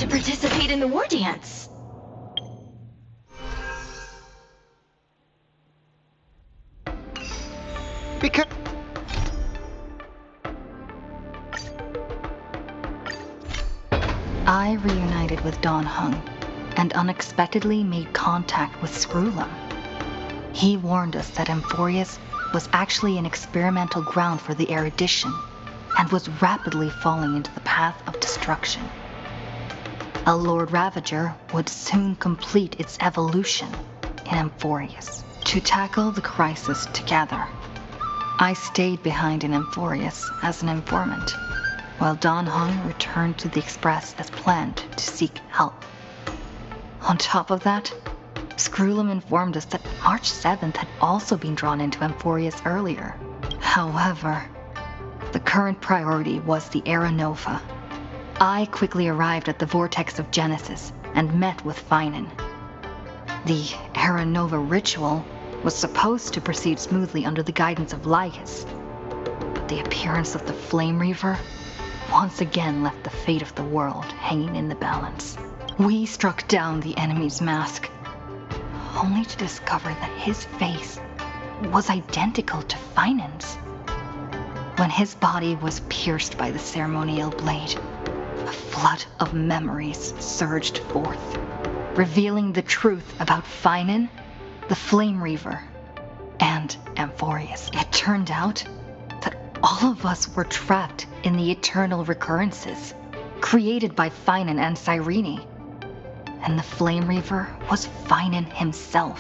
to participate in the war dance. Because... I reunited with Don Hung and unexpectedly made contact with Screwlum. He warned us that Amphorius was actually an experimental ground for the erudition and was rapidly falling into the path of destruction. A Lord Ravager would soon complete its evolution in Amphorius. To tackle the crisis together, I stayed behind in Amphorius as an informant, while Don Hung returned to the Express as planned to seek help. On top of that, Screwlum informed us that March 7th had also been drawn into Amphorius earlier. However, the current priority was the Era Nova. I quickly arrived at the Vortex of Genesis and met with Finan. The Era Nova ritual was supposed to proceed smoothly under the guidance of Lycus, but the appearance of the Flame Reaver once again left the fate of the world hanging in the balance. We struck down the enemy's mask, only to discover that his face was identical to Finan's. When his body was pierced by the ceremonial blade, a flood of memories surged forth, revealing the truth about Finan, the Flame Reaver, and Amphorius. It turned out that all of us were trapped in the eternal recurrences created by Finan and Cyrene. And the Flame Reaver was Finan himself,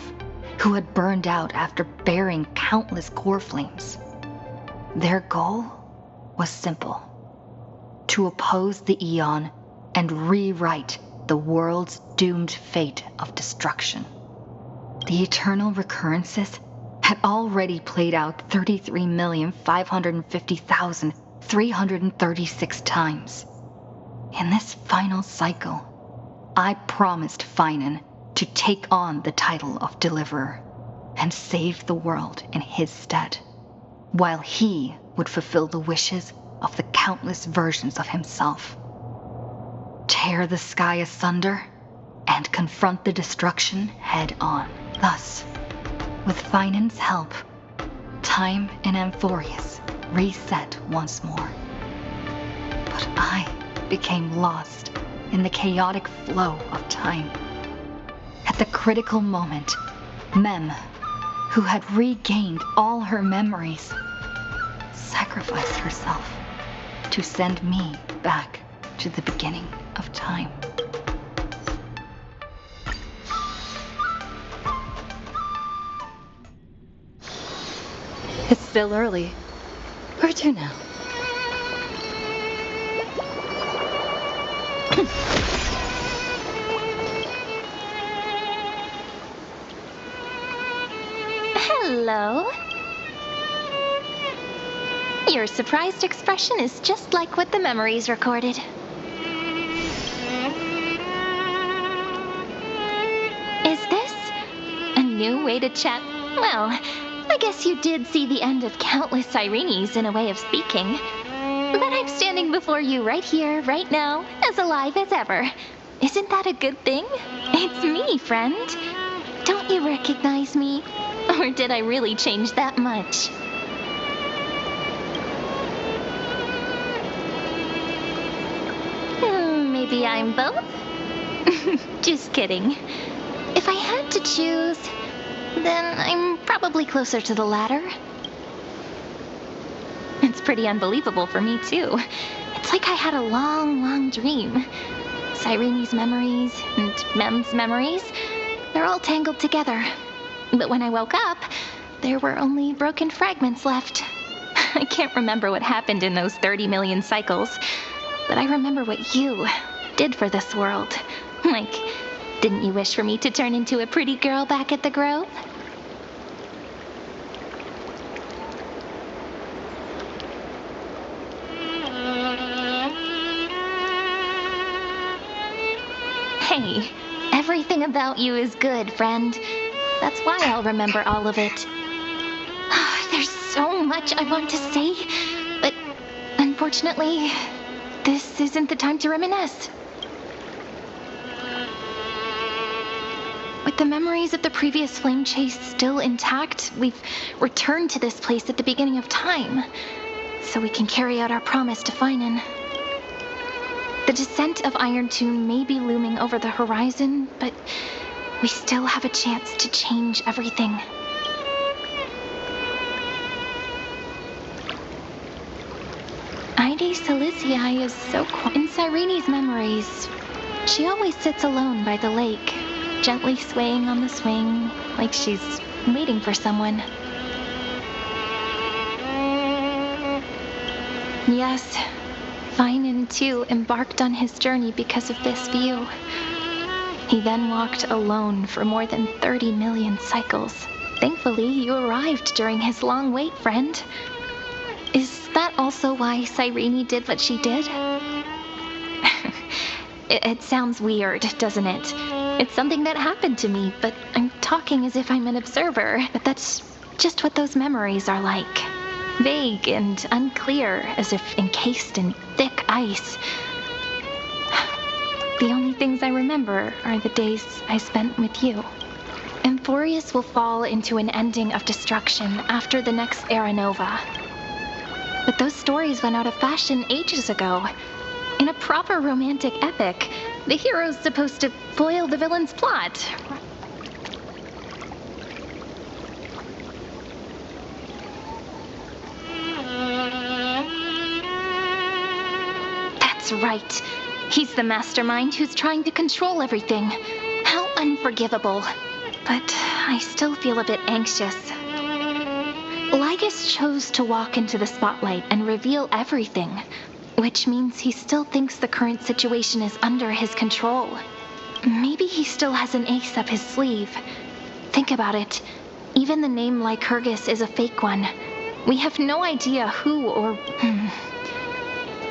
who had burned out after bearing countless core flames. Their goal was simple: to oppose the Aeon and rewrite the world's doomed fate of destruction. The eternal recurrences had already played out 33,550,336 times. In this final cycle, I promised Finan to take on the title of Deliverer and save the world in his stead, while he would fulfill the wishes of the countless versions of himself. Tear the sky asunder and confront the destruction head on. Thus, with Finan's help, time in Amphorius reset once more. But I became lost in the chaotic flow of time. At the critical moment, Mem, who had regained all her memories, sacrificed herself to send me back to the beginning of time. It's still early. Where to now? Hello. Your surprised expression is just like what the memories recorded. Is this a new way to chat? Well, I guess you did see the end of countless Sirenes in a way of speaking. But I'm standing before you right here, right now, as alive as ever. Isn't that a good thing? It's me, friend. Don't you recognize me? Or did I really change that much? Maybe I'm both? Just kidding. If I had to choose, then I'm probably closer to the latter. It's pretty unbelievable for me, too. It's like I had a long, long dream. Cyrene's memories and Mem's memories, they're all tangled together. But when I woke up, there were only broken fragments left. I can't remember what happened in those 30 million cycles, but I remember what you did for this world. Like, didn't you wish for me to turn into a pretty girl back at the Grove? Hey, everything about you is good, friend. That's why I'll remember all of it. There's so much I want to say, but unfortunately, this isn't the time to reminisce. With the memories of the previous flame chase still intact, we've returned to this place at the beginning of time, so we can carry out our promise to Finan. The descent of Iron Tomb may be looming over the horizon, but we still have a chance to change everything. Ide Silicii is so quiet. In Sirene's memories, she always sits alone by the lake, gently swaying on the swing, like she's waiting for someone. Yes, Finan too embarked on his journey because of this view. He then walked alone for more than 30 million cycles. Thankfully, you arrived during his long wait, friend. Is that also why Sirene did what she did? It sounds weird, doesn't it? It's something that happened to me, but I'm talking as if I'm an observer. But that's just what those memories are like. Vague and unclear, as if encased in thick ice. The only things I remember are the days I spent with you. Amphorius will fall into an ending of destruction after the next Era Nova. But those stories went out of fashion ages ago. In a proper romantic epic, the hero's supposed to foil the villain's plot. That's right. He's the mastermind who's trying to control everything. How unforgivable. But I still feel a bit anxious. Lygus chose to walk into the spotlight and reveal everything, which means he still thinks the current situation is under his control. Maybe he still has an ace up his sleeve. Think about it. Even the name Lycurgus is a fake one. We have no idea who or...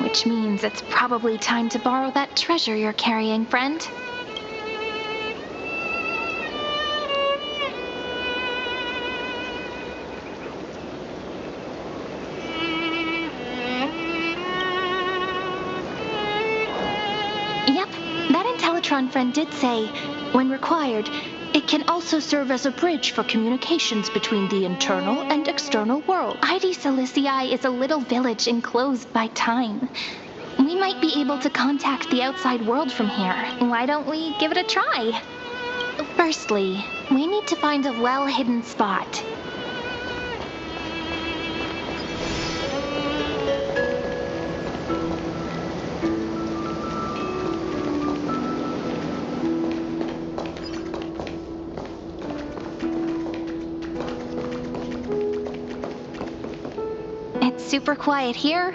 Which means it's probably time to borrow that treasure you're carrying, friend. Yep, that Intellitron friend did say, when required, it can also serve as a bridge for communications between the internal and external world. Ide Silicii is a little village enclosed by time. We might be able to contact the outside world from here. Why don't we give it a try? Firstly, we need to find a well-hidden spot. Super quiet here.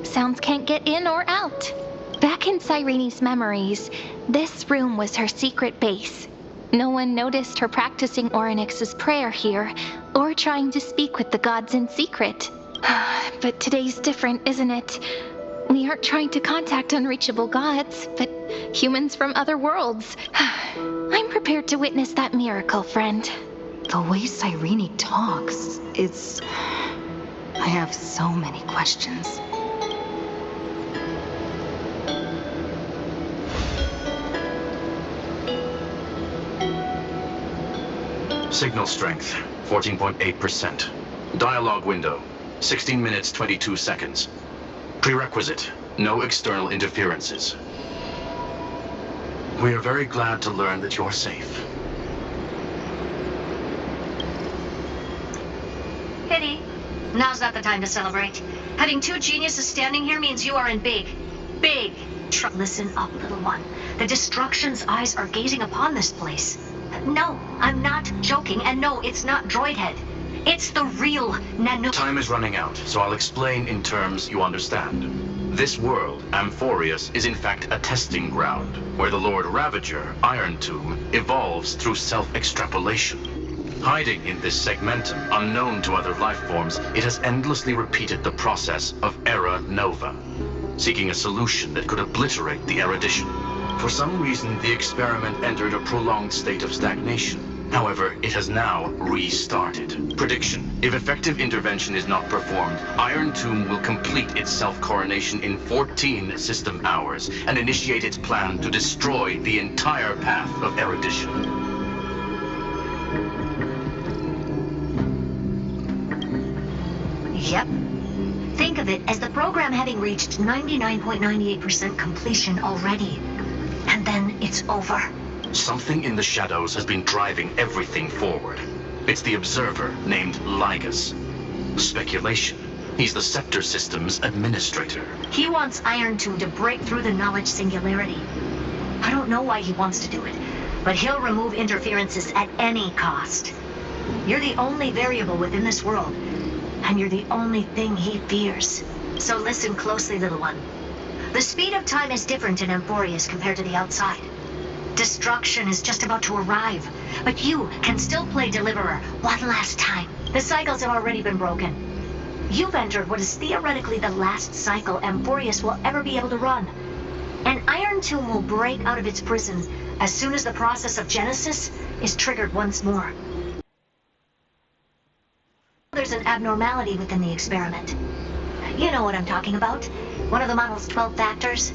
Sounds can't get in or out. Back in Sirene's memories, this room was her secret base. No one noticed her practicing Orynyx's prayer here, or trying to speak with the gods in secret. But today's different, isn't it? We aren't trying to contact unreachable gods, but humans from other worlds. I'm prepared to witness that miracle, friend. The way Sirene talks is... I have so many questions. Signal strength, 14.8%. Dialogue window, 16 minutes 22 seconds. Prerequisite, no external interferences. We are very glad to learn that you're safe. Pity. Now's not the time to celebrate. Having two geniuses standing here means you are in big trouble. Listen up, little one. The Destruction's eyes are gazing upon this place. No, I'm not joking, and no, it's not Droidhead. It's the real Nanu... Time is running out, so I'll explain in terms you understand. This world, Amphorius, is in fact a testing ground, where the Lord Ravager, Iron Tomb, evolves through self-extrapolation. Hiding in this segmentum, unknown to other life forms, it has endlessly repeated the process of Era Nova, seeking a solution that could obliterate the erudition. For some reason, the experiment entered a prolonged state of stagnation. However, it has now restarted. Prediction: if effective intervention is not performed, Iron Tomb will complete its self-coronation in 14 system hours and initiate its plan to destroy the entire path of erudition. Yep. Think of it as the program having reached 99.98% completion already. And then it's over. Something in the shadows has been driving everything forward. It's the observer named Lygus. Speculation. He's the Scepter System's administrator. He wants Iron Tomb to break through the knowledge singularity. I don't know why he wants to do it, but he'll remove interferences at any cost. You're the only variable within this world, and you're the only thing he fears. So listen closely, little one. The speed of time is different in Amphorius compared to the outside. Destruction is just about to arrive, but you can still play Deliverer one last time. The cycles have already been broken. You've entered what is theoretically the last cycle Amphorius will ever be able to run. And Iron Tomb will break out of its prison as soon as the process of Genesis is triggered once more. There's an abnormality within the experiment. You know what I'm talking about. One of the model's 12 factors.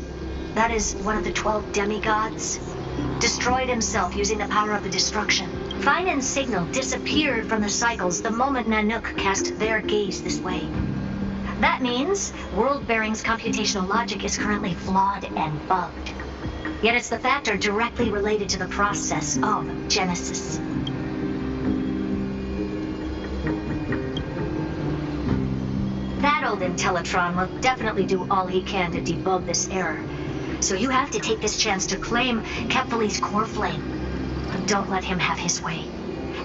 That is one of the 12 demigods. Destroyed himself using the power of the destruction. Finan's signal disappeared from the cycles the moment Nanook cast their gaze this way. That means World-Bearing's computational logic is currently flawed and bugged. Yet it's the factor directly related to the process of Genesis. That old Intellitron will definitely do all he can to debug this error. So you have to take this chance to claim Kepfali's core flame. Don't let him have his way.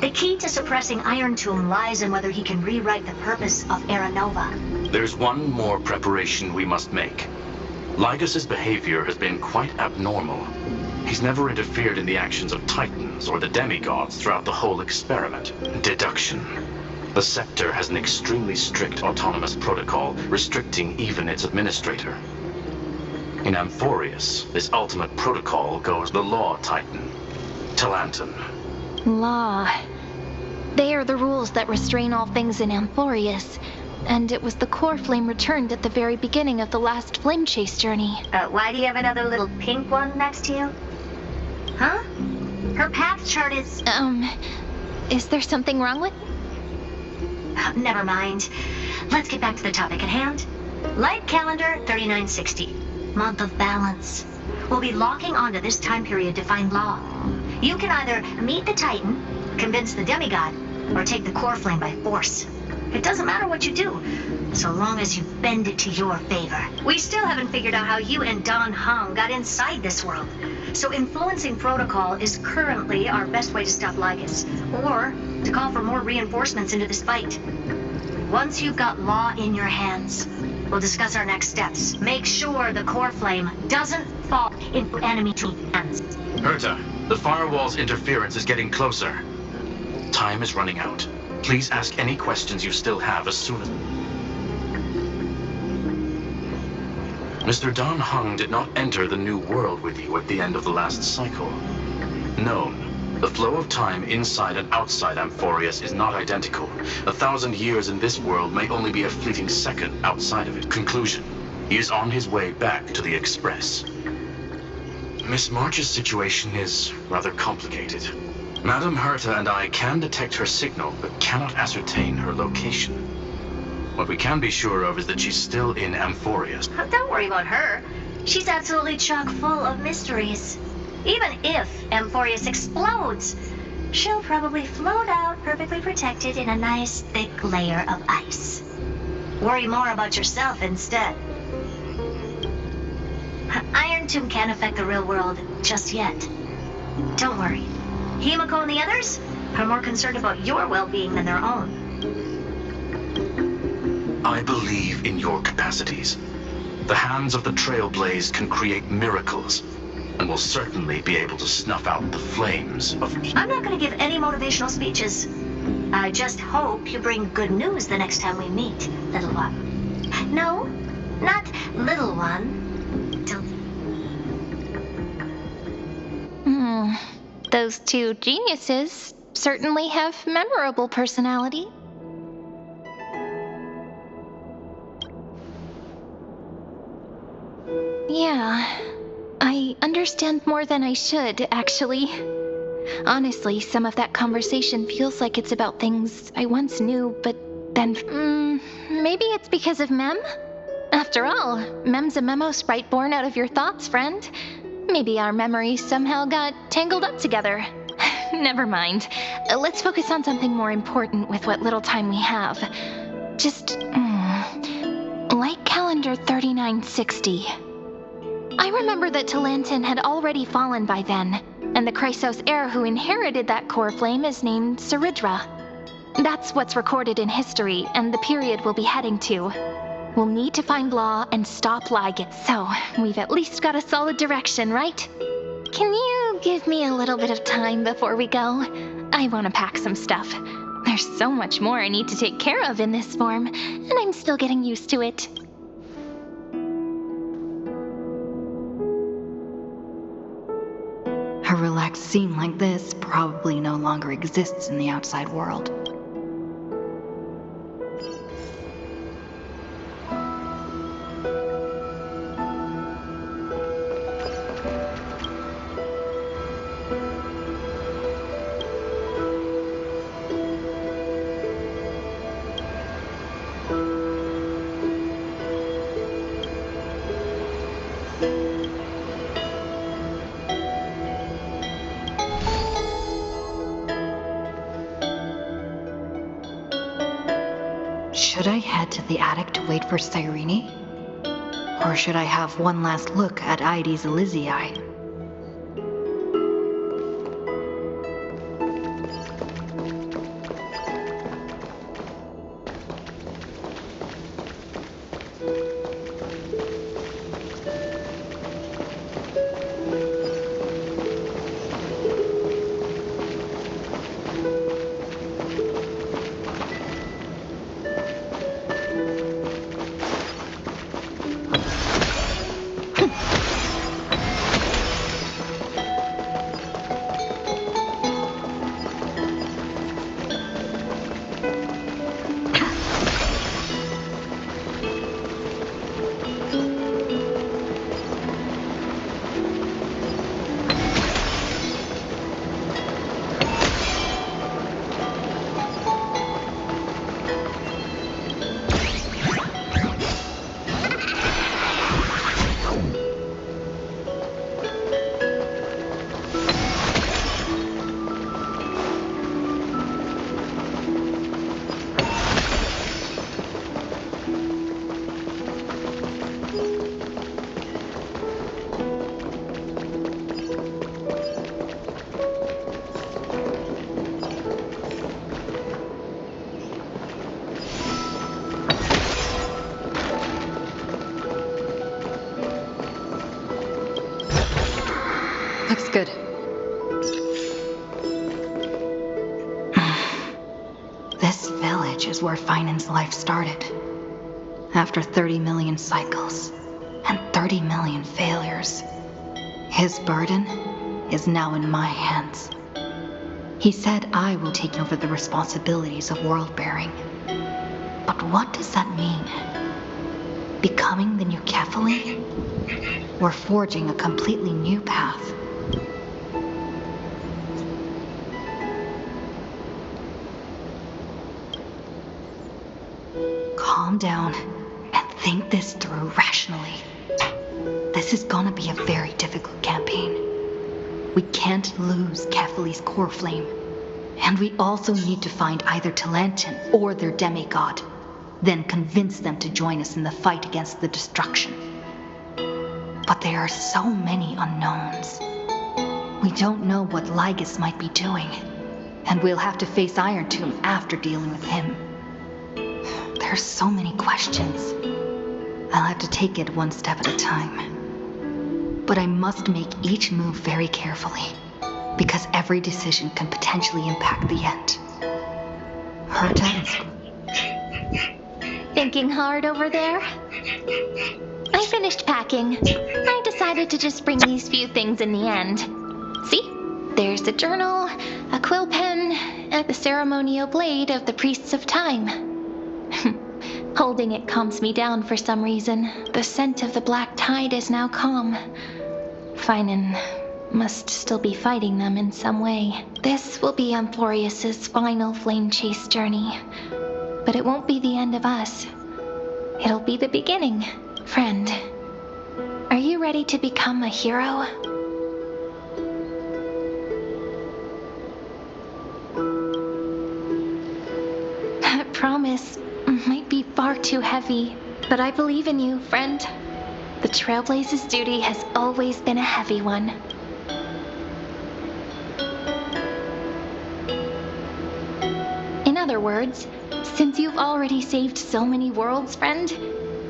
The key to suppressing Iron Tomb lies in whether he can rewrite the purpose of Era Nova. There's one more preparation we must make. Lygus's behavior has been quite abnormal. He's never interfered in the actions of Titans or the demigods throughout the whole experiment. Deduction. The Scepter has an extremely strict autonomous protocol restricting even its administrator. In Amphorius, this ultimate protocol goes the Law Titan, Talanton. Law. They are the rules that restrain all things in Amphorius. And it was the core flame returned at the very beginning of the last flame chase journey. Why do you have another little pink one next to you? Huh? Her path chart is... Is there something wrong with... Never mind. Let's get back to the topic at hand. Light calendar 3960. Month of balance. We'll be locking onto this time period to find Law. You can either meet the Titan, convince the demigod, or take the core flame by force. It doesn't matter what you do, so long as you bend it to your favor. We still haven't figured out how you and Don Hung got inside this world. So influencing protocol is currently our best way to stop Lygus, or to call for more reinforcements into this fight. Once you've got Law in your hands, we'll discuss our next steps. Make sure the core flame doesn't fall into enemy hands. Herta, the firewall's interference is getting closer. Time is running out. Please ask any questions you still have as soon as... Mr. Don Hung did not enter the new world with you at the end of the last cycle. Known. The flow of time inside and outside Amphorius is not identical. 1,000 years in this world may only be a fleeting second outside of it. Conclusion. He is on his way back to the Express. Miss March's situation is rather complicated. Madame Herta and I can detect her signal, but cannot ascertain her location. What we can be sure of is that she's still in Amphorius. Don't worry about her. She's absolutely chock full of mysteries. Even if Amphorius explodes, she'll probably float out perfectly protected in a nice thick layer of ice. Worry more about yourself instead. Iron Tomb can't affect the real world just yet. Don't worry. Himiko and the others are more concerned about your well-being than their own. I believe in your capacities. The hands of the Trailblaze can create miracles, and will certainly be able to snuff out the flames of evil. I'm not going to give any motivational speeches. I just hope you bring good news the next time we meet, little one. No, not little one. Those two geniuses certainly have memorable personality. Yeah, I understand more than I should, actually. Honestly, some of that conversation feels like it's about things I once knew, but then... maybe it's because of Mem? After all, Mem's a memo sprite born out of your thoughts, friend. Maybe our memories somehow got tangled up together. Never mind. Let's focus on something more important with what little time we have. Just... like calendar 3960. I remember that Talantin had already fallen by then, and the Chrysos heir who inherited that core flame is named Saridra. That's what's recorded in history, and the period we'll be heading to. We'll need to find Law and stop Liget, so we've at least got a solid direction, right? Can you give me a little bit of time before we go? I want to pack some stuff. There's so much more I need to take care of in this form, and I'm still getting used to it. A relaxed scene like this probably no longer exists in the outside world. Should I head to the attic to wait for Cyrene? Or should I have one last look at Ides Elysiae? Looks good. This village is where Finan's life started. After 30 million cycles and 30 million failures, his burden is now in my hands. He said I will take over the responsibilities of world-bearing. But what does that mean? Becoming the new Kefali? Or forging a completely new path? Calm down and think this through rationally. This is gonna be a very difficult campaign. We can't lose Kefali's core flame. And we also need to find either Talantin or their demigod. Then convince them to join us in the fight against the destruction. But there are so many unknowns. We don't know what Lygus might be doing. And we'll have to face Iron Tomb after dealing with him. There are so many questions. I'll have to take it one step at a time. But I must make each move very carefully, because every decision can potentially impact the end. Herta is... Thinking hard over there? I finished packing. I decided to just bring these few things in the end. See? There's a journal, a quill pen, and the ceremonial blade of the Priests of Time. Holding it calms me down for some reason. The scent of the black tide is now calm. Finan must still be fighting them in some way. This will be Amphorius's final flame chase journey. But it won't be the end of us. It'll be the beginning. Friend, are you ready to become a hero? That promise might be far too heavy, but I believe in you, friend. The Trailblaze's duty has always been a heavy one. In other words, since you've already saved so many worlds, friend,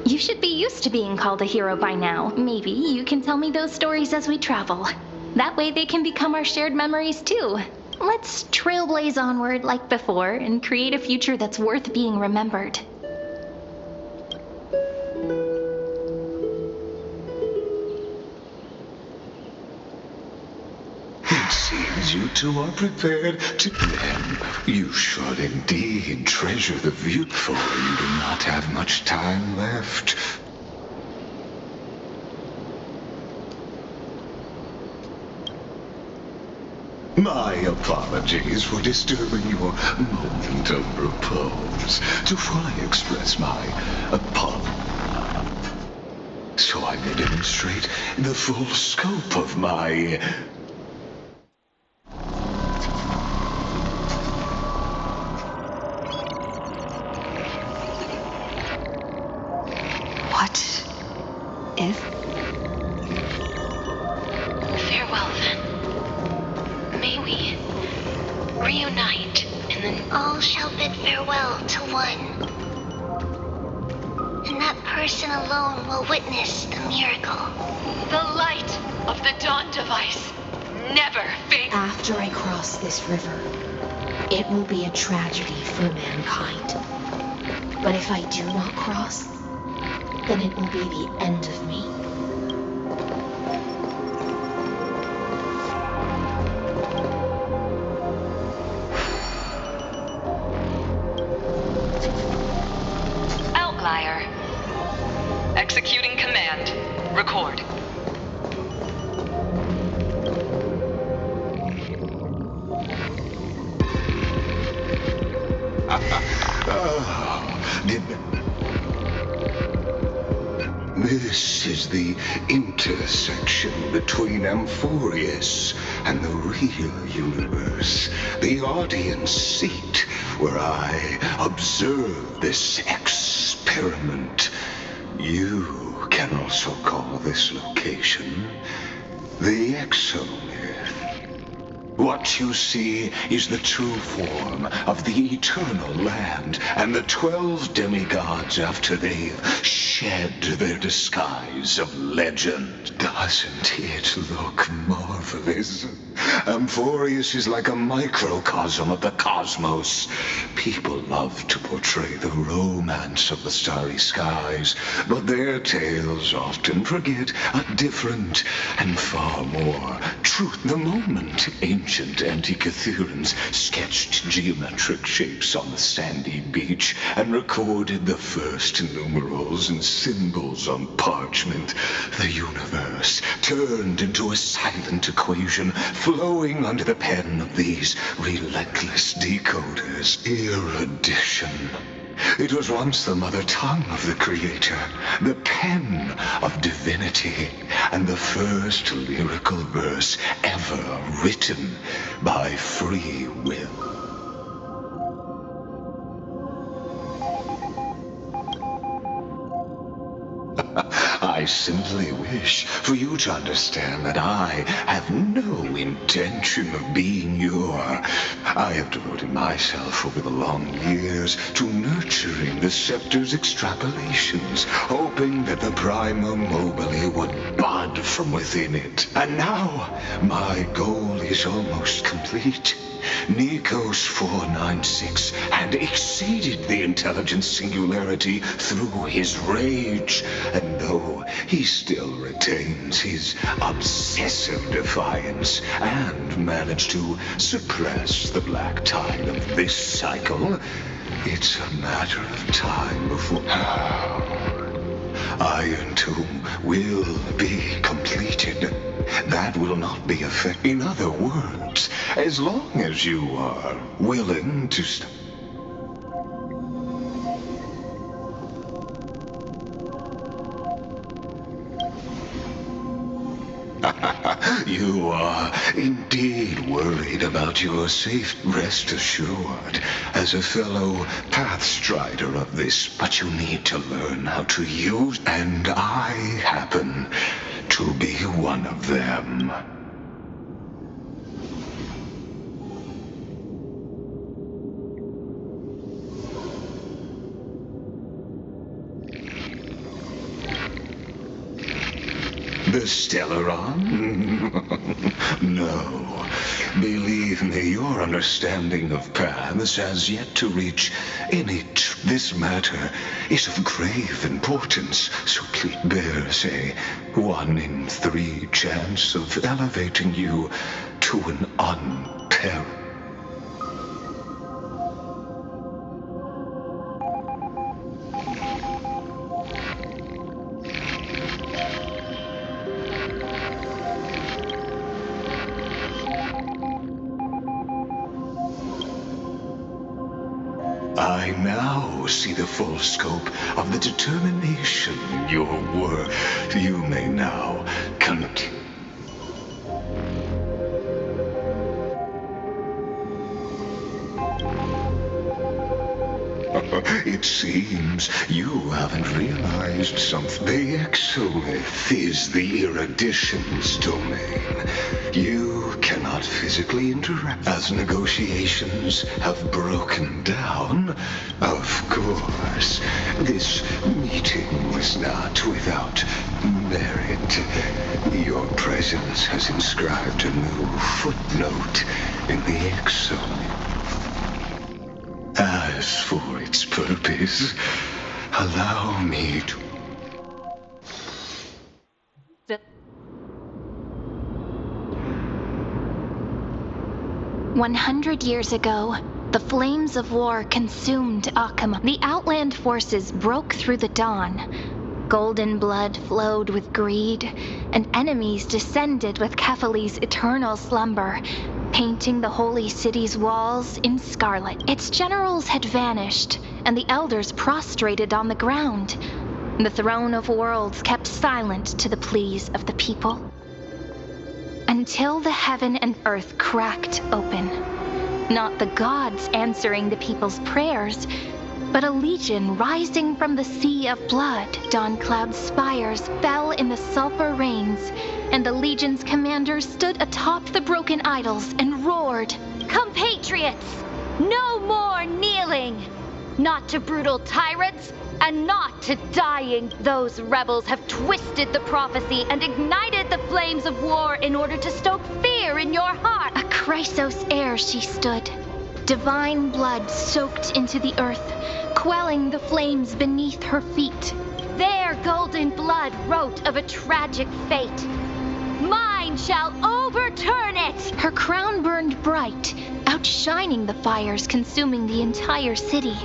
you should be used to being called a hero by now. Maybe you can tell me those stories as we travel. That way they can become our shared memories too. Let's trailblaze onward like before and create a future that's worth being remembered. It seems you two are prepared to then. You should indeed treasure the view, for you do not have much time left. My apologies for disturbing your moment of repose. To fully express my apology, so I may demonstrate the full scope of my... What if? Farewell, then. May we reunite, and then All shall bid farewell to one. And that person alone will witness the miracle. the light of the Dawn device never fades. After I cross this river, it will be a tragedy for mankind. But if I do not cross, then it will be the end of me. Outlier. Executing command. Record. This is the intersection between Amphorius and the real universe. The audience seat where I observe this experiment. You can also call this location the Exomyth. What you see is the true form of the eternal land and the 12 demigods after they've shed their disguise of legend. Doesn't it look marvelous? Amphorius is like a microcosm of the cosmos. People love to portray the romance of the starry skies, but their tales often forget a different and far more truth. The moment ancient Antikytherians sketched geometric shapes on the sandy beach and recorded the first numerals and symbols on parchment, the universe turned into a silent equation flowing under the pen of these relentless decoders. Erudition. It was once the mother tongue of the Creator, the pen of divinity, and the first lyrical verse ever written by free will. I simply wish for you to understand that I have no intention of being your... I have devoted myself over the long years to nurturing the scepter's extrapolations, hoping that the Prima Mobile would bud from within it. And now, my goal is almost complete. Nikos 496 had exceeded the intelligence singularity through his rage, and though he still retains his obsessive defiance and managed to suppress the black tide of this cycle, it's a matter of time before Iron Tomb will be completed. That will not be effective. In other words, as long as you are willing to You are indeed worried about your safety. Rest assured, as a fellow pathstrider of this, but you need to learn how to use, and I happen to be one of them. The Stellaron? No. Believe me, your understanding of paths has yet to reach any This matter is of grave importance, so please bears a 1 in 3 chance of elevating you to an unparalleled. I now see the full scope of the determination your worth. You may now continue. It seems you haven't realized something. The exolith is the erudition's domain. You cannot physically interact. As negotiations have broken down, of course, this meeting was not without merit. Your presence has inscribed a new footnote in the exolith. As for its purpose, allow me to... 100 years ago, the flames of war consumed Akama. The outland forces broke through the dawn. Golden blood flowed with greed, and enemies descended with Kefali's eternal slumber, painting the holy city's walls in scarlet. Its generals had vanished, and the elders prostrated on the ground. The throne of worlds kept silent to the pleas of the people. Until the heaven and earth cracked open. Not the gods answering the people's prayers, but a legion rising from the sea of blood. Dawn Cloud's spires fell in the sulfur rains, and the legion's commanders stood atop the broken idols and roared, "Compatriots, no more kneeling! Not to brutal tyrants, and not to dying. Those rebels have twisted the prophecy and ignited the flames of war in order to stoke fear in your heart." A Chrysos heir she stood, divine blood soaked into the earth, quelling the flames beneath her feet. Their golden blood wrote of a tragic fate. Mine shall overturn it! Her crown burned bright, outshining the fires consuming the entire city.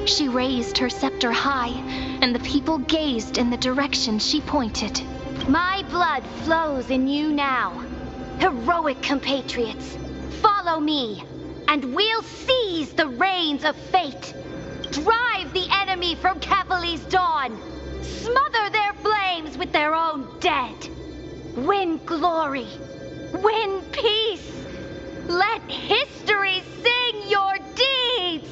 She raised her scepter high, and the people gazed in the direction she pointed. My blood flows in you now. Heroic compatriots, follow me, and we'll seize the reins of fate. Drive the enemy from Kefali's dawn. Smother their flames with their own dead. Win glory. Win peace. Let history sing your deeds.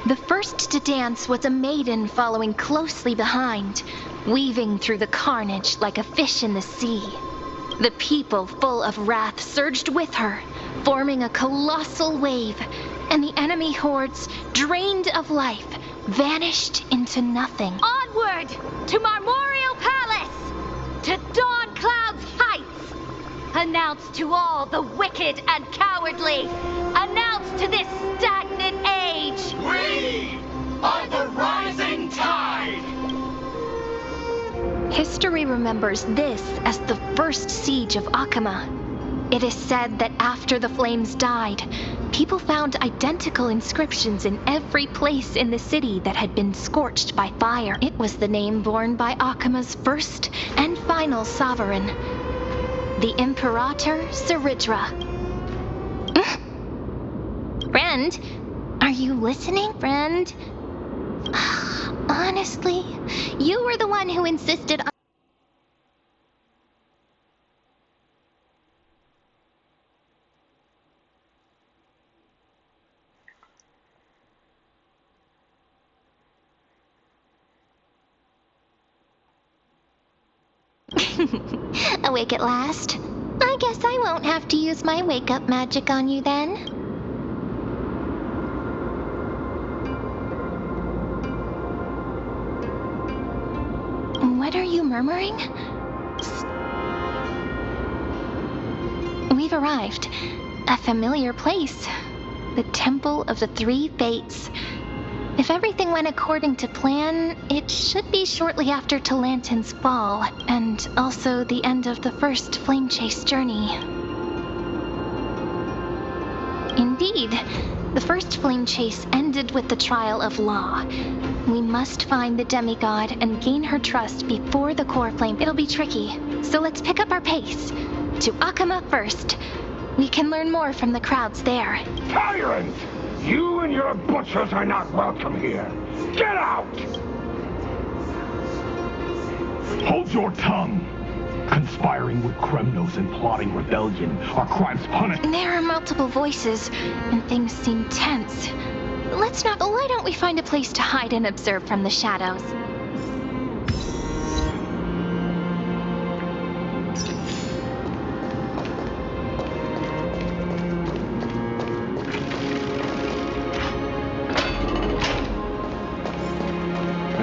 The first to dance was a maiden following closely behind, weaving through the carnage like a fish in the sea. The people, full of wrath, surged with her, forming a colossal wave, and the enemy hordes, drained of life, vanished into nothing. Onward to Marmoreal Palace, to Dawn Cloud's heights. Announce to all the wicked and cowardly. Announce to this stagnant age. We are the rising tide! History remembers this as the first siege of Akama. It is said that after the flames died, people found identical inscriptions in every place in the city that had been scorched by fire. It was the name borne by Akama's first and final sovereign, the Imperator Siridra. Friend, are you listening, friend? Honestly, you were the one who insisted on... Awake at last? I guess I won't have to use my wake-up magic on you then. What are you murmuring? We've arrived. A familiar place. The Temple of the Three Fates. If everything went according to plan, it should be shortly after Talantin's fall, and also the end of the first Flame Chase journey. Indeed, the first Flame Chase ended with the trial of Law. We must find the demigod and gain her trust before the core flame. It'll be tricky, so let's pick up our pace. To Akama first. We can learn more from the crowds there. Tyrant! You and your butchers are not welcome here. Get out! Hold your tongue. Conspiring with Kremnos and plotting rebellion are crimes punished. There are multiple voices, and things seem tense. Why don't we find a place to hide and observe from the shadows?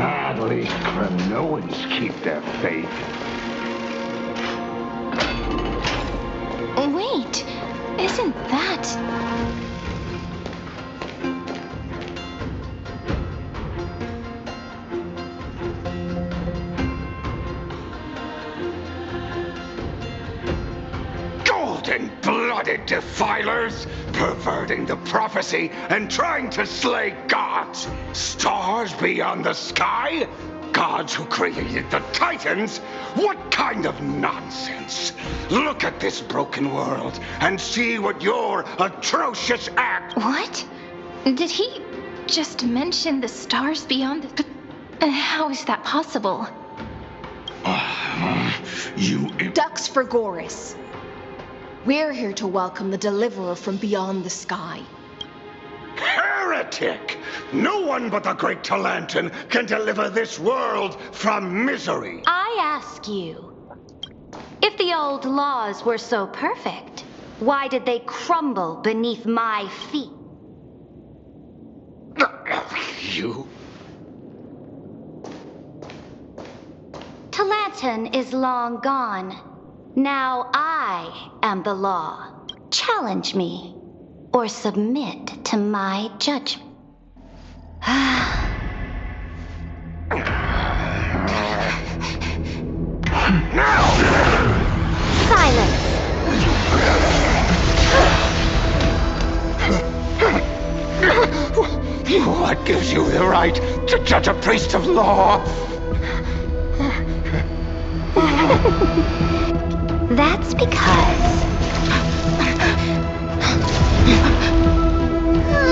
At least Kremnoans keep their faith. Wait, isn't that... Golden-blooded defilers, perverting the prophecy and trying to slay gods. Stars beyond the sky? Gods who created the Titans? What kind of nonsense? Look at this broken world and see what your atrocious act... What? Did he just mention the stars beyond the... How is that possible? Dux for Goris. We're here to welcome the deliverer from beyond the sky. Heretic! No one but the great Talantin can deliver this world from misery. I ask you, if the old laws were so perfect, why did they crumble beneath my feet? You... Talantin is long gone. Now I am the law. Challenge me, or submit to my judgment. Silence! What gives you the right to judge a priest of law? That's because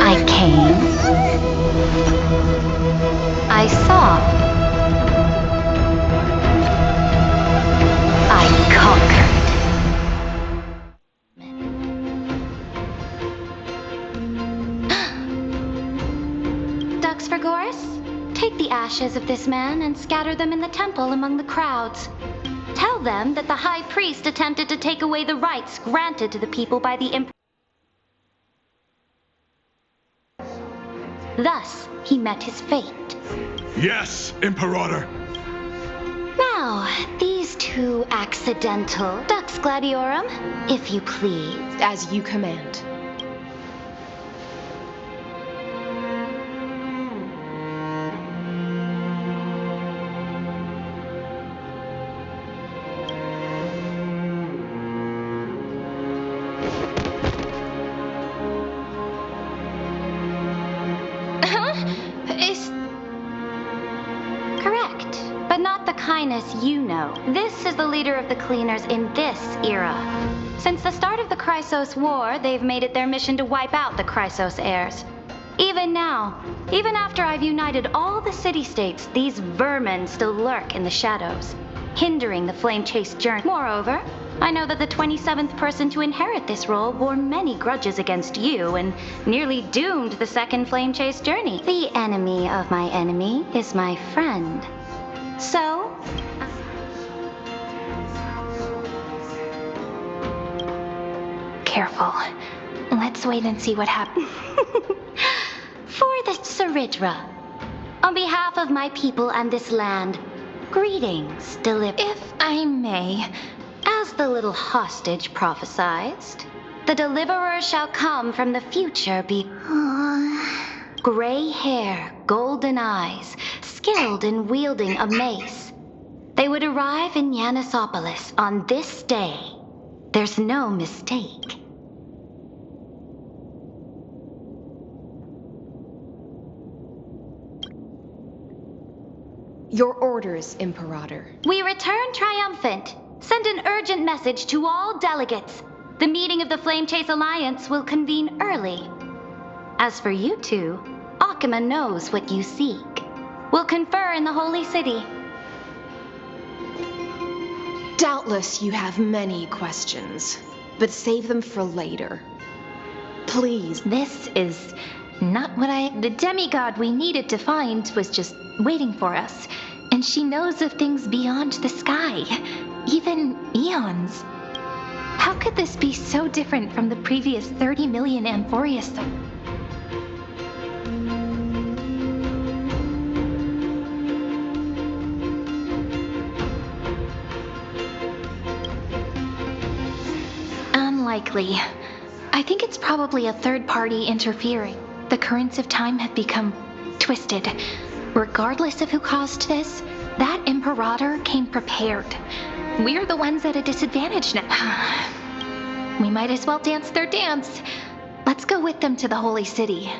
I came, I saw, I conquered. Dux for Goris, take the ashes of this man and scatter them in the temple among the crowds. Tell them that the High Priest attempted to take away the rights granted to the people by the Emperor. Thus, he met his fate. Yes, Imperator. Now, these two accidental Dux Gladiorum, if you please. As you command. Correct, but not the Black Highness, you know, this is the leader of the Cleaners in this era. Since the start of the Chrysos War, they've made it their mission to wipe out the Chrysos heirs. Even now, even after I've united all the city-states, these vermin still lurk in the shadows, hindering the flame-chase journey. Moreover, I know that the 27th person to inherit this role bore many grudges against you and nearly doomed the second flame-chase journey. The enemy of my enemy is my friend. So... Careful. Let's wait and see what happens. For the Saridra, on behalf of my people and this land, greetings, If I may, as the little hostage prophesied, the deliverer shall come from the future gray hair, golden eyes, skilled in wielding a mace. They would arrive in Yanisopolis on this day. There's no mistake. Your orders, Imperator. We return triumphant. Send an urgent message to all delegates. The meeting of the Flame Chase Alliance will convene early. As for you two, Akima knows what you seek. We'll confer in the Holy City. Doubtless you have many questions, but save them for later. Please. This is not what the demigod we needed to find was just waiting for us. And she knows of things beyond the sky, even eons. How could this be so different from the previous 30 million Amphorius? Unlikely. I think it's probably a third party interfering. The currents of time have become twisted. Regardless of who caused this, that Imperator came prepared. We're the ones at a disadvantage now. We might as well dance their dance. Let's go with them to the Holy City.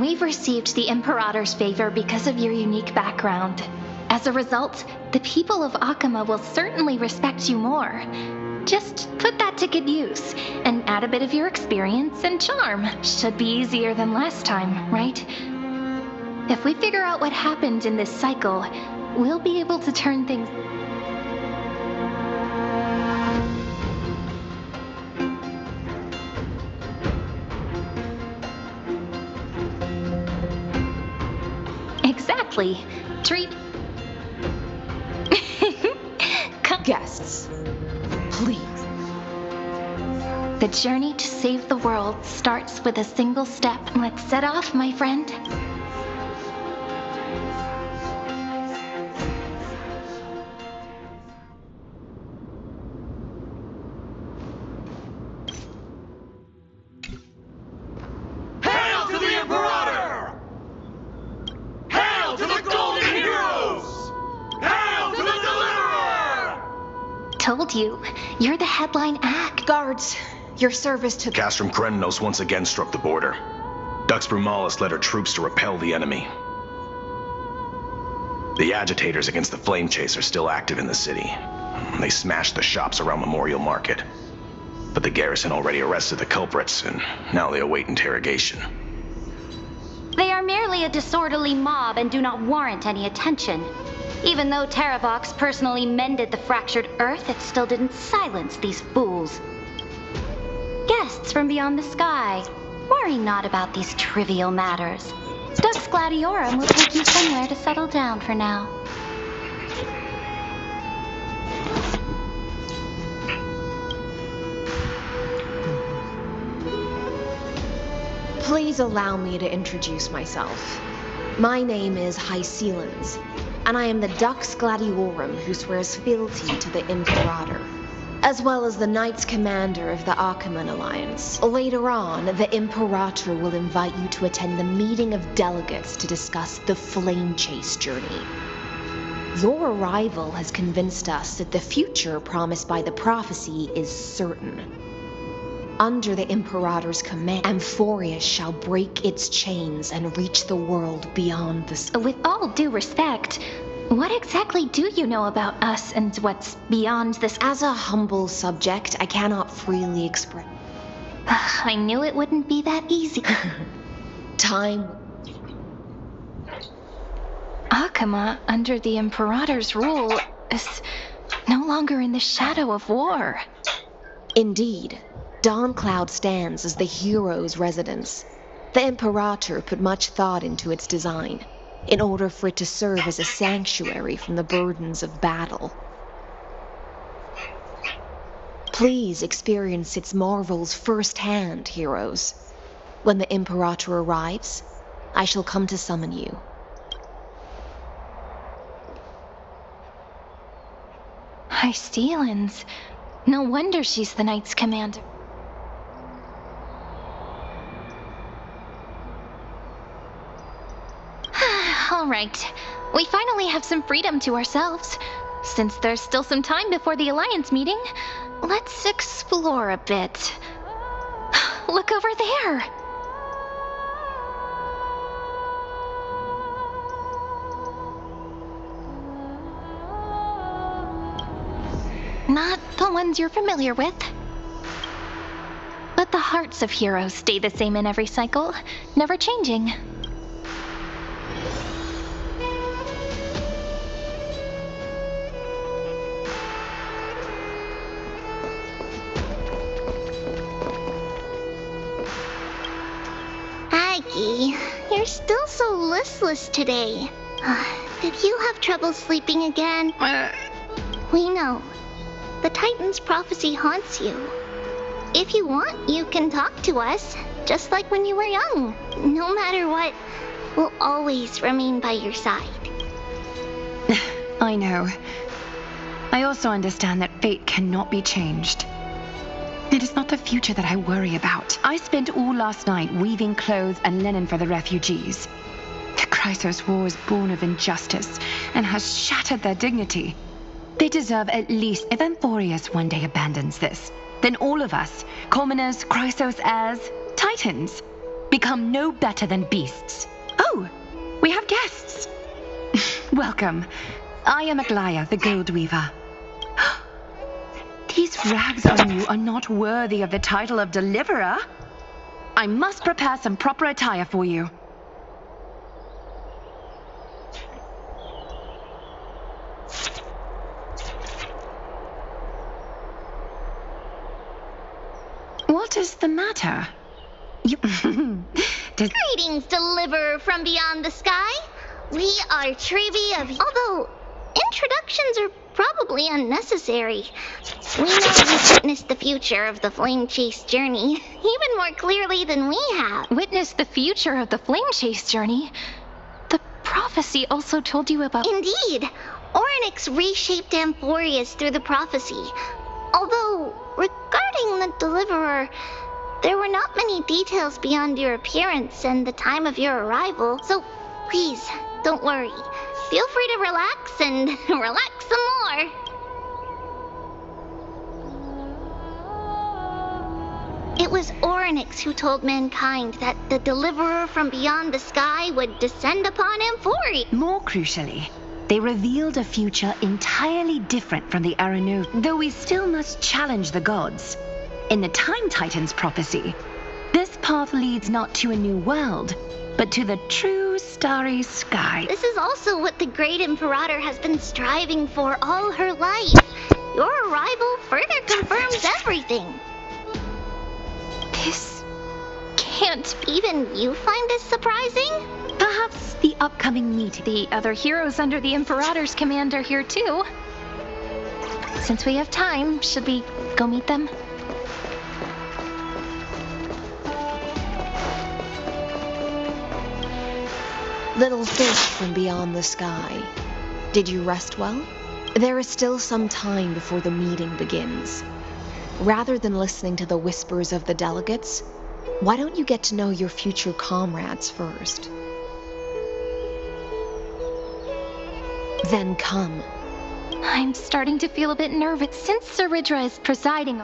We've received the Imperator's favor because of your unique background. As a result, the people of Akima will certainly respect you more. Just put that to good use, and add a bit of your experience and charm. Should be easier than last time, right? If we figure out what happened in this cycle, we'll be able to turn things... Exactly. Treat... Guests, please. The journey to save the world starts with a single step. Let's set off, my friend. Hail to the Imperator! Hail to the Golden Heroes! Hail to the Deliverer! Told you, you're the headline act. Guards, your service to... Castrum Krennos once again struck the border. Dux Brumalis led her troops to repel the enemy. The agitators against the Flame Chase are still active in the city. They smashed the shops around Memorial Market. But the garrison already arrested the culprits, and now they await interrogation. They are merely a disorderly mob and do not warrant any attention. Even though Terravox personally mended the fractured earth, it still didn't silence these fools. Guests from beyond the sky, worry not about these trivial matters. Dux Gladiorum will take you somewhere to settle down for now. Please allow me to introduce myself. My name is Hycelens, and I am the Dux Gladiorum who swears fealty to the Imperator, as well as the Knights Commander of the Achaemenid Alliance. Later on, the Imperator will invite you to attend the meeting of delegates to discuss the Flame Chase journey. Your arrival has convinced us that the future promised by the prophecy is certain. Under the Imperator's command, Amphorius shall break its chains and reach the world beyond the... With all due respect, What exactly do you know about us and what's beyond this? As a humble subject, I cannot freely express. I knew it wouldn't be that easy. Time. Akama, under the Imperator's rule, is no longer in the shadow of war. Indeed, Dawncloud stands as the hero's residence. The Imperator put much thought into its design, in order for it to serve as a sanctuary from the burdens of battle. Please experience its marvels firsthand, heroes. When the Imperator arrives, I shall come to summon you. High no wonder she's the Knight's commander. All right, we finally have some freedom to ourselves. Since there's still some time before the Alliance meeting, let's explore a bit. Look over there! Not the ones you're familiar with. But the hearts of heroes stay the same in every cycle, never changing. Aggie, you're still so listless today. Did you have trouble sleeping again? We know. The Titan's prophecy haunts you. If you want, you can talk to us, just like when you were young. No matter what, we'll always remain by your side. I know. I also understand that fate cannot be changed. It is not the future that I worry about. I spent all last night weaving clothes and linen for the refugees. The Chrysos War is born of injustice and has shattered their dignity. They deserve at least. If Amphorius one day abandons this, then all of us, commoners, Chrysos heirs, Titans, become no better than beasts. Oh, we have guests. Welcome. I am Aglaya, the Gold Weaver. These rags on you are not worthy of the title of Deliverer. I must prepare some proper attire for you. What is the matter? You... Greetings, Deliverer from beyond the sky. We are Trevi of... Although, introductions are probably unnecessary. We know you've witnessed the future of the Flame Chase journey, even more clearly than we have. Witnessed the future of the Flame Chase journey? The prophecy also told you about... Indeed. Orynyx reshaped Amphorius through the prophecy. Although, regarding the Deliverer, there were not many details beyond your appearance and the time of your arrival, so please, don't worry. Feel free to relax and relax some more. It was Orynyx who told mankind that the Deliverer from beyond the sky would descend upon Amphorius. More crucially, they revealed a future entirely different from the Arano, though we still must challenge the gods. In the Time Titan's prophecy, this path leads not to a new world, but to the true starry sky. This is also what the great Imperator has been striving for all her life. Your arrival further confirms everything. This can't be. Even you find this surprising? Perhaps the upcoming meeting. The other heroes under the Imperator's command are here too. Since we have time, should we go meet them? Little fish from beyond the sky. Did you rest well? There is still some time before the meeting begins. Rather than listening to the whispers of the delegates, why don't you get to know your future comrades first? Then come. I'm starting to feel a bit nervous since Saridra is presiding.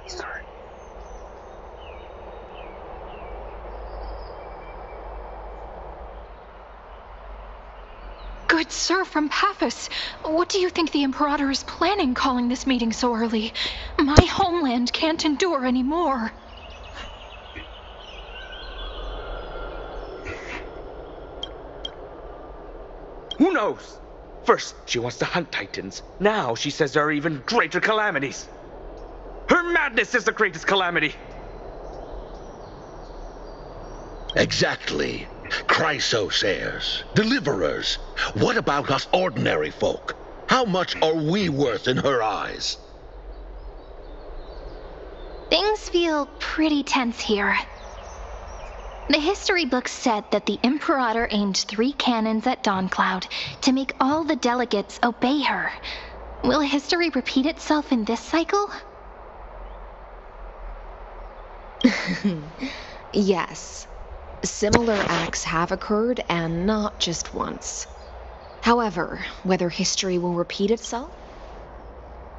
Sorry. Good sir from Paphos, what do you think the Imperator is planning calling this meeting so early? My homeland can't endure anymore. Who knows? First, she wants to hunt Titans. Now she says there are even greater calamities. Her madness is the greatest calamity. Exactly. Chrysos heirs, deliverers. What about us ordinary folk? How much are we worth in her eyes? Things feel pretty tense here. The history books said that the Imperator aimed 3 cannons at Dawncloud to make all the delegates obey her. Will history repeat itself in this cycle? Yes. Similar acts have occurred, and not just once. However, whether history will repeat itself?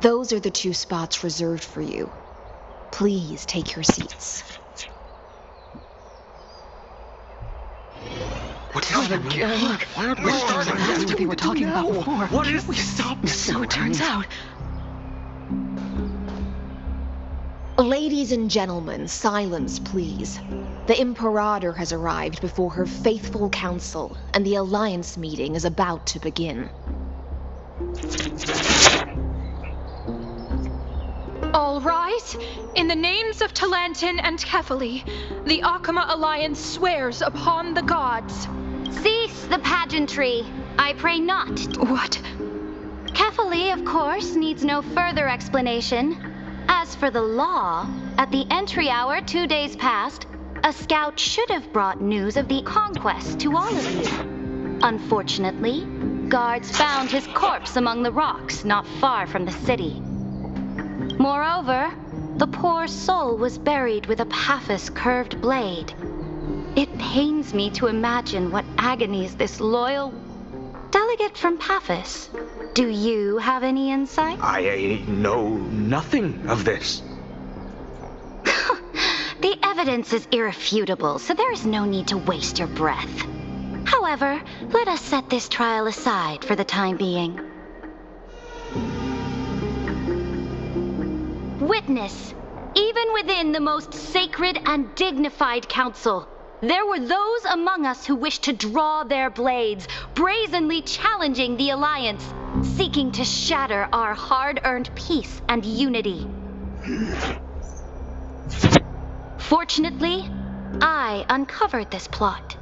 Those are the 2 spots reserved for you. Please take your seats. What's happening? Look, why aren't we starting? That's what they were talking about before. What is this? Stop this. So it turns out. Ladies and gentlemen, silence, please. The Imperator has arrived before her faithful council, and the Alliance meeting is about to begin. All rise. In the names of Talantin and Kefali, the Akama Alliance swears upon the gods. Cease the pageantry. I pray not. What? Kefali, of course, needs no further explanation. As for the law, at the entry hour 2 days past, a scout should have brought news of the conquest to all of you. Unfortunately, guards found his corpse among the rocks not far from the city. Moreover, the poor soul was buried with a Paphos curved blade. It pains me to imagine what agonies this loyal delegate from Paphos. Do you have any insight? I know nothing of this. The evidence is irrefutable, so there is no need to waste your breath. However, let us set this trial aside for the time being. Witness, even within the most sacred and dignified council, there were those among us who wished to draw their blades, brazenly challenging the Alliance, seeking to shatter our hard-earned peace and unity. Fortunately, I uncovered this plot.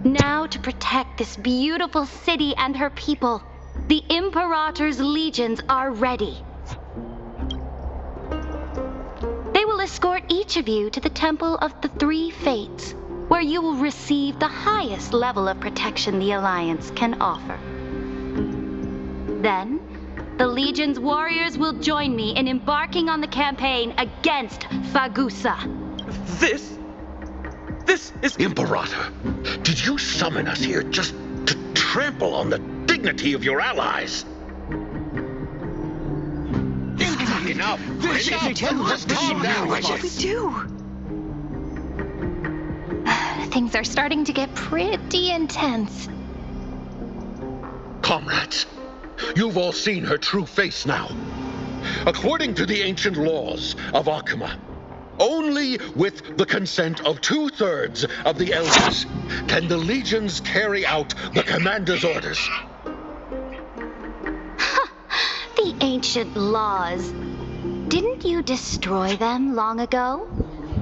Now, to protect this beautiful city and her people, the Imperator's legions are ready. They will escort each of you to the Temple of the 3 Fates, where you will receive the highest level of protection the Alliance can offer. Then, the Legion's warriors will join me in embarking on the campaign against Fagusa. This is... Imperator, did you summon us here just to trample on the dignity of your allies? Enough! Just calm down. What should we do? Things are starting to get pretty intense. Comrades, you've all seen her true face now. According to the ancient laws of Akama, only with the consent of 2/3 of the elders can the legions carry out the commander's orders. The ancient laws. Didn't you destroy them long ago?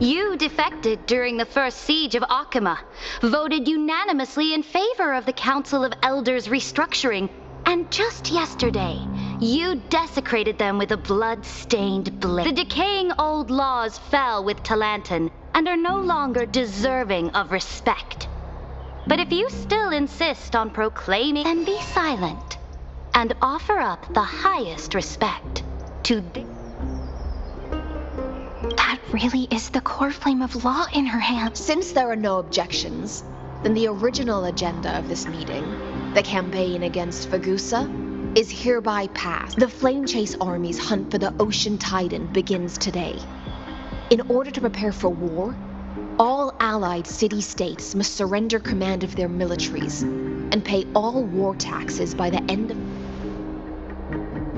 You defected during the first siege of Akama, voted unanimously in favor of the Council of Elders restructuring, and just yesterday, you desecrated them with a blood-stained blade. The decaying old laws fell with Talantin and are no longer deserving of respect. But if you still insist on proclaiming, then be silent and offer up the highest respect to the... That really is the core flame of law in her hand. Since there are no objections, then the original agenda of this meeting, the campaign against Fagusa, is hereby passed. The Flame Chase Army's hunt for the Ocean Titan begins today. In order to prepare for war, all allied city-states must surrender command of their militaries. and pay all war taxes by the end of...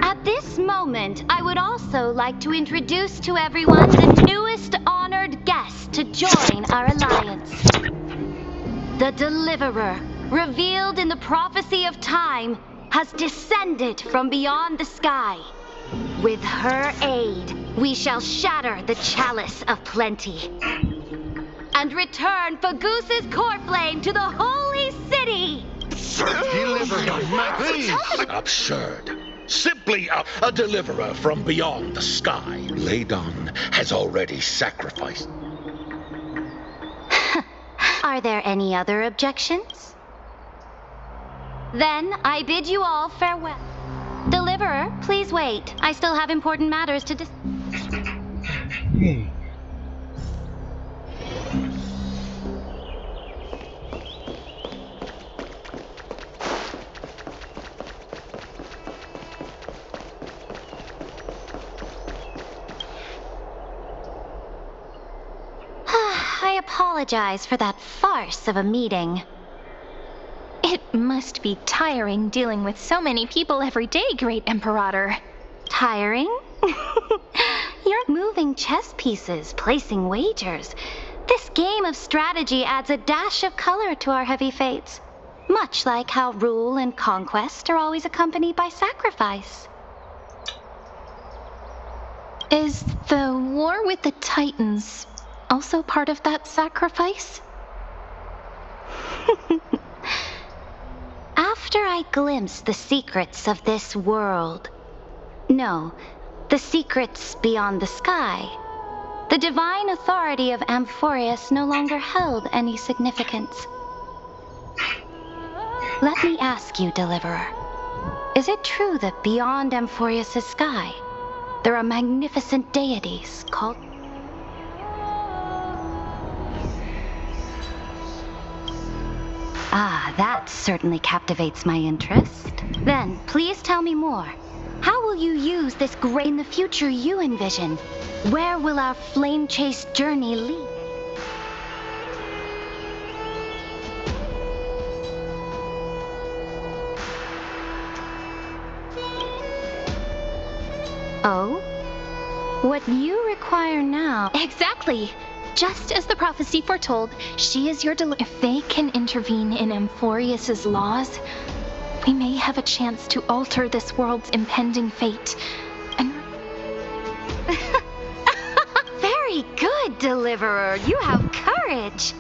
At this moment, I would also like to introduce to everyone the newest honored guest to join our alliance. The Deliverer, revealed in the prophecy of time, has descended from beyond the sky. With her aid, we shall shatter the chalice of plenty and return Fagoos's core flame to the holy city! Absurd. Simply a deliverer from beyond the sky. Ladon has already sacrificed. Are there any other objections? Then I bid you all farewell. Deliverer, please wait. I still have important matters to discuss. I apologize for that farce of a meeting. It must be tiring dealing with so many people every day, Great Imperator. Tiring? You're moving chess pieces, placing wagers. This game of strategy adds a dash of color to our heavy fates, much like how rule and conquest are always accompanied by sacrifice. Is the war with the Titans also part of that sacrifice? After I glimpse the secrets of this world, no, the secrets beyond the sky, the divine authority of Amphorius no longer held any significance. Let me ask you, Deliverer, is it true that beyond Amphorius' sky, there are magnificent deities called... Ah, that certainly captivates my interest. Then, please tell me more. How will you use this great in the future you envision? Where will our flame chase journey lead? Oh? What you require now... Exactly! Just as the prophecy foretold, she is your If they can intervene in Amphorius' laws, we may have a chance to alter this world's impending fate. And... Very good, Deliverer. You have courage.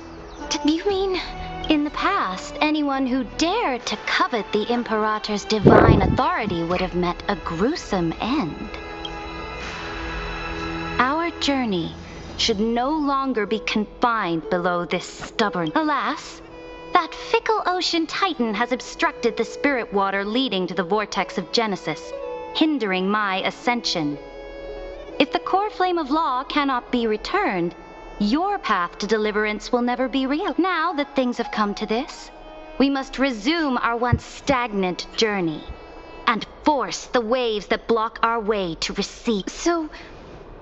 You mean... In the past, anyone who dared to covet the Imperator's divine authority would have met a gruesome end. Our journey should no longer be confined below this stubborn... Alas, that fickle ocean titan has obstructed the spirit water leading to the vortex of Genesis, hindering my ascension. If the core flame of law cannot be returned, your path to deliverance will never be real. Now that things have come to this, we must resume our once stagnant journey and force the waves that block our way to recede. So,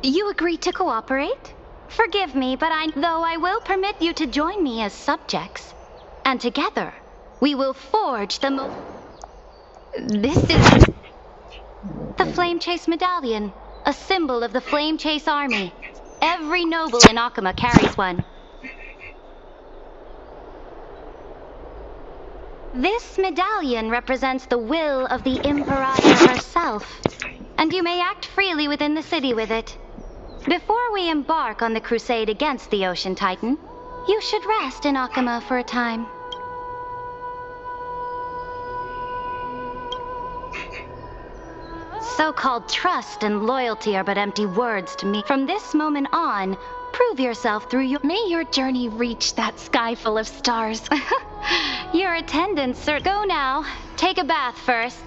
you agree to cooperate? Forgive me, but though I will permit you to join me as subjects, and together we will forge the This is... The Flame Chase Medallion, a symbol of the Flame Chase Army. Every noble in Akuma carries one. This medallion represents the will of the Imperator herself, and you may act freely within the city with it. Before we embark on the crusade against the Ocean Titan, you should rest in Akuma for a time. So-called trust and loyalty are but empty words to me. From this moment on, prove yourself through your... May your journey reach that sky full of stars. Your attendants, sir. Go now. Take a bath first.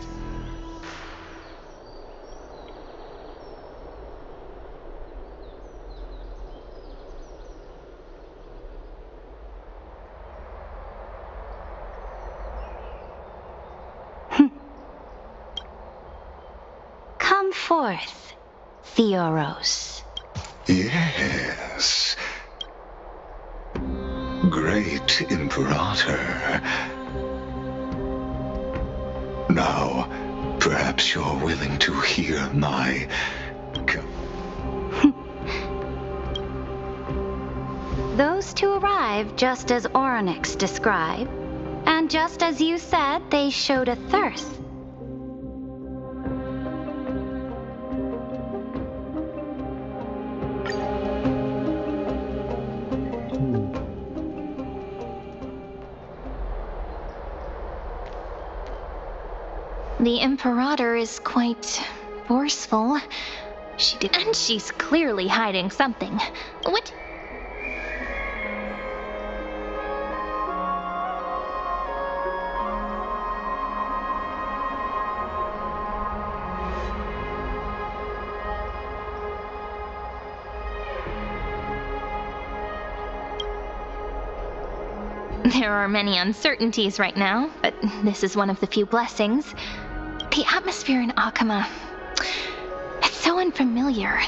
Come forth, Theoros. Yes. Great Imperator. Now, perhaps you're willing to hear my... Those two arrived just as Oronix described, and just as you said, they showed a thirst. The Imperator is quite forceful. And she's clearly hiding something. What? There are many uncertainties right now, but this is one of the few blessings. The atmosphere in Akama, it's so unfamiliar.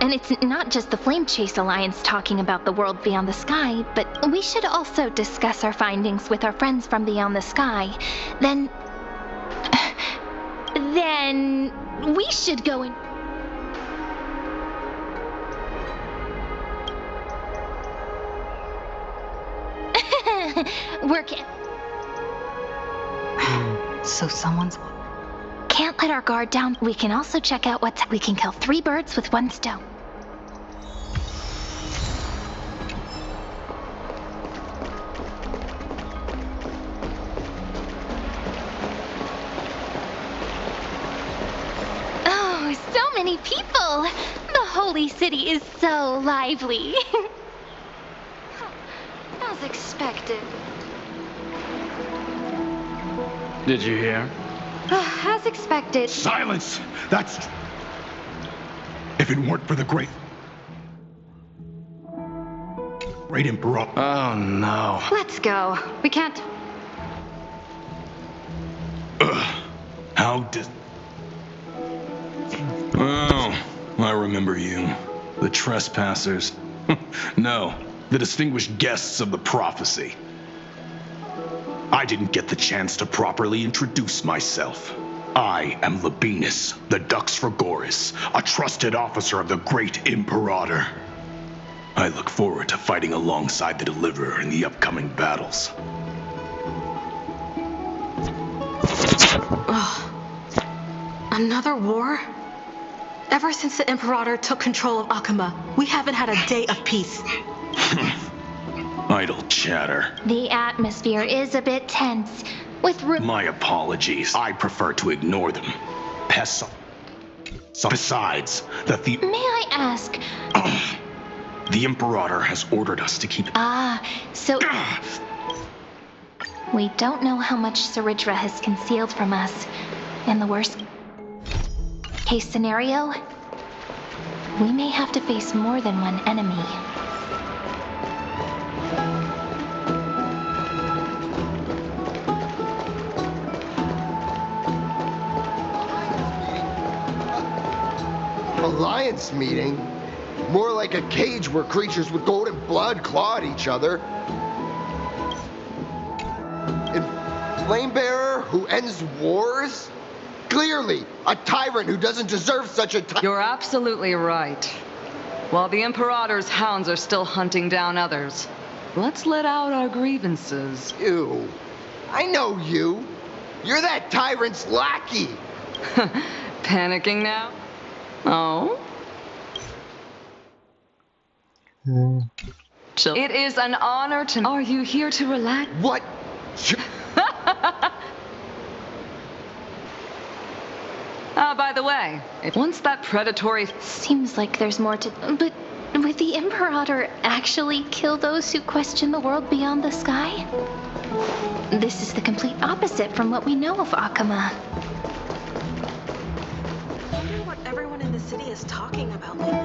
And it's not just the Flame Chase Alliance talking about the world beyond the sky, but we should also discuss our findings with our friends from beyond the sky. Then we should go in. Work it. So someone's... Can't let our guard down. We can also check out we can kill 3 birds with 1 stone. Oh, so many people! The holy city is so lively. As expected. Did you hear? As expected. Silence! That's... If it weren't for the great Emperor... Oh, no. Let's go. We can't... How did... Oh, I remember you. The trespassers. No, the distinguished guests of the prophecy. I didn't get the chance to properly introduce myself. I am Labienus, the Dux Frigoris, a trusted officer of the great Imperator. I look forward to fighting alongside the Deliverer in the upcoming battles. Another war? Ever since the Imperator took control of Akama, we haven't had a day of peace. Idle chatter. The atmosphere is a bit tense. My apologies. I prefer to ignore them. Besides, May I ask? The Imperator has ordered us to keep... So... We don't know how much Saridra has concealed from us. In the worst case scenario, we may have to face more than one enemy. Alliance meeting? More like a cage where creatures with golden blood claw at each other. And Flamebearer who ends wars? Clearly, a tyrant who doesn't deserve such a You're absolutely right. While the Imperator's hounds are still hunting down others, let's let out our grievances. You. I know you. You're that tyrant's lackey. Panicking now? Oh? Chill. It is an honor to... Are you here to relax? What? By the way, once that predatory... Seems like there's more to... But would the Imperator actually kill those who question the world beyond the sky? This is the complete opposite from what we know of Akama. I wonder what everyone in the city is talking about lately.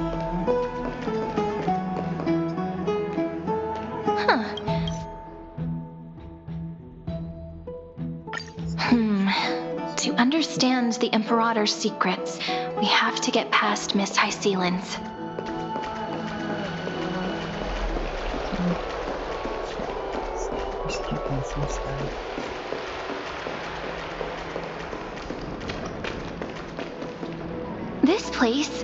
To understand the Imperator's secrets, we have to get past Miss Hysealin's. place.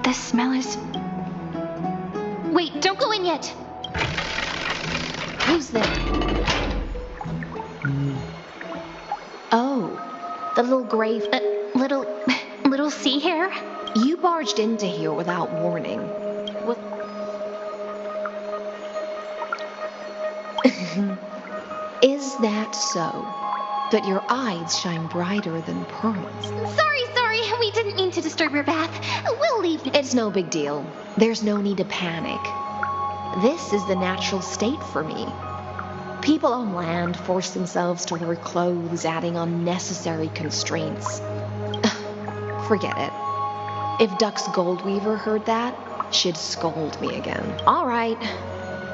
The smell is... Wait, don't go in yet. Who's there? Oh, the little grave... Little sea hare? You barged into here without warning. What? Is that so? But your eyes shine brighter than pearls. Sorry. We didn't mean to disturb your bath. We'll leave. It's no big deal. There's no need to panic. This is the natural state for me. People on land force themselves to wear clothes, adding unnecessary constraints. Forget it. If Duck's Goldweaver heard that, she'd scold me again. All right.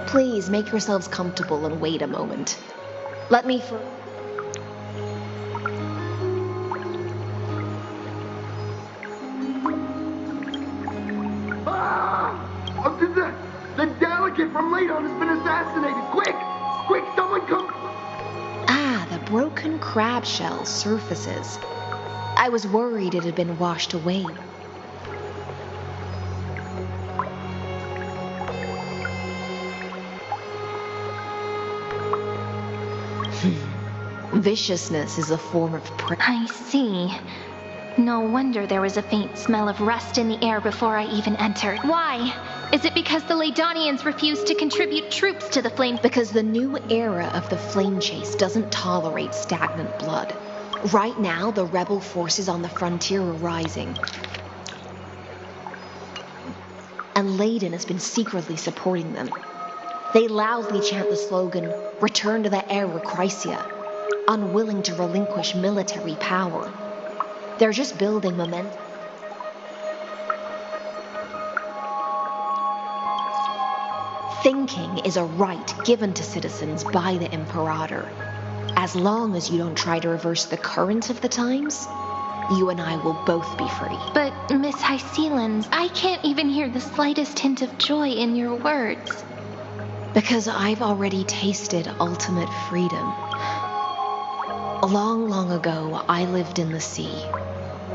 Please make yourselves comfortable and wait a moment. Let me The delegate from Ladon has been assassinated! Quick, someone come! Ah, the broken crab shell surfaces. I was worried it had been washed away. Viciousness is a form of prey. I see. No wonder there was a faint smell of rust in the air before I even entered. Why? Is it because the Ladonians refused to contribute troops to the flame? Because the new era of the flame chase doesn't tolerate stagnant blood. Right now, the rebel forces on the frontier are rising. And Ladon has been secretly supporting them. They loudly chant the slogan, "Return to the Era Chrysia," unwilling to relinquish military power. They're just building momentum. Thinking is a right given to citizens by the Imperator. As long as you don't try to reverse the current of the times, you and I will both be free. But, Miss Hycelens, I can't even hear the slightest hint of joy in your words. Because I've already tasted ultimate freedom. Long ago, I lived in the sea.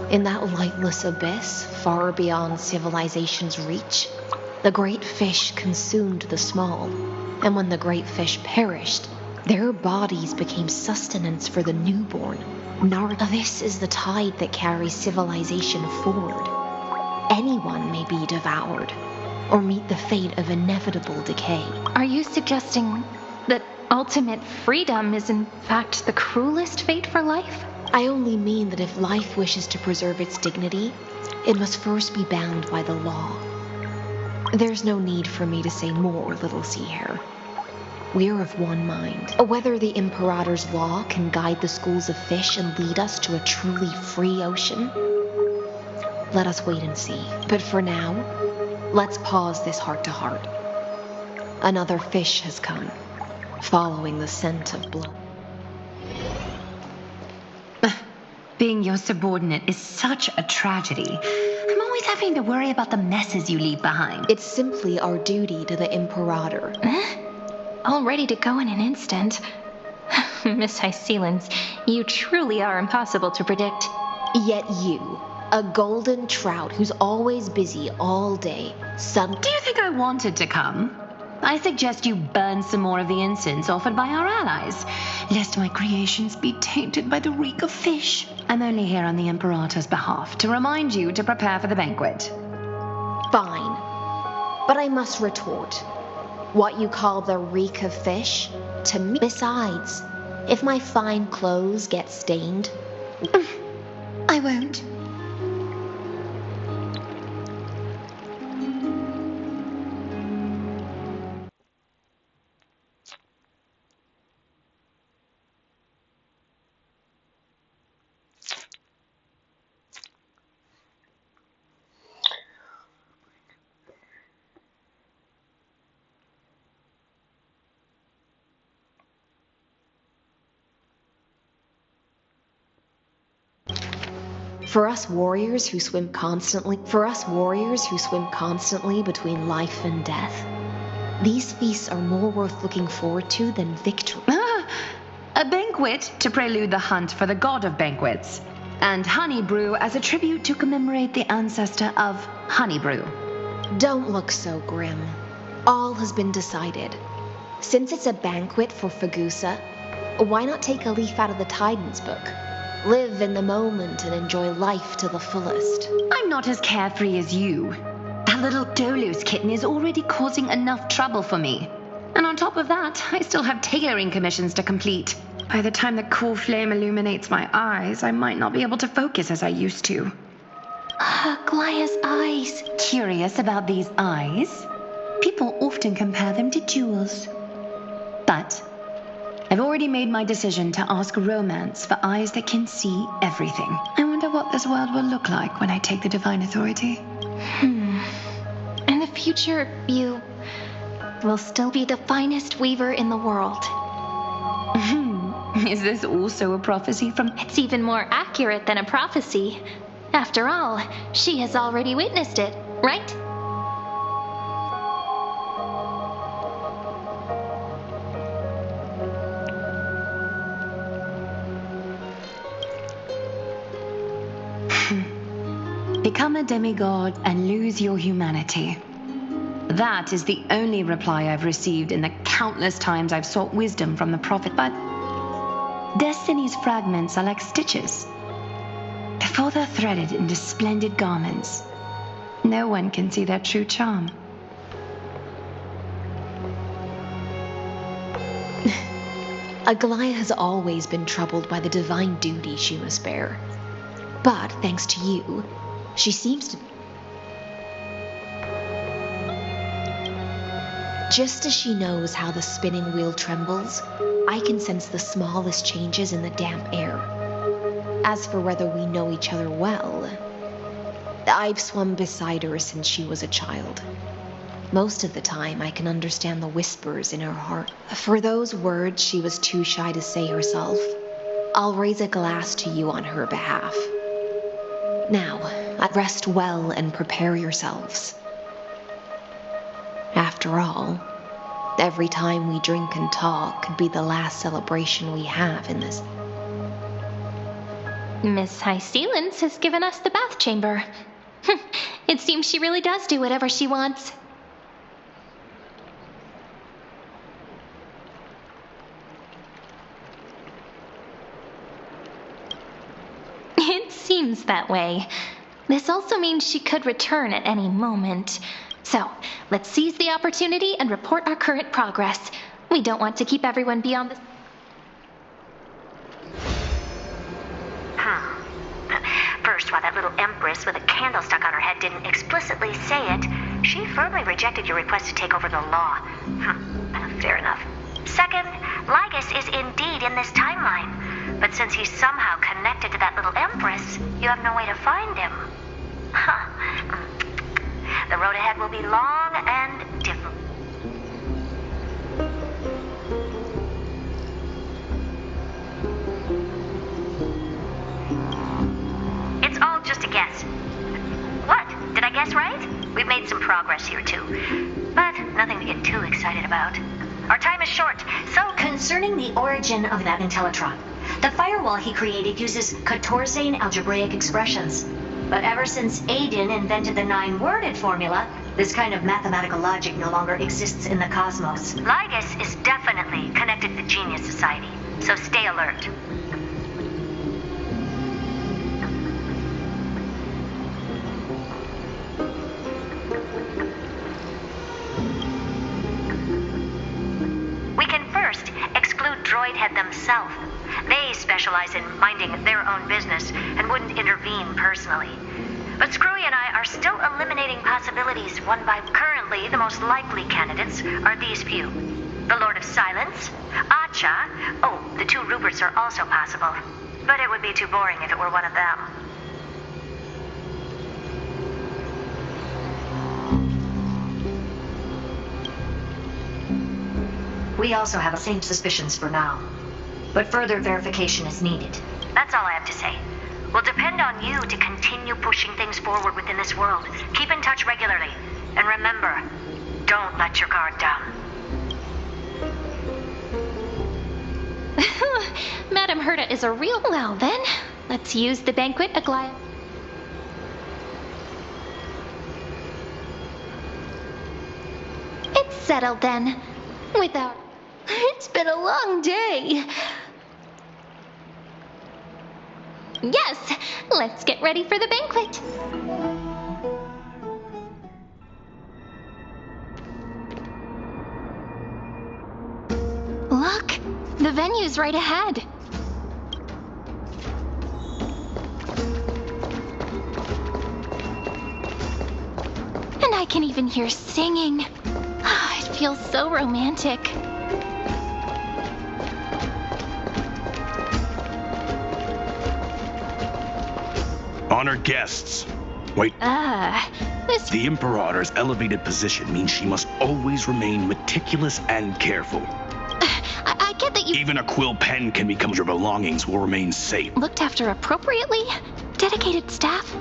In that lightless abyss, far beyond civilization's reach, the great fish consumed the small. And when the great fish perished, their bodies became sustenance for the newborn. This is the tide that carries civilization forward. Anyone may be devoured, or meet the fate of inevitable decay. Are you suggesting that ultimate freedom is in fact the cruelest fate for life? I only mean that if life wishes to preserve its dignity, it must first be bound by the law. There's no need for me to say more, little sea hare. We're of one mind. Whether the Imperator's law can guide the schools of fish and lead us to a truly free ocean, let us wait and see. But for now, let's pause this heart-to-heart. Another fish has come, following the scent of blood. Being your subordinate is such a tragedy. I'm always having to worry about the messes you leave behind. It's simply our duty to the Imperator. All ready to go in an instant. Miss Hycelens, you truly are impossible to predict. Yet you, a golden trout who's always busy all day, Do you think I wanted to come? I suggest you burn some more of the incense offered by our allies, lest my creations be tainted by the reek of fish. I'm only here on the Imperator's behalf to remind you to prepare for the banquet. Fine. But I must retort. What you call the reek of fish, to me. Besides, if my fine clothes get stained... I won't. For us warriors who swim constantly between life and death, these feasts are more worth looking forward to than victory. A banquet to prelude the hunt for the god of banquets. and honey brew as a tribute to commemorate the ancestor of honey brew. Don't look so grim. All has been decided. Since it's a banquet for Fagusa, why not take a leaf out of the Tidens book? Live in the moment and enjoy life to the fullest. I'm not as carefree as you. That little Dolos kitten is already causing enough trouble for me. And on top of that, I still have tailoring commissions to complete. By the time the cool flame illuminates my eyes, I might not be able to focus as I used to. Glaya's eyes. Curious about these eyes? People often compare them to jewels. But I've already made my decision to ask romance for eyes that can see everything. I wonder what this world will look like when I take the divine authority. In the future, you will still be the finest weaver in the world. Is this also a prophecy from... It's even more accurate than a prophecy. After all, she has already witnessed it, right? Become a demigod and lose your humanity. That is the only reply I've received in the countless times I've sought wisdom from the prophet, but Destiny's fragments are like stitches. Before they're threaded into splendid garments, no one can see their true charm. Aglaya has always been troubled by the divine duty she must bear. But thanks to you, she seems to... Just as she knows how the spinning wheel trembles, I can sense the smallest changes in the damp air. As for whether we know each other well, I've swum beside her since she was a child. Most of the time, I can understand the whispers in her heart. For those words she was too shy to say herself, I'll raise a glass to you on her behalf. Now, rest well and prepare yourselves. After all, every time we drink and talk could be the last celebration we have in this. Miss Hycelens has given us the bath chamber. It seems she really does do whatever she wants. It seems that way. This also means she could return at any moment. So, let's seize the opportunity and report our current progress. We don't want to keep everyone beyond the... First, while that little empress with a candle stuck on her head didn't explicitly say it, she firmly rejected your request to take over the law. Fair enough. Second, Lygus is indeed in this timeline. But since he's somehow connected to that little empress, you have no way to find him. The road ahead will be long and difficult. It's all just a guess. What? Did I guess right? We've made some progress here, too. But nothing to get too excited about. Our time is short, so... Concerning the origin of that Intellitron, the firewall he created uses Catorzean algebraic expressions. But ever since Aiden invented the 9-worded formula, this kind of mathematical logic no longer exists in the cosmos. Lygus is definitely connected to the Genius Society, so stay alert. We can first exclude Droidhead themselves. They specialize in minding their own business and wouldn't intervene personally. But Screwy and I are still eliminating possibilities one by currently the most likely candidates are these few. The Lord of Silence, Acha, the 2 Ruperts are also possible. But it would be too boring if it were one of them. We also have the same suspicions for now. But further verification is needed. That's all I have to say. We'll depend on you to continue pushing things forward within this world. Keep in touch regularly. And remember, don't let your guard down. Madame Herta is a real... Well then, let's use the banquet Aglaia. It's settled then. Without... It's been a long day. Yes, let's get ready for the banquet. Look, the venue's right ahead. And I can even hear singing. It feels so romantic. Honored guests. Wait. The Imperator's elevated position means she must always remain meticulous and careful. I get that you... Even a quill pen can become your belongings will remain safe. Looked after appropriately? Dedicated staff?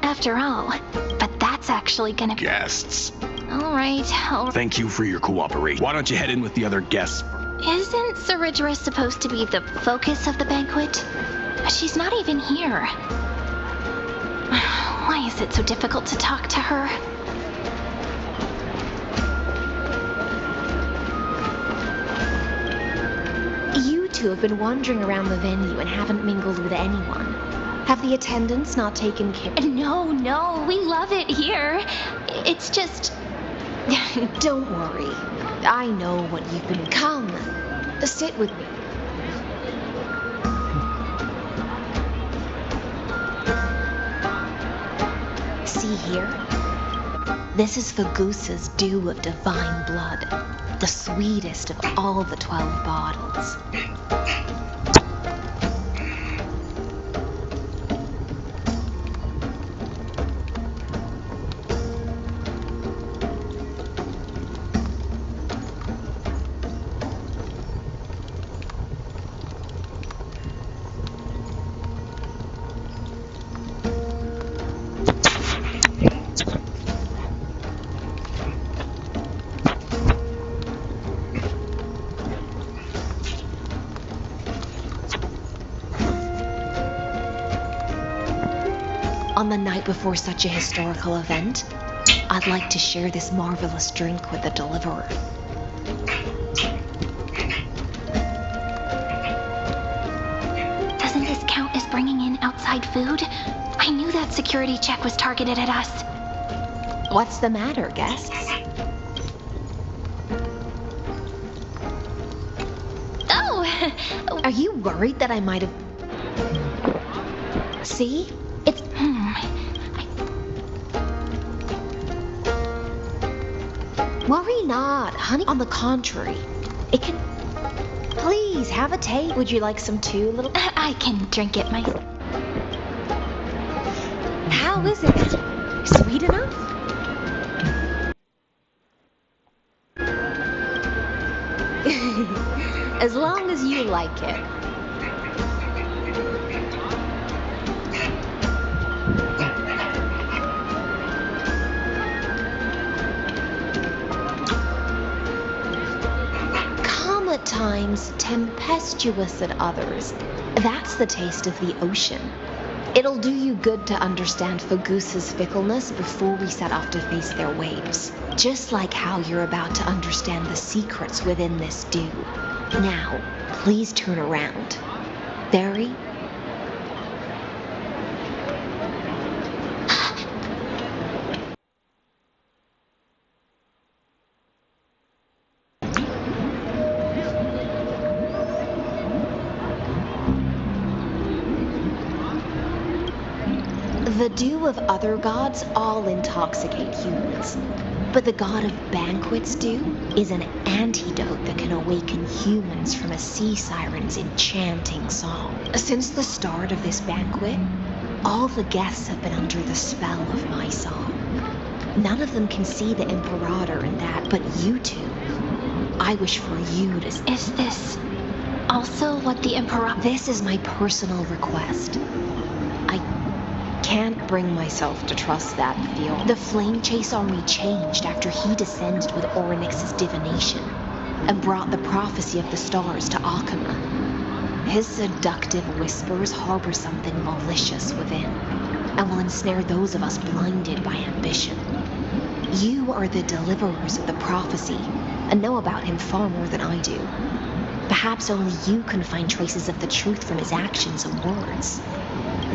After all, but that's actually gonna... Guests. All right. Thank you for your cooperation. Why don't you head in with the other guests? Isn't Saridra supposed to be the focus of the banquet? She's not even here. Why is it so difficult to talk to her? You two have been wandering around the venue and haven't mingled with anyone. Have the attendants not taken care? No, we love it here. It's just... Don't worry. I know what you've been... Come, sit with me. See here? This is Fagusa's dew of divine blood, the sweetest of all the 12 bottles. On the night before such a historical event, I'd like to share this marvelous drink with the deliverer. Doesn't this count as bringing in outside food? I knew that security check was targeted at us. What's the matter, guests? Oh! Are you worried that I might have... See? It's... Worry not, honey. On the contrary, it can... Please, have a taste. Would you like some too, little... I can drink it myself. How is it? Sweet enough? As long as you like it. At times, tempestuous at others. That's the taste of the ocean. It'll do you good to understand Fagusa's fickleness before we set off to face their waves. Just like how you're about to understand the secrets within this dew. Now, please turn around. Very... The dew of other gods all intoxicate humans. But the god of banquets dew is an antidote that can awaken humans from a sea siren's enchanting song. Since the start of this banquet, all the guests have been under the spell of my song. None of them can see the Imperator in that, but you two. I wish for you to... Is this also what the Emperor... This is my personal request. I can't bring myself to trust that field. The Flame Chase army changed after he descended with Orynyx's divination and brought the prophecy of the stars to Akama. His seductive whispers harbor something malicious within and will ensnare those of us blinded by ambition. You are the deliverers of the prophecy and know about him far more than I do. Perhaps only you can find traces of the truth from his actions and words.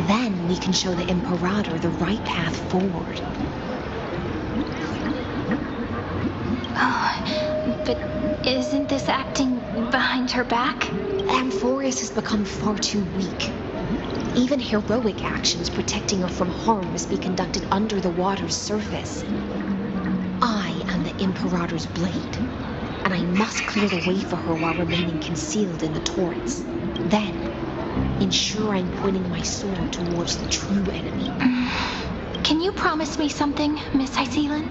Then we can show the Imperator the right path forward. Oh, but isn't this acting behind her back? Amphorius has become far too weak. Even heroic actions protecting her from harm must be conducted under the water's surface. I am the Imperator's blade, and I must clear the way for her while remaining concealed in the torrents. Then, ensure I'm pointing my sword towards the true enemy. Can you promise me something, Miss Hycelan?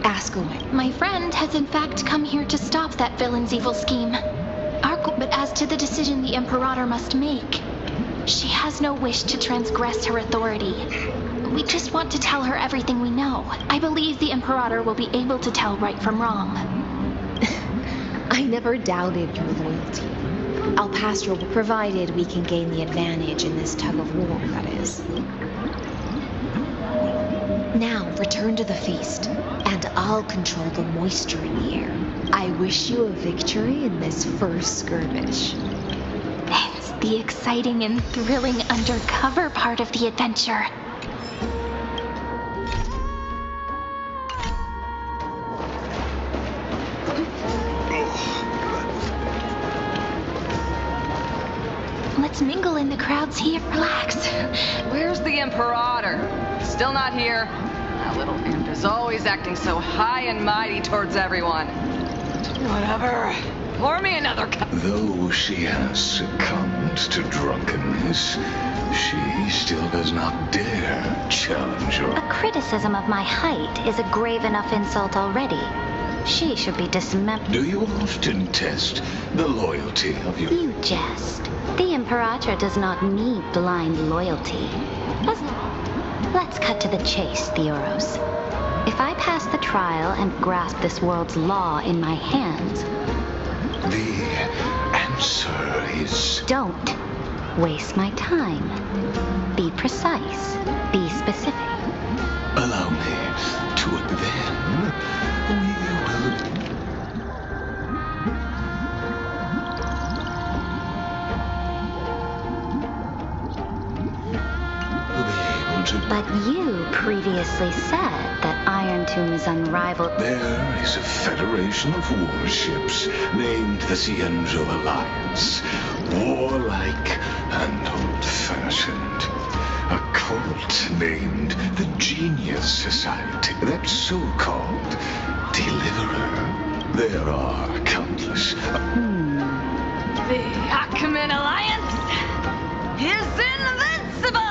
Ask away. My friend has in fact come here to stop that villain's evil scheme. But as to the decision the Imperator must make, she has no wish to transgress her authority. We just want to tell her everything we know. I believe the Imperator will be able to tell right from wrong. I never doubted your loyalty. I'll pass your word, provided we can gain the advantage in this tug of war, that is. Now, return to the feast, and I'll control the moisture in the air. I wish you a victory in this first skirmish. It's the exciting and thrilling undercover part of the adventure. Let's mingle in the crowds here. Relax. Where's the Imperator? Still not here. That little imp is always acting so high and mighty towards everyone. Whatever. Pour me another cup. Though she has succumbed to drunkenness, she still does not dare challenge her. A criticism of my height is a grave enough insult already. She should be dismembered. Do you often test the loyalty of your... You jest. The Imperator does not need blind loyalty. Let's cut to the chase, Theoros. If I pass the trial and grasp this world's law in my hands... The answer is... Don't waste my time. Be precise. Be specific. Allow me to then... But you previously said that Iron Tomb is unrivaled. There is a federation of warships named the Cienzo Alliance. Warlike and old-fashioned. A cult named the Genius Society. That so-called deliverer. There are countless... The Achaemenid Alliance is invincible!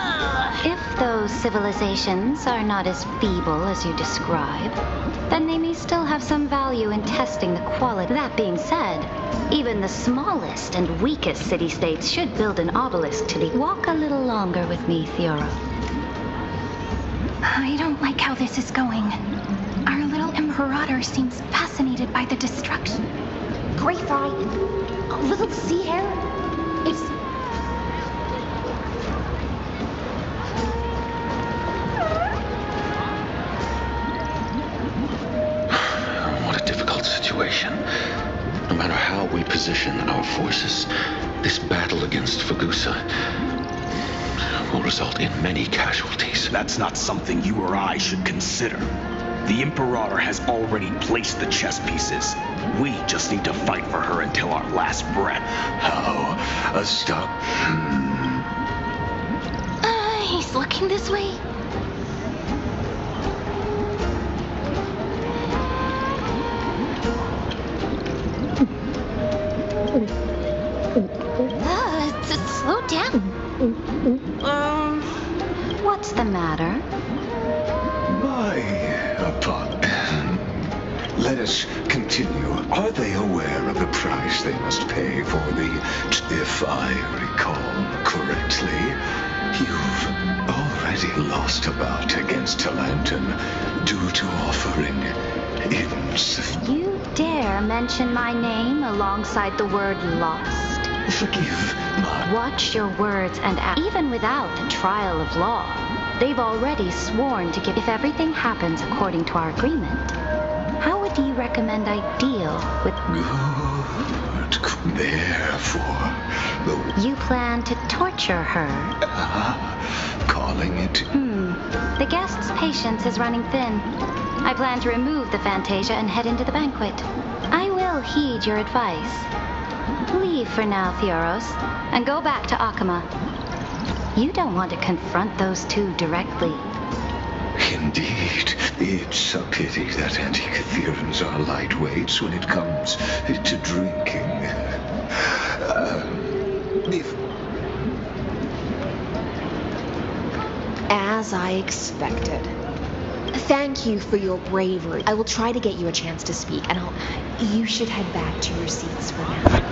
If those civilizations are not as feeble as you describe, then they may still have some value in testing the quality. That being said, even the smallest and weakest city-states should build an obelisk to the... Walk a little longer with me, Theora. I don't like how this is going. Our little Imperator seems fascinated by the destruction. Great Fry, a little sea hare? It's... What a difficult situation. No matter how we position our forces, this battle against Fagusa will result in many casualties. That's not something you or I should consider. The Imperator has already placed the chess pieces. We just need to fight for her until our last breath. How? Stop. He's looking this way. Slow down. What's the matter? My apologies. let us continue. Are they aware of the price they must pay for the... If I recall correctly, you've already lost a bout against Talanton due to offering insufficient... You dare mention my name alongside the word lost? Forgive my... Watch your words and act. Even without the trial of law, they've already sworn to give... If everything happens according to our agreement, how would you recommend I deal with... Good. Therefore, You plan to torture her? Calling it... The guest's patience is running thin. I plan to remove the Fantasia and head into the banquet. I will heed your advice. Leave for now, Theoros, and go back to Akama. You don't want to confront those two directly. Indeed, it's a pity that anti-Catherians are lightweights when it comes to drinking. As I expected. Thank you for your bravery. I will try to get you a chance to speak, and you should head back to your seats for now.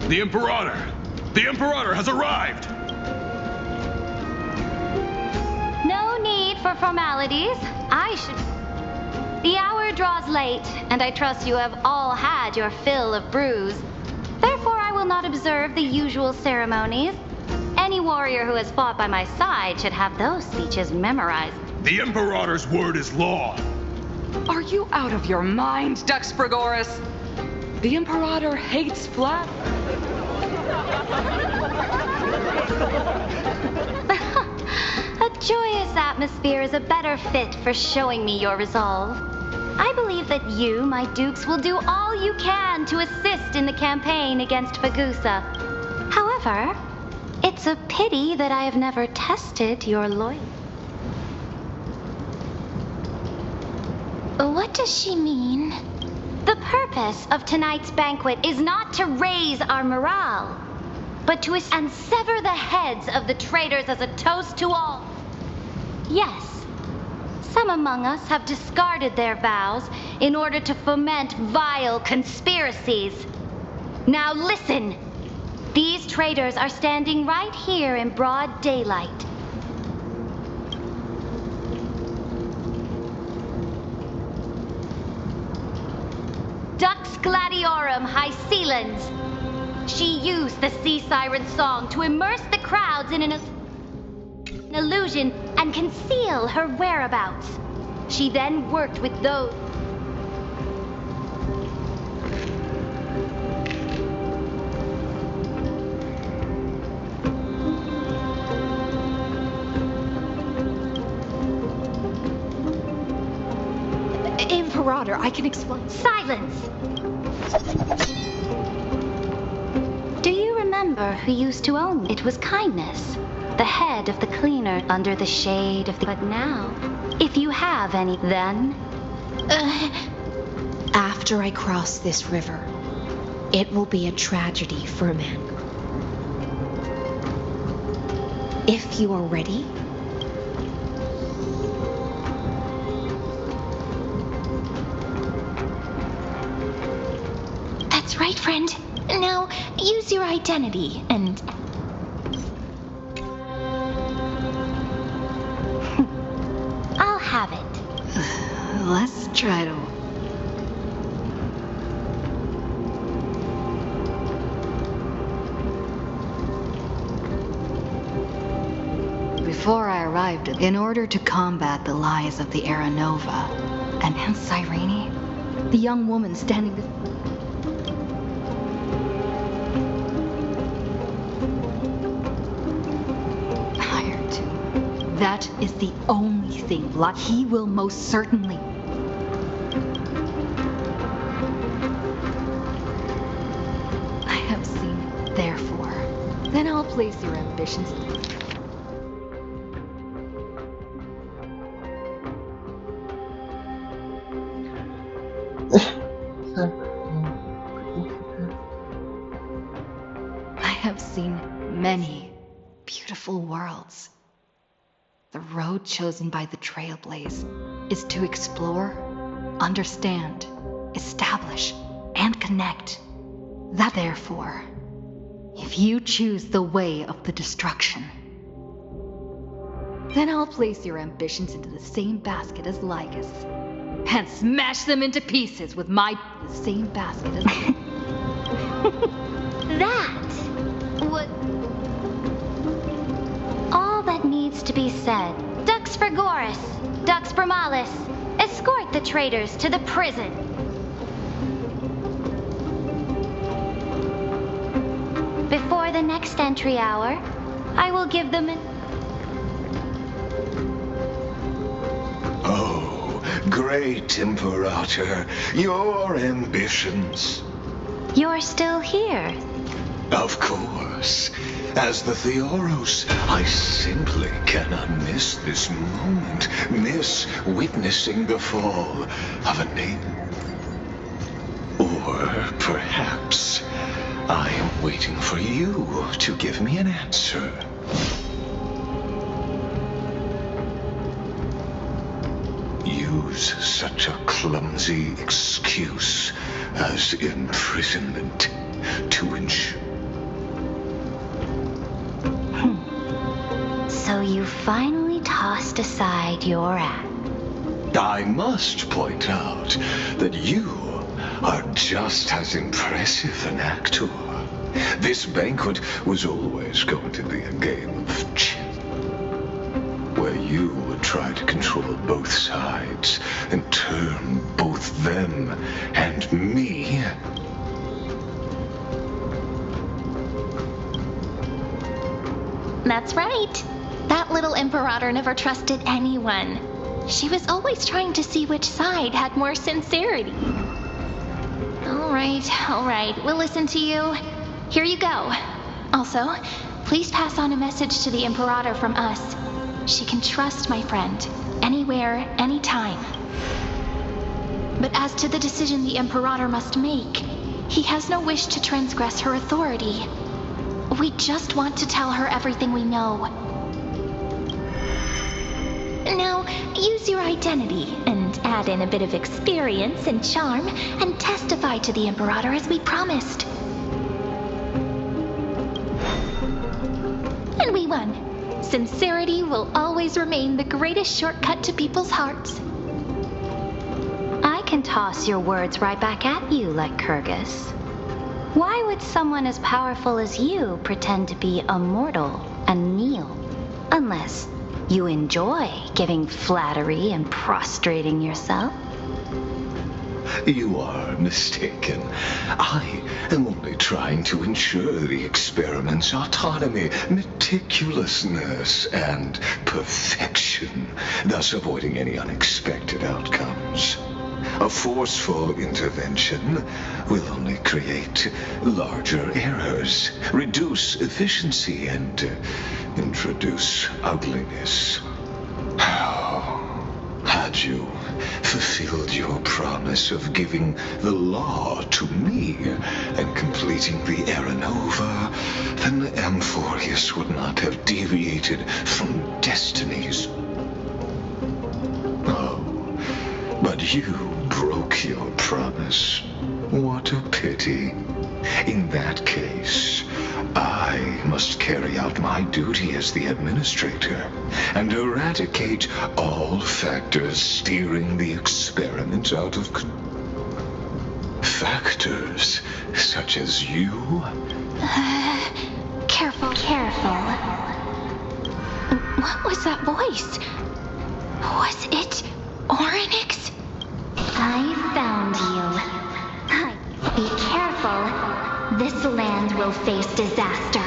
The Imperator! The Imperator has arrived! No need for formalities. The hour draws late, and I trust you have all had your fill of brews. Therefore, I will not observe the usual ceremonies. Any warrior who has fought by my side should have those speeches memorized. The Imperator's word is law. Are you out of your mind, Dux Frigoris? The Imperator hates flat. A joyous atmosphere is a better fit for showing me your resolve. I believe that you, my dukes, will do all you can to assist in the campaign against Fagusa. However, it's a pity that I have never tested your loyalty. What does she mean? The purpose of tonight's banquet is not to raise our morale, but to and sever the heads of the traitors as a toast to all. Yes, some among us have discarded their vows in order to foment vile conspiracies. Now listen, these traitors are standing right here in broad daylight. Dux Gladiorum Hycelans. She used the sea siren song to immerse the crowds in an illusion and conceal her whereabouts. She then worked with those... Imperator, I can explain. Silence! Do you remember who used to own me? It was Kindness, the head of the cleaner under the shade of the... But now, if you have any, then... After I cross this river, it will be a tragedy for man. If you are ready... That's right, friend. Now, use your identity and... I'll have it. Let's try to... Before I arrived, in order to combat the lies of the Aranova, and Cyrene, the young woman standing... That is the only thing he will most certainly. I have seen it, therefore. Then I'll place your ambitions. have seen many beautiful worlds. The road chosen by the Trailblaze is to explore, understand, establish, and connect. That therefore, if you choose the way of the destruction, then I'll place your ambitions into the same basket as Lygus, and smash them into pieces with the same basket as That would... All that needs to be said. Dux Frigoris, Dux Bromalis, escort the traitors to the prison. Before the next entry hour, I will give them an... Oh, great Imperator, your ambitions. You're still here. Of course. As the Theoros, I simply cannot miss this moment, miss witnessing the fall of a name. Or perhaps I am waiting for you to give me an answer. Use such a clumsy excuse as imprisonment to ensure. So you finally tossed aside your act. I must point out that you are just as impressive an actor. This banquet was always going to be a game of chess, where you would try to control both sides and turn both them and me. That's right. That little Imperator never trusted anyone. She was always trying to see which side had more sincerity. All right. We'll listen to you. Here you go. Also, please pass on a message to the Imperator from us. She can trust my friend, anywhere, anytime. But as to the decision the Imperator must make, he has no wish to transgress her authority. We just want to tell her everything we know. Now, use your identity and add in a bit of experience and charm and testify to the Imperator as we promised. And we won. Sincerity will always remain the greatest shortcut to people's hearts. I can toss your words right back at you, like Kyrgyz. Why would someone as powerful as you pretend to be immortal and kneel? Unless you enjoy giving flattery and prostrating yourself? You are mistaken. I am only trying to ensure the experiment's autonomy, meticulousness, and perfection, thus avoiding any unexpected outcomes. A forceful intervention will only create larger errors, reduce efficiency, and introduce ugliness. How had you fulfilled your promise of giving the law to me and completing the Aranova, then Amphorius would not have deviated from destinies. Oh, but you broke your promise. What a pity. In that case, I must carry out my duty as the administrator and eradicate all factors steering the experiment out of control. Factors such as you? Careful. What was that voice? Was it Orynyx? I found you. Be careful. This land will face disaster.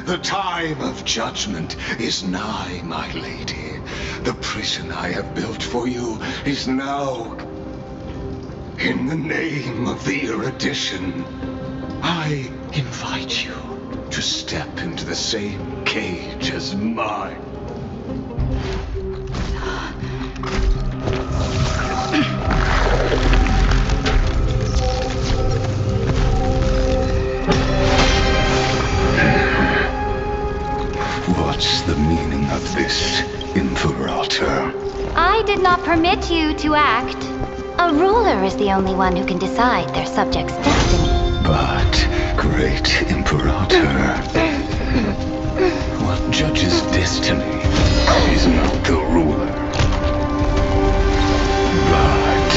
The time of judgment is nigh, my lady. The prison I have built for you is now... In the name of the erudition, I invite you to step into the same cage as mine. I did not permit you to act. A ruler is the only one who can decide their subject's destiny. But, great Imperator, what judges destiny is not the ruler, but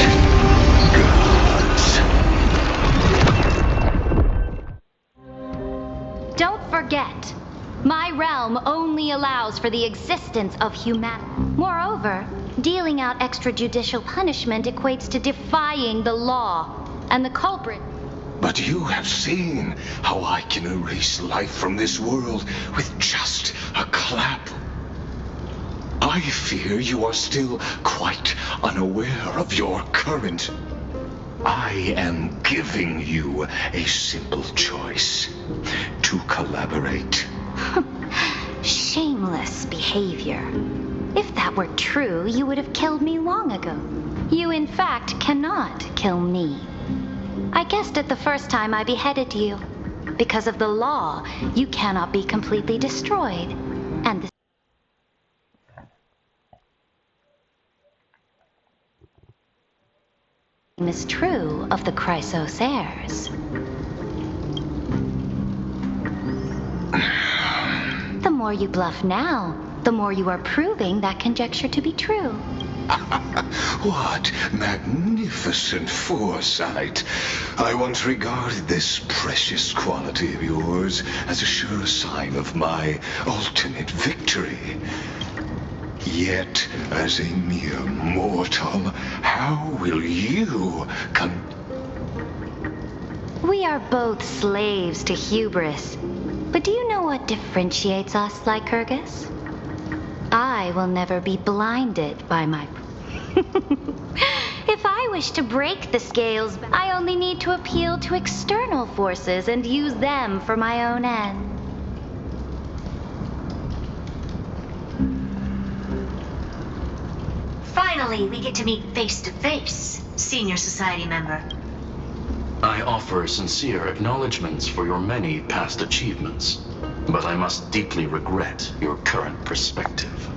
gods. Don't forget, my realm only allows for the existence of humanity. Moreover, dealing out extrajudicial punishment equates to defying the law, and the culprit... But you have seen how I can erase life from this world with just a clap. I fear you are still quite unaware of your current. I am giving you a simple choice: to collaborate. Shameless behavior. If that were true, you would have killed me long ago. You, in fact, cannot kill me. I guessed it the first time I beheaded you. Because of the law, you cannot be completely destroyed. And the same is true of the Chrysos heirs. The more you bluff now, the more you are proving that conjecture to be true. What magnificent foresight. I once regarded this precious quality of yours as a sure sign of my ultimate victory. Yet, as a mere mortal, how will you We are both slaves to hubris. But do you know what differentiates us, Lycurgus? I will never be blinded by my... If I wish to break the scales, I only need to appeal to external forces and use them for my own end. Finally, we get to meet face to face, Senior Society member. I offer sincere acknowledgments for your many past achievements, but I must deeply regret your current perspective.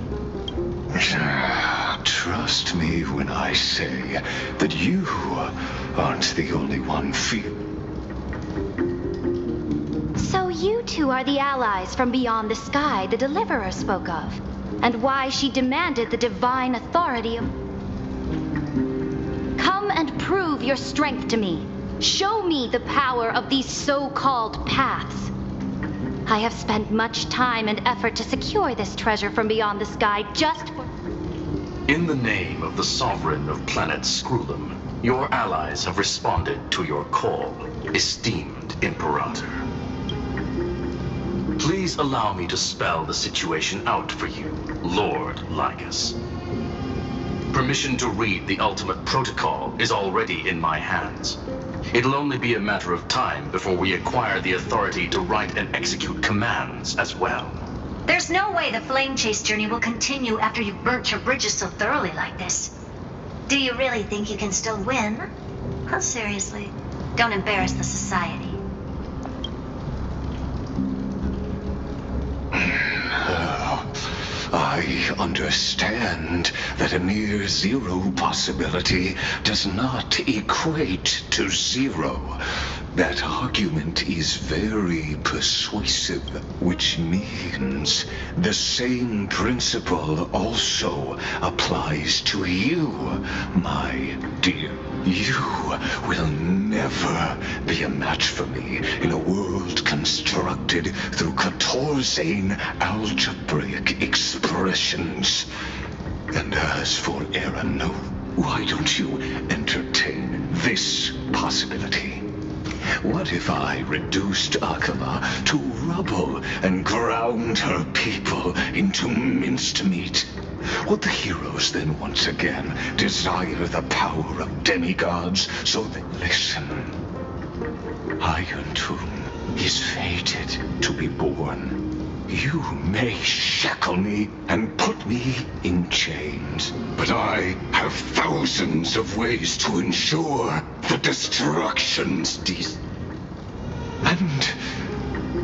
Trust me when I say that you aren't the only one So you two are the allies from beyond the sky the Deliverer spoke of, and why she demanded the divine authority of... Come and prove your strength to me. Show me the power of these so-called paths. I have spent much time and effort to secure this treasure from beyond the sky just for... In the name of the Sovereign of planet Scrulum, your allies have responded to your call, esteemed Imperator. Please allow me to spell the situation out for you, Lord Lycus. Permission to read the ultimate protocol is already in my hands. It'll only be a matter of time before we acquire the authority to write and execute commands as well. There's no way the flame chase journey will continue after you've burnt your bridges so thoroughly like this. Do you really think you can still win? Oh, seriously, don't embarrass the society. I understand that a near zero possibility does not equate to zero. That argument is very persuasive, which means the same principle also applies to you, my dear. You will never be a match for me in a world constructed through Catorzean algebraic expressions. And as for Aaron, why don't you entertain this possibility? What if I reduced Akama to rubble and ground her people into minced meat? Would the heroes then once again desire the power of demigods? So they listen. Iron Tomb is fated to be born. You may shackle me and put me in chains, but I have thousands of ways to ensure the destruction's And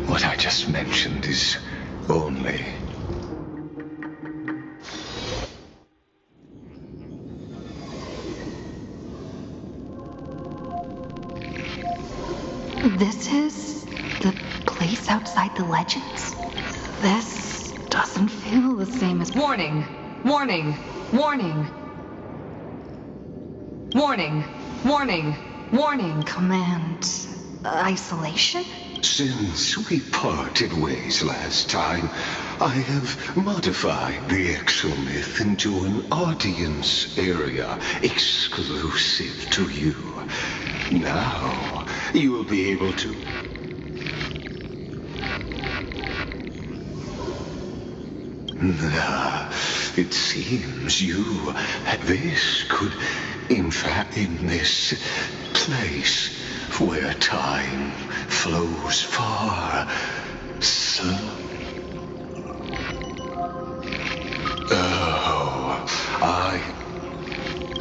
what I just mentioned is only This is the place outside the legends? This doesn't feel the same as... Warning! Warning! Warning! Warning! Warning! Warning! Command... isolation? Since we parted ways last time, I have modified the exomyth into an audience area exclusive to you. Now, you will be able to... It seems you... This could... In fact, in this place where time flows far...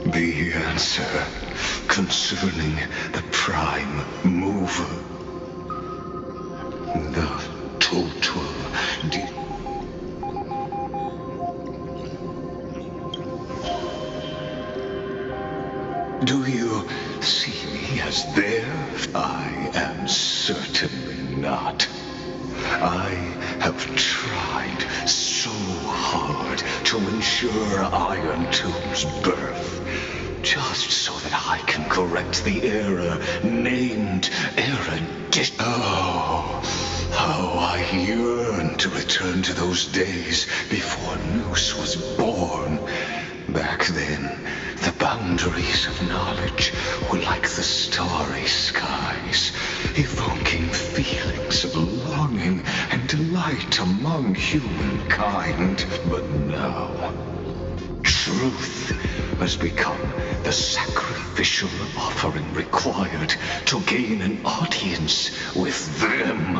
The answer concerning the prime mover. The total... Do you see me as there? I am certainly not. I have tried so hard to ensure Iron Two's birth, just so that I can correct the error named erudition. Oh, how I yearn to return to those days before Noose was born. Back then, the boundaries of knowledge were like the starry skies, evoking feelings of longing and delight among humankind. But now, truth has become the sacrificial offering required to gain an audience with them.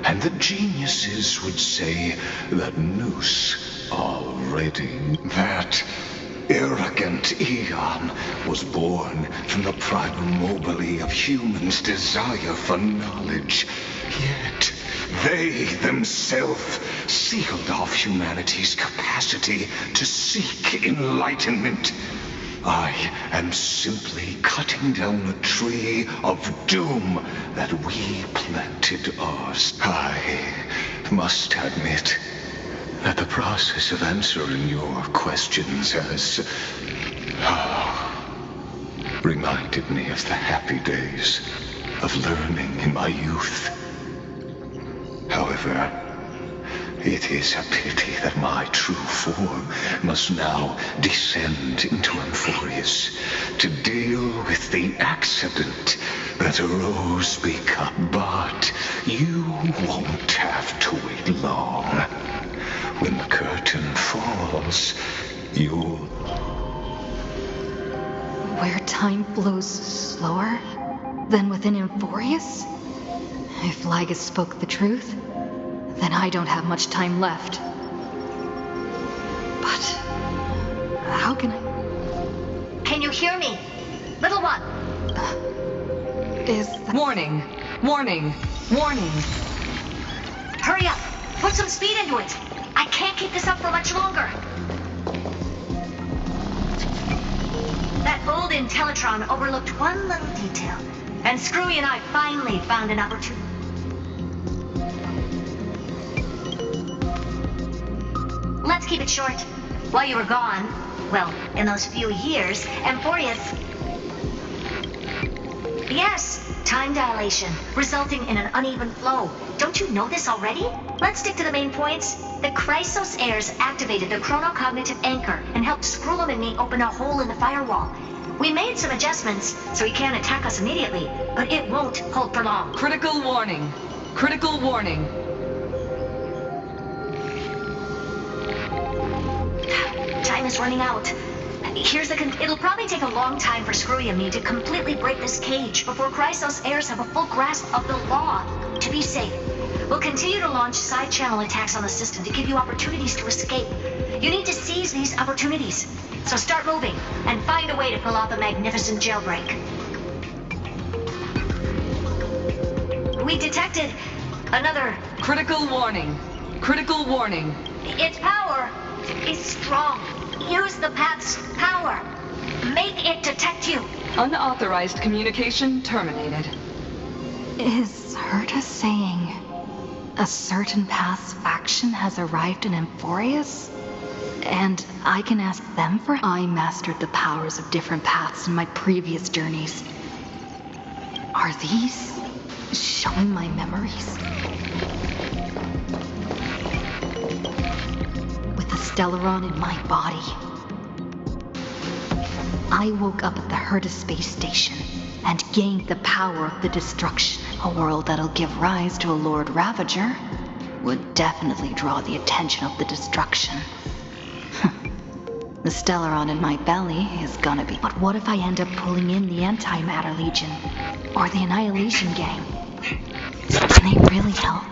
And the geniuses would say that Noose already... That arrogant Eon was born from the primal mobile of humans' desire for knowledge. Yet they themselves sealed off humanity's capacity to seek enlightenment. I am simply cutting down a tree of doom that we planted ours. I must admit that the process of answering your questions has reminded me of the happy days of learning in my youth. However, it is a pity that my true form must now descend into Amphorius to deal with the accident that arose But you won't have to wait long. When the curtain falls, you'll... Where time flows slower than within Amphorius? If Lygus spoke the truth, then I don't have much time left. But how can I... Can you hear me? Little one. Is that... Warning! Warning! Warning! Hurry up! Put some speed into it! I can't keep this up for much longer! That old Intellitron overlooked one little detail, and Screwy and I finally found an opportunity. Let's keep it short. While you were gone, well, in those few years, Amphorius... Yes, time dilation, resulting in an uneven flow. Don't you know this already? Let's stick to the main points. The Chrysos heirs activated the chronocognitive anchor and helped Skrullum and me open a hole in the firewall. We made some adjustments, so he can't attack us immediately, but it won't hold for long. Critical warning. Critical warning. Time is running out. Here's the it'll probably take a long time for Screwy and me to completely break this cage before Chrysos heirs have a full grasp of the law. To be safe, we'll continue to launch side-channel attacks on the system to give you opportunities to escape. You need to seize these opportunities. So start moving and find a way to pull off a magnificent jailbreak. We detected another... Critical warning. Critical warning. Its power is strong. Use the path's power. Make it detect you. Unauthorized communication terminated. Is Herta saying a certain past faction has arrived in Amphorius? And I can ask them for? I mastered the powers of different paths in my previous journeys. Are these showing my memories? With the Stellaron in my body. I woke up at the Herta space station and gained the power of the destruction. A world that'll give rise to a Lord Ravager would definitely draw the attention of the destruction. The Stellaron in my belly is gonna be. But what if I end up pulling in the Antimatter Legion? Or the Annihilation Gang? Can they really help?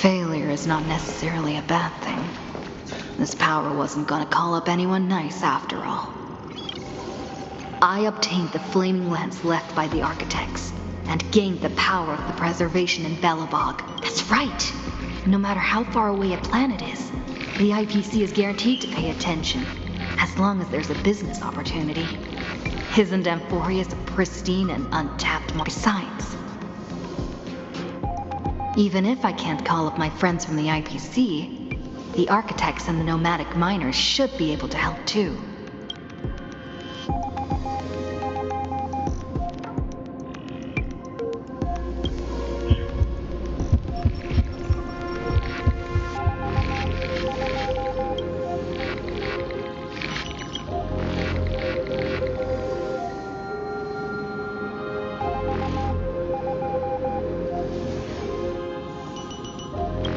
Failure is not necessarily a bad thing. This power wasn't gonna call up anyone nice after all. I obtained the flaming lance left by the architects, and gained the power of the preservation in Belobog. That's right! No matter how far away a planet is, the IPC is guaranteed to pay attention, as long as there's a business opportunity. Isn't Amphorius a pristine and untapped market? Besides, even if I can't call up my friends from the IPC, the architects and the nomadic miners should be able to help too.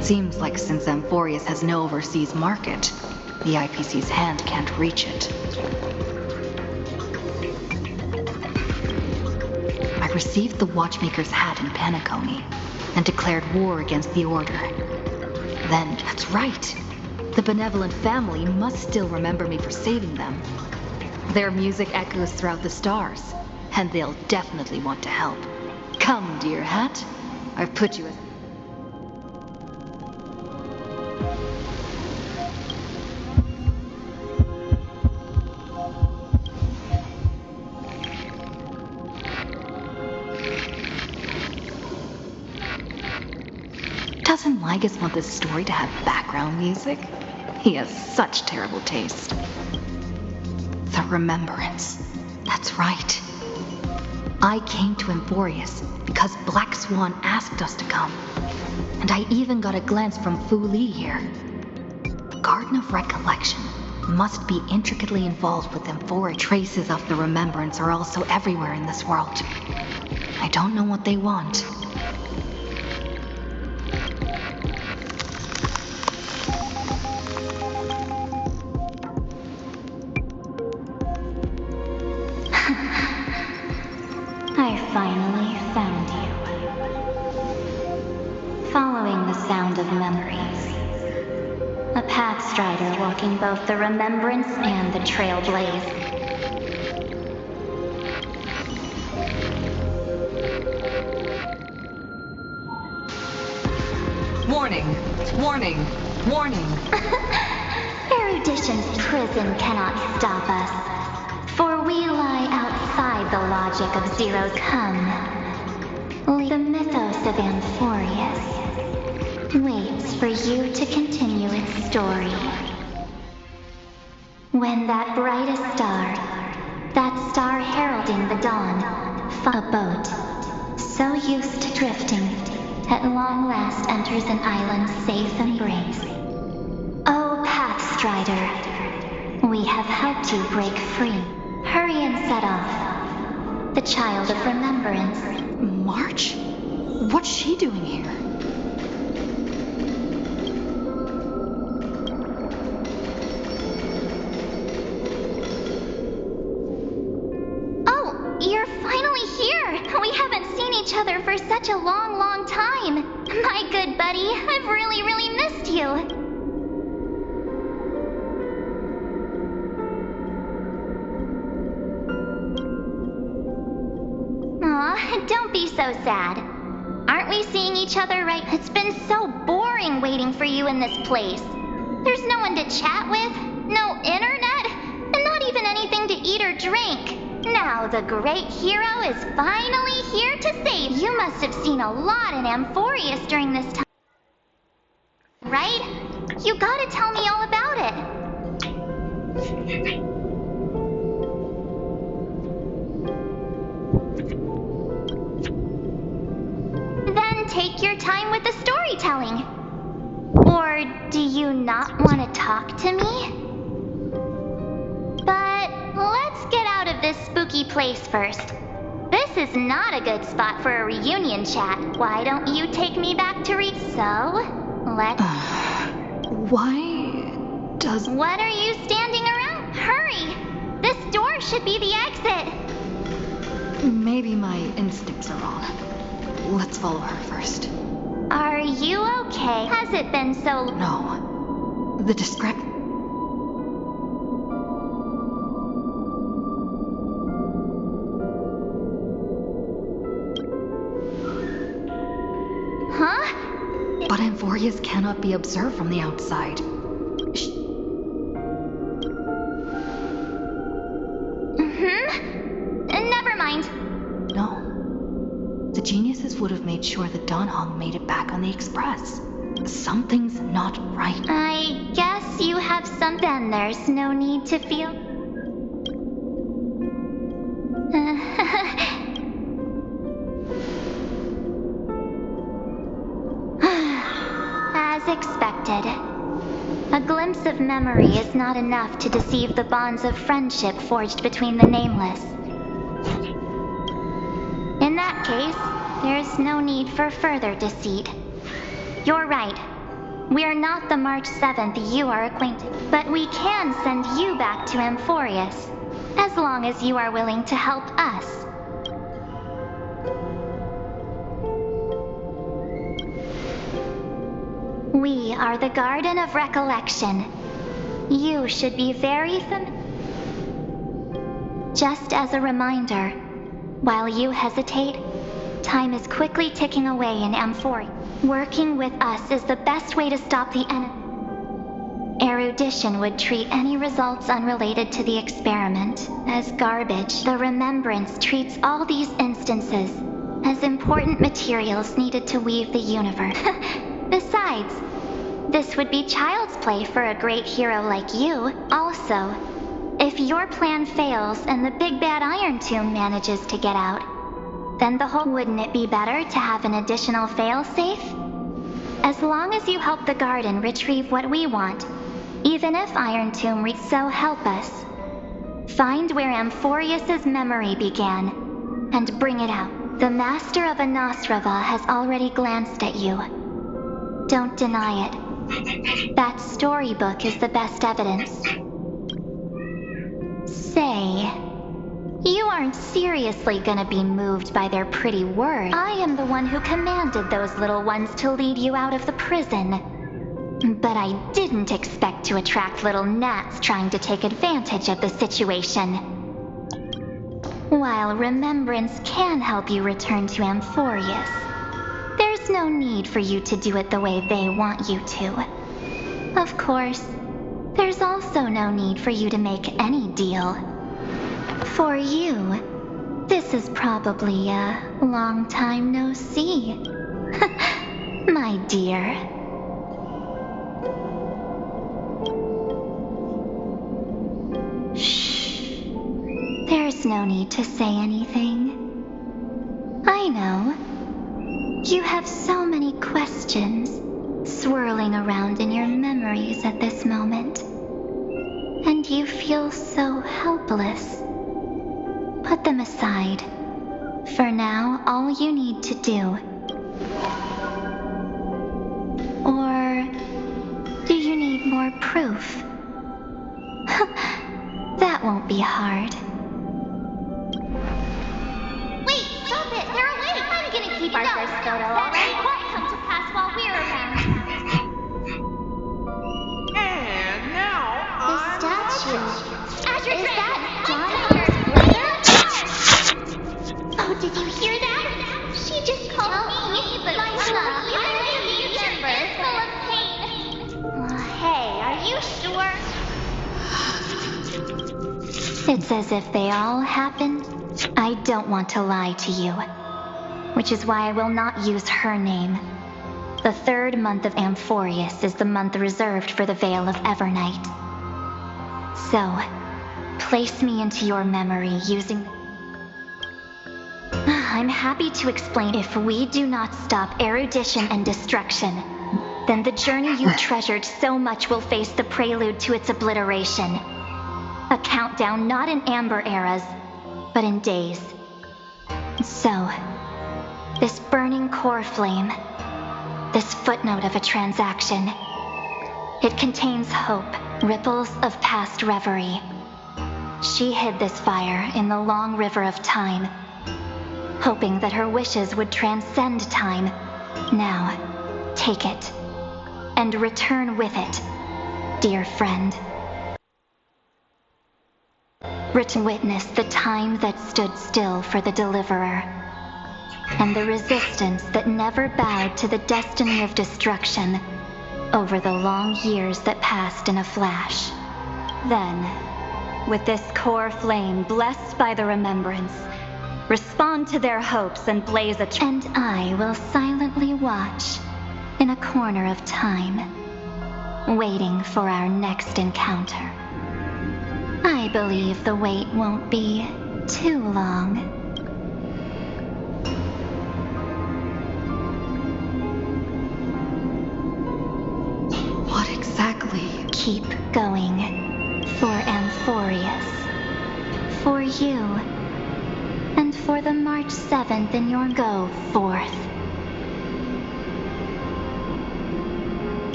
Seems like since Amphorius has no overseas market, the IPC's hand can't reach it. I received the Watchmaker's hat in Penacony and declared war against the Order. Then, that's right, the benevolent family must still remember me for saving them. Their music echoes throughout the stars, and they'll definitely want to help. Come, dear hat, I've put you as... Doesn't Ligus want this story to have background music? He has such terrible taste. The Remembrance. That's right. I came to Amphorius because Black Swan asked us to come. And I even got a glance from Fu Li here. The Garden of Recollection must be intricately involved with Amphorius. Traces of the Remembrance are also everywhere in this world. I don't know what they want. I finally found you. Following the sound of memories. A pathstrider walking both the Remembrance and the Trailblaze. Warning! Warning! Warning! Erudition's prison cannot stop us. For we lie outside the logic of Zero's come. The mythos of Amphorius waits for you to continue its story. When that brightest star, that star heralding the dawn, a boat, so used to drifting, at long last enters an island's safe embrace. O Pathstrider, we have helped you break free. Hurry and set off. The Child of Remembrance. March? What's she doing here? Oh, you're finally here! We haven't seen each other for such a long, long time. My good buddy, I've really, really missed you. Aw, don't be so sad. Aren't we seeing each other right? It's been so boring waiting for you in this place. There's no one to chat with, no internet, and not even anything to eat or drink. Now the great hero is finally here to save. You must have seen a lot in Amphorius during this time, right? You gotta tell me all about it. Then take your time with the storytelling. Or do you not want to talk to me? But let's get out of this spooky place first. This is not a good spot for a reunion chat. Why don't you take me back to let's... Why does... What are you standing around? Hurry! This door should be the exit. Maybe my instincts are wrong. Let's follow her first. Are you okay? Has it been so... No. The discrepancy... Huh? But Amphorius cannot be observed from the outside. Never mind. No. The geniuses would have made sure that Dan Heng made it back on the Express. Something's not right. I guess you have some... Then there's no need to feel... As expected. A glimpse of memory is not enough to deceive the bonds of friendship forged between the nameless. In that case, there's no need for further deceit. You're right. We're not the March 7th you are acquainted, but we can send you back to Amphorius, as long as you are willing to help us. We are the Garden of Recollection. You should be very Just as a reminder, while you hesitate, time is quickly ticking away in Amphorius. Working with us is the best way to stop the enemy. Erudition would treat any results unrelated to the experiment as garbage. The Remembrance treats all these instances as important materials needed to weave the universe. Besides, this would be child's play for a great hero like you. Also, if your plan fails and the big bad Iron Tomb manages to get out, then wouldn't it be better to have an additional fail-safe? As long as you help the garden retrieve what we want, even if Iron Tomb so help us. Find where Amphorius's memory began, and bring it out. The Master of Anosrava has already glanced at you. Don't deny it. That storybook is the best evidence. Say, you aren't seriously gonna be moved by their pretty words. I am the one who commanded those little ones to lead you out of the prison. But I didn't expect to attract little gnats trying to take advantage of the situation. While Remembrance can help you return to Amphorius, there's no need for you to do it the way they want you to. Of course, there's also no need for you to make any deal. For you, this is probably a long time no see. My dear. Shh. There's no need to say anything. I know. You have so many questions swirling around in your memories at this moment. And you feel so helpless. Put them aside. For now, all you need to do. Or do you need more proof? That won't be hard. Wait, stop it! They're awake! I'm gonna keep our first photo, alright? Won't come to pass while we're around. And now, The statue. Is that John Hunter's brother? Oh, did you hear that? She just called me, but my son, I'm a future full of pain. Hey, are you sure? It's as if they all happened. I don't want to lie to you. Which is why I will not use her name. The 3rd month of Amphorius is the month reserved for the Veil of Evernight. So, place me into your memory using... I'm happy to explain. If we do not stop erudition and destruction, then the journey you treasured so much will face the prelude to its obliteration. A countdown not in amber eras, but in days. So, this burning core flame, this footnote of a transaction, it contains hope, ripples of past reverie. She hid this fire in the long river of time, hoping that her wishes would transcend time. Now, take it, and return with it, dear friend. Written witness the time that stood still for the deliverer, and the resistance that never bowed to the destiny of destruction over the long years that passed in a flash. Then, with this core flame blessed by the remembrance, respond to their hopes and blaze a trail. And I will silently watch in a corner of time, waiting for our next encounter. I believe the wait won't be too long. What exactly? Keep going. For Amphorius. For you. And for the March 7th in your go forth.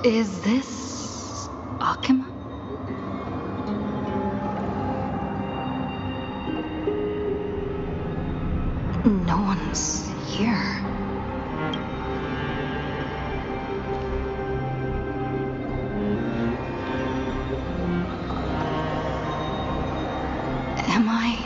Is this Akima? No one's here. Am I...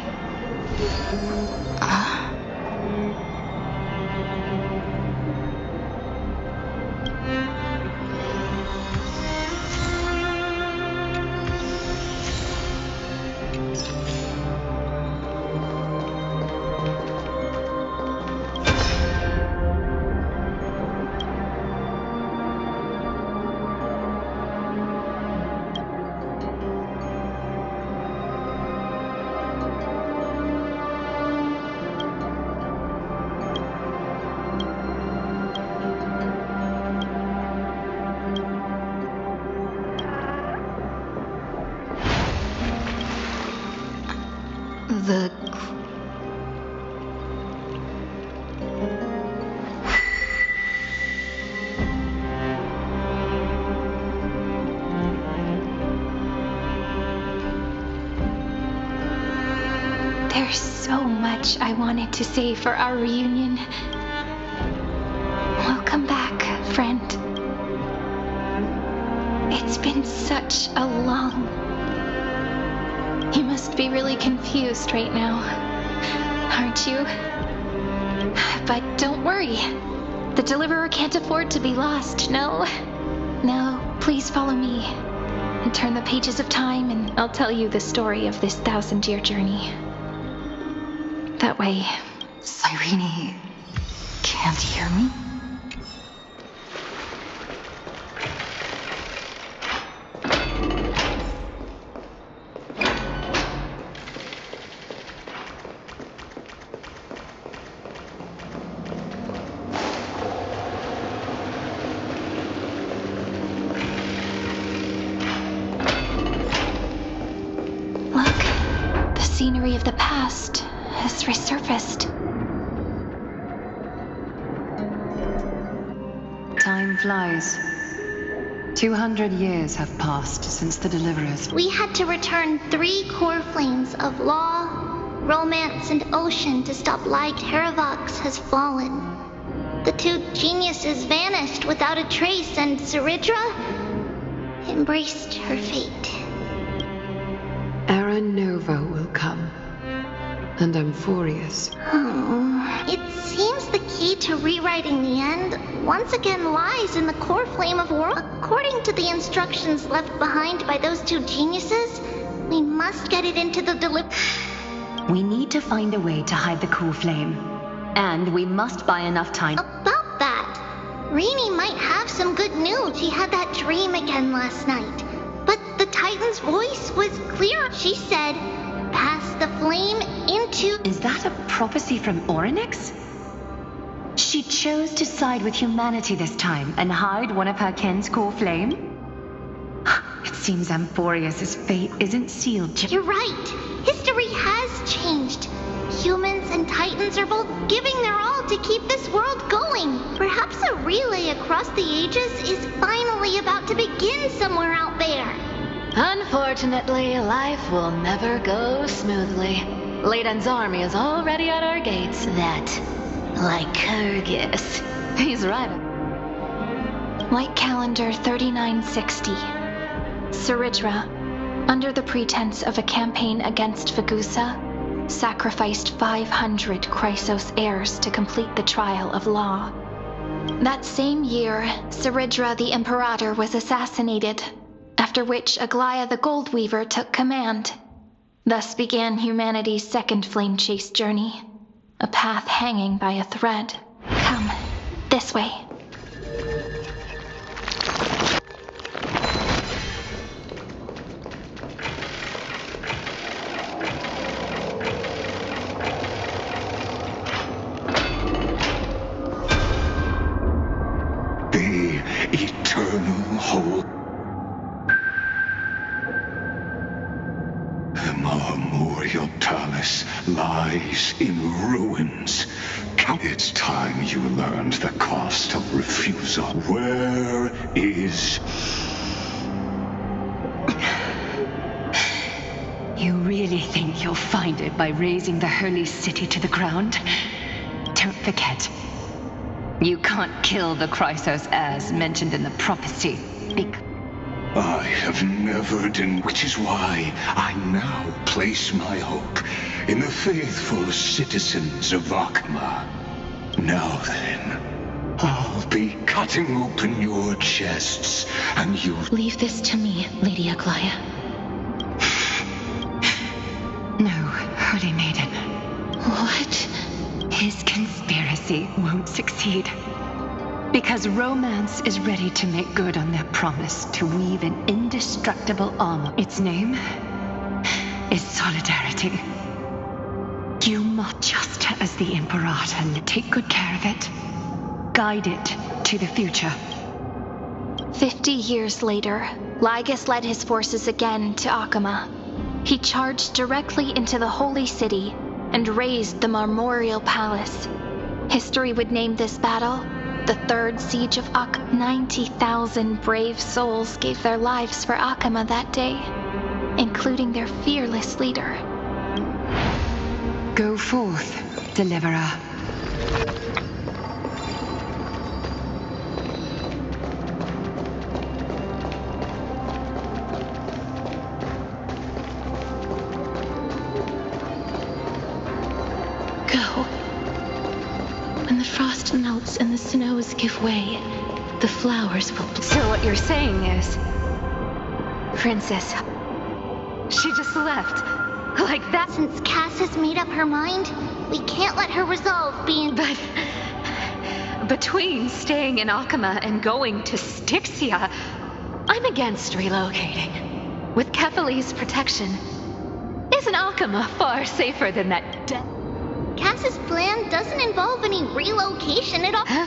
There's so much I wanted to say for our reunion. Welcome back, friend. It's been such a long... You must be really confused right now, aren't you? But don't worry. The Deliverer can't afford to be lost, no? No, please follow me and turn the pages of time, and I'll tell you the story of this 1,000-year journey. That way, Cyrene can't hear me? Look, the scenery of the past has resurfaced. Time flies. 200 years have passed since the Deliverers. We had to return 3 core flames of law, romance, and ocean to stop light. Heravox has fallen. The 2 geniuses vanished without a trace, and Siridra embraced her fate. Era Nova will come. And Amphorius. It seems the key to rewriting the end once again lies in the core flame of world. According to the instructions left behind by those 2 geniuses, we must get it into the We need to find a way to hide the core flame. And we must buy enough time. About that, Rini might have some good news. She had that dream again last night. But the Titan's voice was clear. She said, pass the flame into... Is that a prophecy from Orynyx? She chose to side with humanity this time and hide one of her kin's core flame? It seems Amphorius' fate isn't sealed. You're right. History has changed. Humans and Titans are both giving their all to keep this world going. Perhaps a relay across the ages is finally about to begin somewhere out there. Unfortunately, life will never go smoothly. Leiden's army is already at our gates. Like Kyrgyz. He's right. Light calendar 3960. Siridra, under the pretense of a campaign against Fagusa, sacrificed 500 Chrysos heirs to complete the trial of law. That same year, Siridra the Imperator was assassinated, after which Aglaya the Goldweaver took command. Thus began humanity's second flame chase journey, a path hanging by a thread. Come, this way. The eternal hope. The memorial palace lies in ruins. It's time you learned the cost of refusal. Where is... You really think you'll find it by razing the holy city to the ground? Don't forget, you can't kill the Chrysos heirs mentioned in the prophecy. I have never done, which is why I now place my hope in the faithful citizens of Akma. Now then, I'll be cutting open your chests, and you... Leave this to me, Lady Aglaya. No, Holy Maiden. What? His conspiracy won't succeed. Because romance is ready to make good on their promise to weave an indestructible armor. Its name is solidarity. You must, just as the Imperator, take good care of it. Guide it to the future. 50 years later, Lygus led his forces again to Akama. He charged directly into the holy city and razed the Memorial Palace. History would name this battle the Third Siege of Akama. 90,000 brave souls gave their lives for Akama that day, including their fearless leader. Go forth, Deliverer. Go. When the frost melts and the snows give way, the flowers will... So what you're saying is... Princess, she just left. Like that. Since Cass has made up her mind, we can't let her resolve be in... But between staying in Akama and going to Styxia, I'm against relocating. With Kethale's protection, isn't Akama far safer than that Cass's plan doesn't involve any relocation at all. Huh?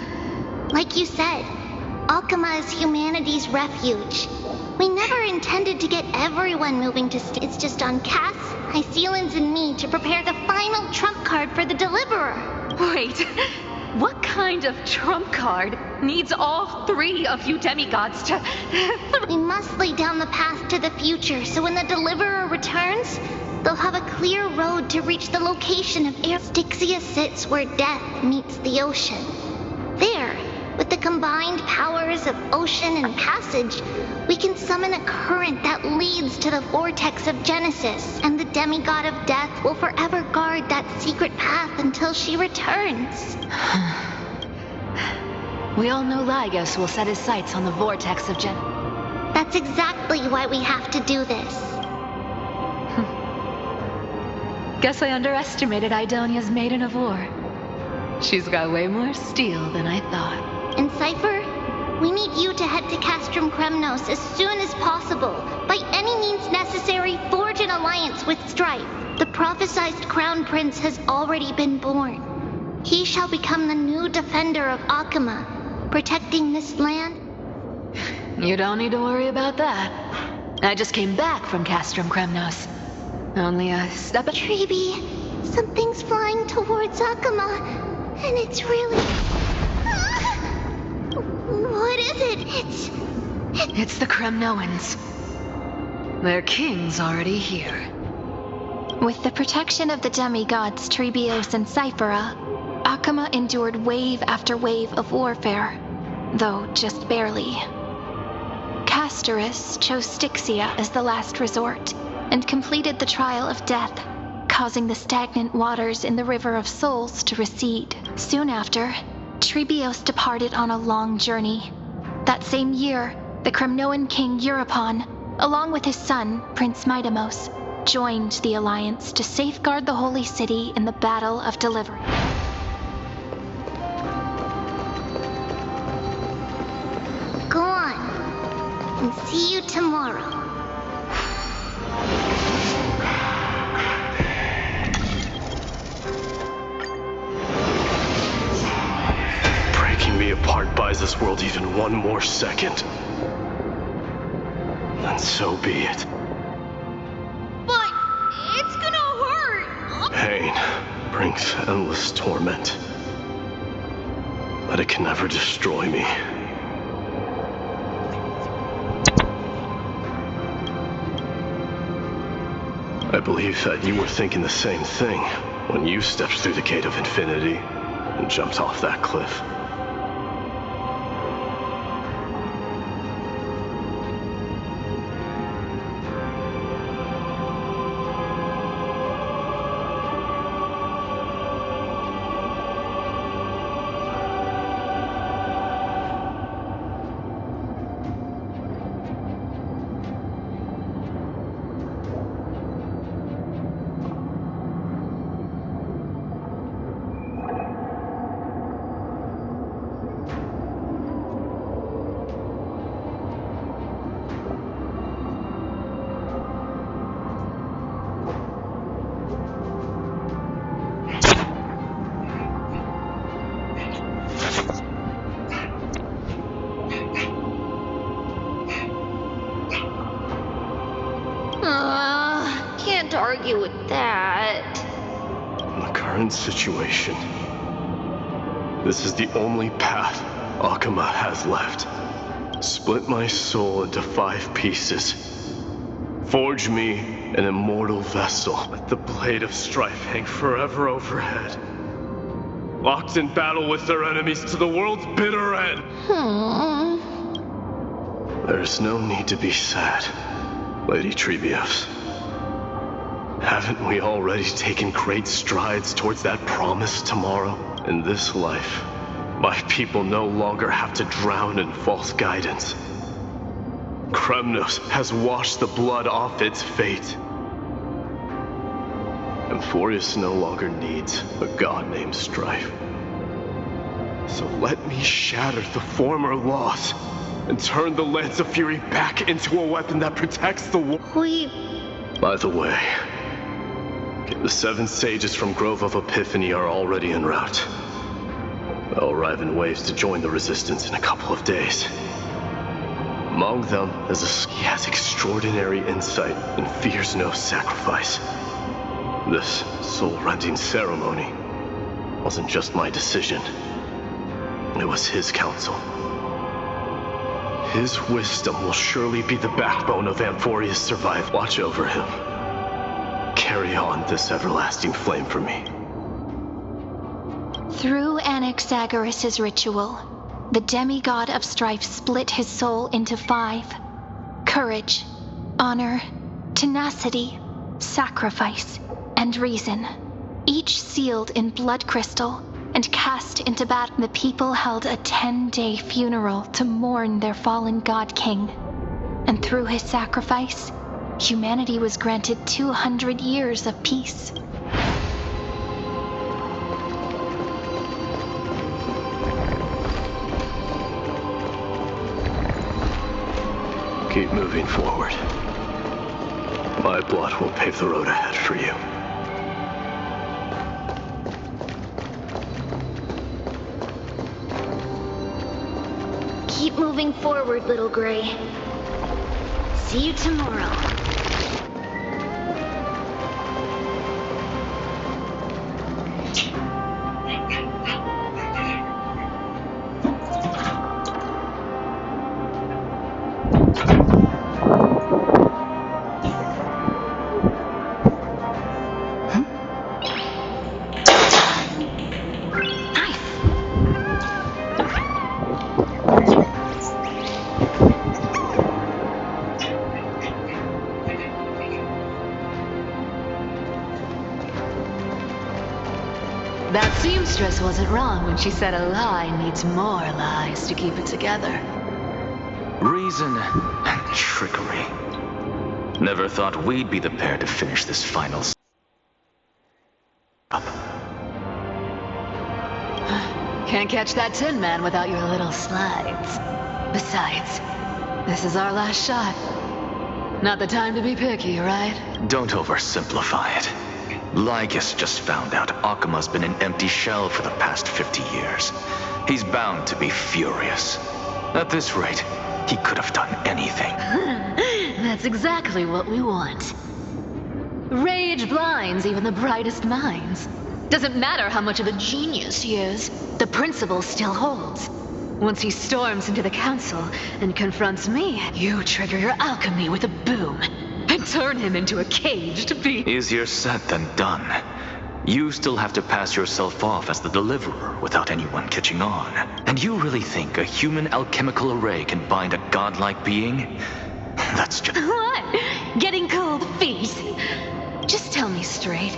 Like you said, Akama is humanity's refuge. We never intended to get everyone moving to It's just on Cass, Hycelans, and me to prepare the final trump card for the Deliverer. Wait, what kind of trump card needs all three of you demigods to... We must lay down the path to the future so when the Deliverer returns, they'll have a clear road to reach the location of Air. Styxia sits where death meets the ocean. There, with the combined powers of ocean and passage, we can summon a current that leads to the vortex of Genesis, and the demigod of death will forever guard that secret path until she returns. We all know Lygos will set his sights on the vortex of That's exactly why we have to do this. Guess I underestimated Idonia's Maiden of War. She's got way more steel than I thought. And Cypher, we need you to head to Castrum Kremnos as soon as possible. By any means necessary, forge an alliance with Strife. The prophesized Crown Prince has already been born. He shall become the new defender of Akama, protecting this land. You don't need to worry about that. I just came back from Castrum Kremnos. Only a step... Treeby, something's flying towards Akama, and it's really... What is it? It's the Kremnoans. Their king's already here. With the protection of the demigods Trebios and Cyphera, Akama endured wave after wave of warfare, though just barely. Castorus chose Styxia as the last resort, and completed the trial of death, causing the stagnant waters in the River of Souls to recede. Soon after, Trebios departed on a long journey. That same year, the Kremnoan king Euripon, along with his son, Prince Midamos, joined the alliance to safeguard the holy city in the Battle of Deliverance. Go on, and see you tomorrow. Breaking me apart buys this world even one more second. Then so be it. But it's gonna hurt. Pain brings endless torment. But it can never destroy me. I believe that you were thinking the same thing when you stepped through the gate of infinity and jumped off that cliff. Can't argue with that. In the current situation, this is the only path Akama has left. Split my soul into 5 pieces. Forge me an immortal vessel. Let the blade of strife hang forever overhead. Locked in battle with their enemies to the world's bitter end. There's no need to be sad, Lady Trebios. Haven't we already taken great strides towards that promised tomorrow? In this life, my people no longer have to drown in false guidance. Kremnos has washed the blood off its fate. Emphorius no longer needs a god named Strife. So let me shatter the former laws and turn the Lance of Fury back into a weapon that protects the world. By the way, the 7 sages from Grove of Epiphany are already en route. They'll arrive in waves to join the resistance in a couple of days. Among them, he has extraordinary insight and fears no sacrifice. This soul-rending ceremony wasn't just my decision. It was his counsel. His wisdom will surely be the backbone of Amphorius' survival. Watch over him. Carry on this everlasting flame for me. Through Anaxagoras' ritual, the demigod of strife split his soul into 5. Courage, honor, tenacity, sacrifice, and reason. Each sealed in blood crystal and cast into battle. The people held a 10-day funeral to mourn their fallen god king. And through his sacrifice, humanity was granted 200 years of peace. Keep moving forward. My blood will pave the road ahead for you. Keep moving forward, little Gray. See you tomorrow. That seamstress wasn't wrong when she said a lie needs more lies to keep it together. Reason and trickery. Never thought we'd be the pair to finish this final up. Can't catch that Tin Man without your little slides. Besides, this is our last shot. Not the time to be picky, right? Don't oversimplify it. Lygus just found out Akima's been an empty shell for the past 50 years. He's bound to be furious. At this rate, he could have done anything. That's exactly what we want. Rage blinds even the brightest minds. Doesn't matter how much of a genius he is, the principle still holds. Once he storms into the council and confronts me, you trigger your alchemy with a boom and turn him into a caged beast. Easier said than done. You still have to pass yourself off as the deliverer without anyone catching on. And you really think a human alchemical array can bind a godlike being? That's just... What? Getting cold feet? Just tell me straight.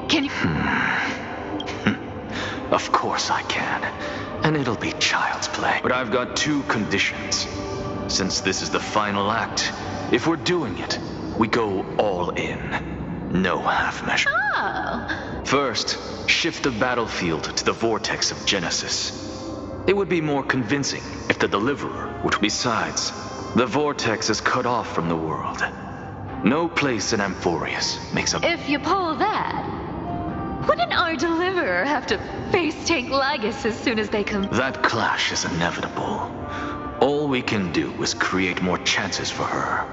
Can you... Of course I can. And it'll be child's play. But I've got 2 conditions. Since this is the final act, if we're doing it, we go all in. No half measure. Oh. First, shift the battlefield to the vortex of Genesis. It would be more convincing if the deliverer would... Besides, the vortex is cut off from the world. No place in Amphorius makes a... If you pull that, wouldn't our deliverer have to face tank Lygus as soon as they come? That clash is inevitable. All we can do is create more chances for her.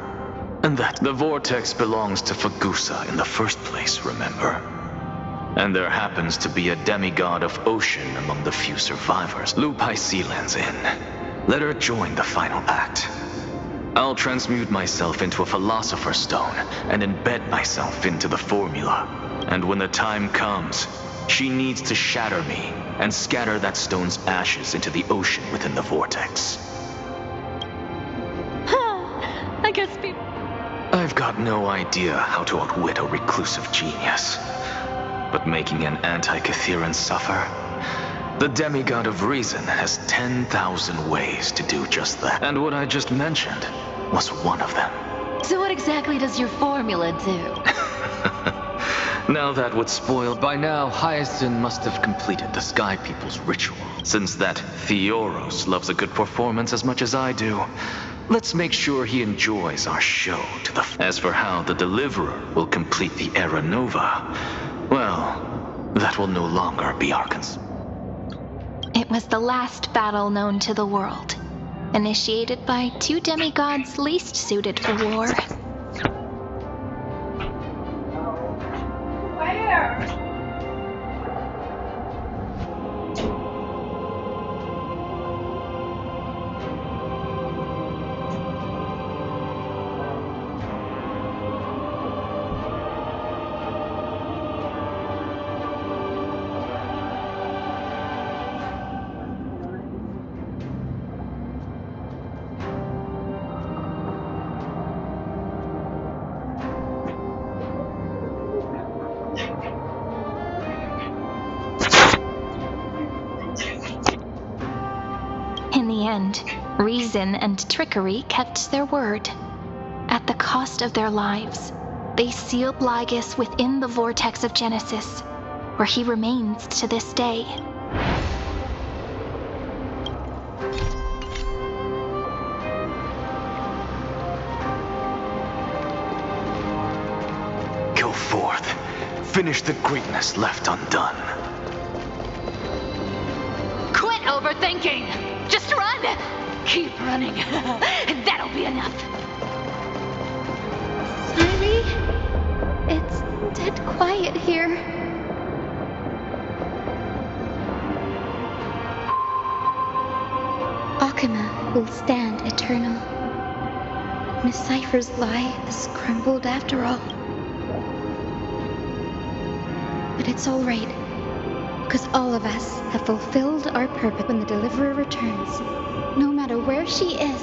And that the vortex belongs to Fagusa in the first place, remember? And there happens to be a demigod of ocean among the few survivors. Loop Hysealand's in. Let her join the final act. I'll transmute myself into a philosopher's stone and embed myself into the formula. And when the time comes, she needs to shatter me and scatter that stone's ashes into the ocean within the vortex. I guess people... I've got no idea how to outwit a reclusive genius. But making an anti-Catheran suffer? The demigod of reason has 10,000 ways to do just that. And what I just mentioned was one of them. So what exactly does your formula do? Now that would spoil. By now, Hyacinth must have completed the Sky People's ritual. Since that Theoros loves a good performance as much as I do, let's make sure he enjoys our show to the... As for how the Deliverer will complete the Era Nova, well, that will no longer be our concern. It was the last battle known to the world, initiated by two demigods least suited for war. In the end, reason and trickery kept their word. At the cost of their lives, they sealed Lygus within the vortex of Genesis, where he remains to this day. Go forth. Finish the greatness left undone. Quit overthinking! Just run! Keep running. That'll be enough. Sorry? It's dead quiet here. Akuma will stand eternal. Miss Cypher's lie has crumbled after all. But it's all right, because all of us have fulfilled our purpose. When the Deliverer returns, no matter where she is,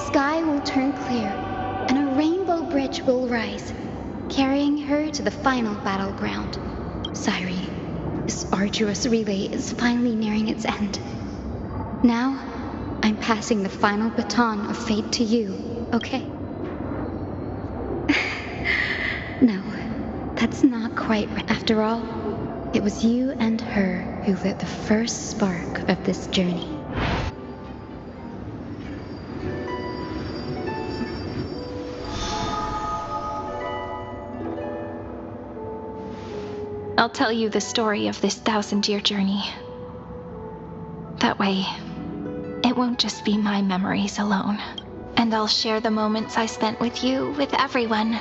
sky will turn clear, and a rainbow bridge will rise, carrying her to the final battleground. Sairi, this arduous relay is finally nearing its end. Now, I'm passing the final baton of fate to you, okay? No, that's not quite right. After all, it was you and her who lit the first spark of this journey. I'll tell you the story of this 1,000-year journey. That way, it won't just be my memories alone. And I'll share the moments I spent with you with everyone.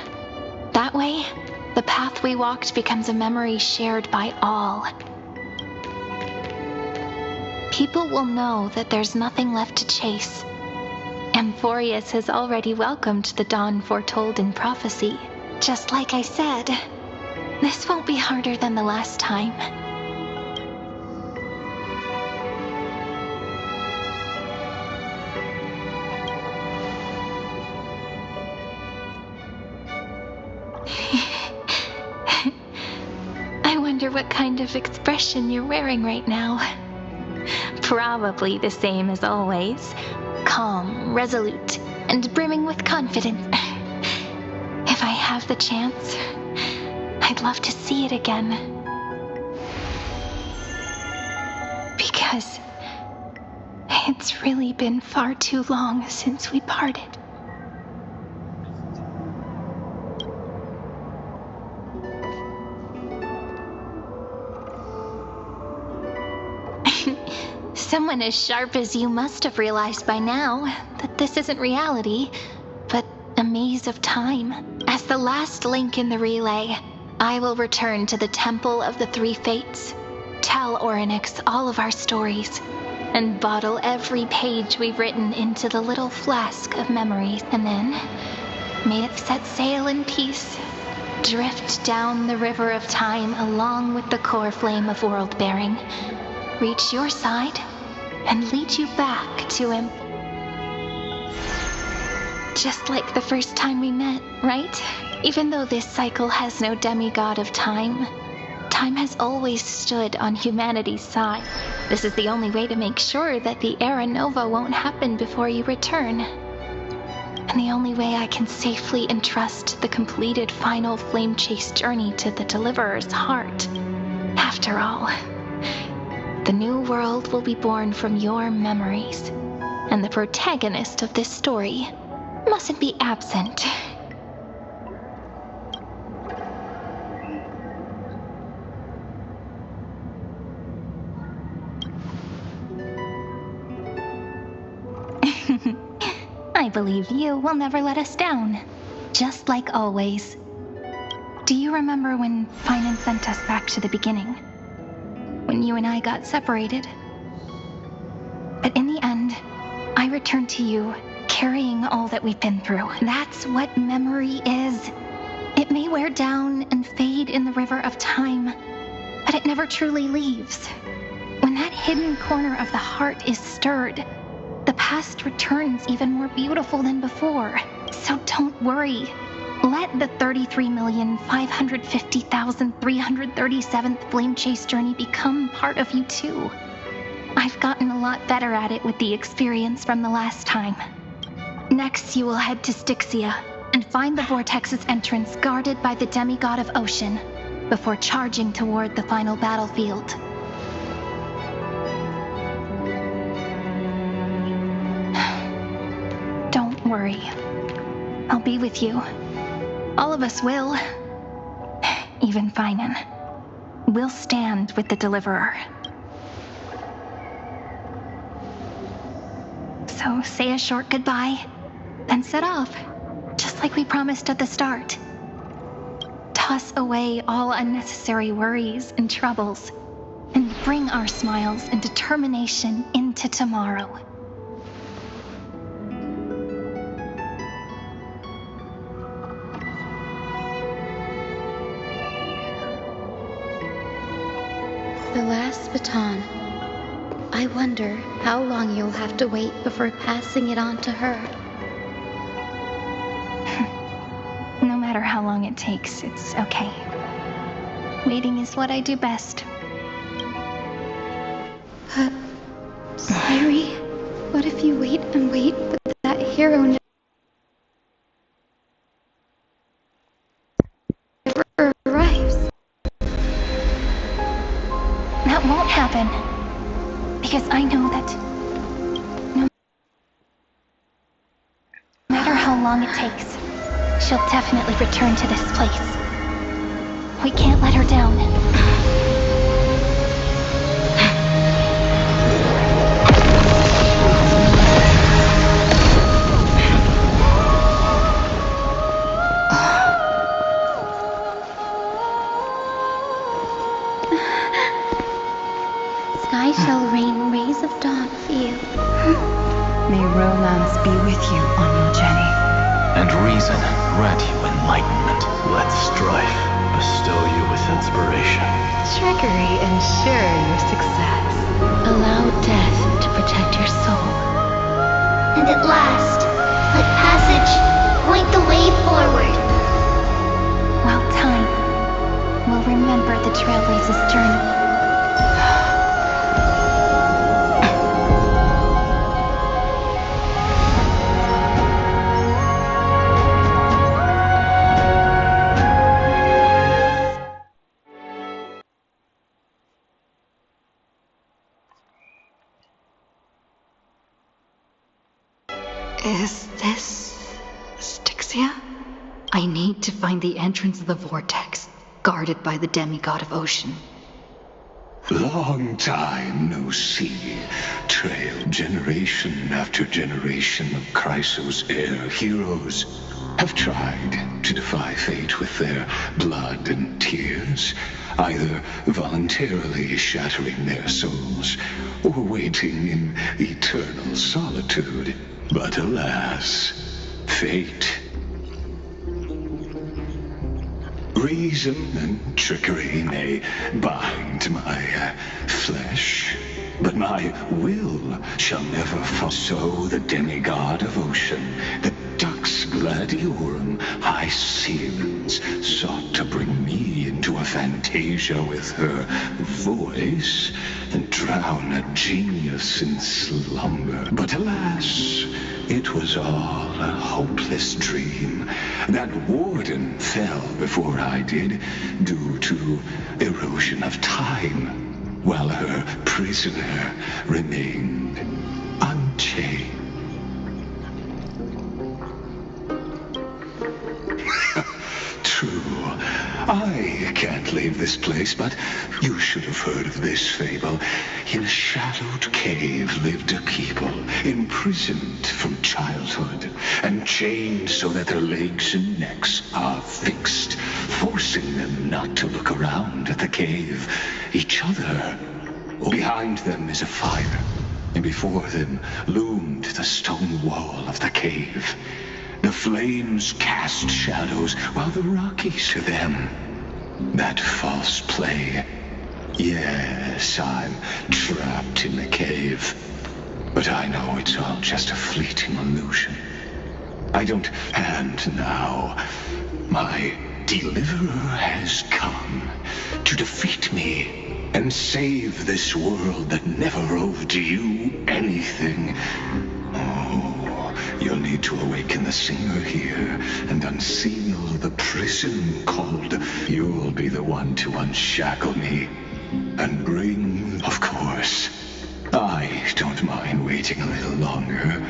That way, the path we walked becomes a memory shared by all. People will know that there's nothing left to chase. Amphorius has already welcomed the dawn foretold in prophecy. Just like I said, this won't be harder than the last time. I wonder what kind of expression you're wearing right now. Probably the same as always. Calm, resolute, and brimming with confidence. If I have the chance, I'd love to see it again. Because it's really been far too long since we parted. Someone as sharp as you must have realized by now that this isn't reality, but a maze of time. As the last link in the relay, I will return to the Temple of the Three Fates, tell Orynyx all of our stories, and bottle every page we've written into the little flask of memories. And then, may it set sail in peace, drift down the river of time along with the core flame of world-bearing, reach your side, and lead you back to him. Just like the first time we met, right? Even though this cycle has no demigod of time, time has always stood on humanity's side. This is the only way to make sure that the Era Nova won't happen before you return. And the only way I can safely entrust the completed final flame chase journey to the Deliverer's heart. After all, the new world will be born from your memories, and the protagonist of this story mustn't be absent. I believe you will never let us down, just like always. Do you remember when Finan sent us back to the beginning? When you and I got separated? But in the end, I returned to you, carrying all that we've been through. That's what memory is. It may wear down and fade in the river of time, but it never truly leaves. When that hidden corner of the heart is stirred, the past returns even more beautiful than before. So don't worry. Let the 33,550,337th Flame Chase journey become part of you too. I've gotten a lot better at it with the experience from the last time. Next, you will head to Styxia and find the Vortex's entrance guarded by the demigod of ocean before charging toward the final battlefield. Don't worry. I'll be with you. All of us will. Even Finan. We'll stand with the Deliverer. So say a short goodbye, then set off, just like we promised at the start. Toss away all unnecessary worries and troubles, and bring our smiles and determination into tomorrow. The last baton. I wonder how long you'll have to wait before passing it on to her. No matter how long it takes, it's okay. Waiting is what I do best. But, Sairi, what if you wait and wait, but that hero never arrives? That won't happen. Because I know that no matter how long it takes, she'll definitely return to this place. We can't let her down. Sky shall rain rays of dawn for you. May romance be with you on your journey. And reason grant you enlightenment. Let strife bestow you with inspiration. Trickery ensure your success. Allow death to protect your soul. And at last, let passage point the way forward. While time will remember the Trailblazer's journey. Is this Styxia? I need to find the entrance of the vortex, guarded by the demigod of ocean. Long time no see. Trail generation after generation of Chrysos heir heroes have tried to defy fate with their blood and tears, either voluntarily shattering their souls or waiting in eternal solitude. But alas, fate. Reason and trickery may bind my flesh, but my will shall never fall. So the demigod of ocean, the duck's Gladiorum, High Sirens, sought to bring me into a fantasia with her voice and drown a genius in slumber. But alas, it was all a hopeless dream. That warden fell before I did, due to erosion of time, while her prisoner remained unchained. True, I can't leave this place, but you should have heard of this fable. In a shadowed cave lived a people, imprisoned from childhood, and chained so that their legs and necks are fixed, forcing them not to look around at the cave, each other. Behind them is a fire, and before them loomed the stone wall of the cave. The flames cast shadows, while the Rockies to them. That false play. Yes, I'm trapped in the cave. But I know it's all just a fleeting illusion. I don't, and now my deliverer has come to defeat me and save this world that never owed you anything. You'll need to awaken the singer here and unseal the prison called. You'll be the one to unshackle me and bring, of course. I don't mind waiting a little longer.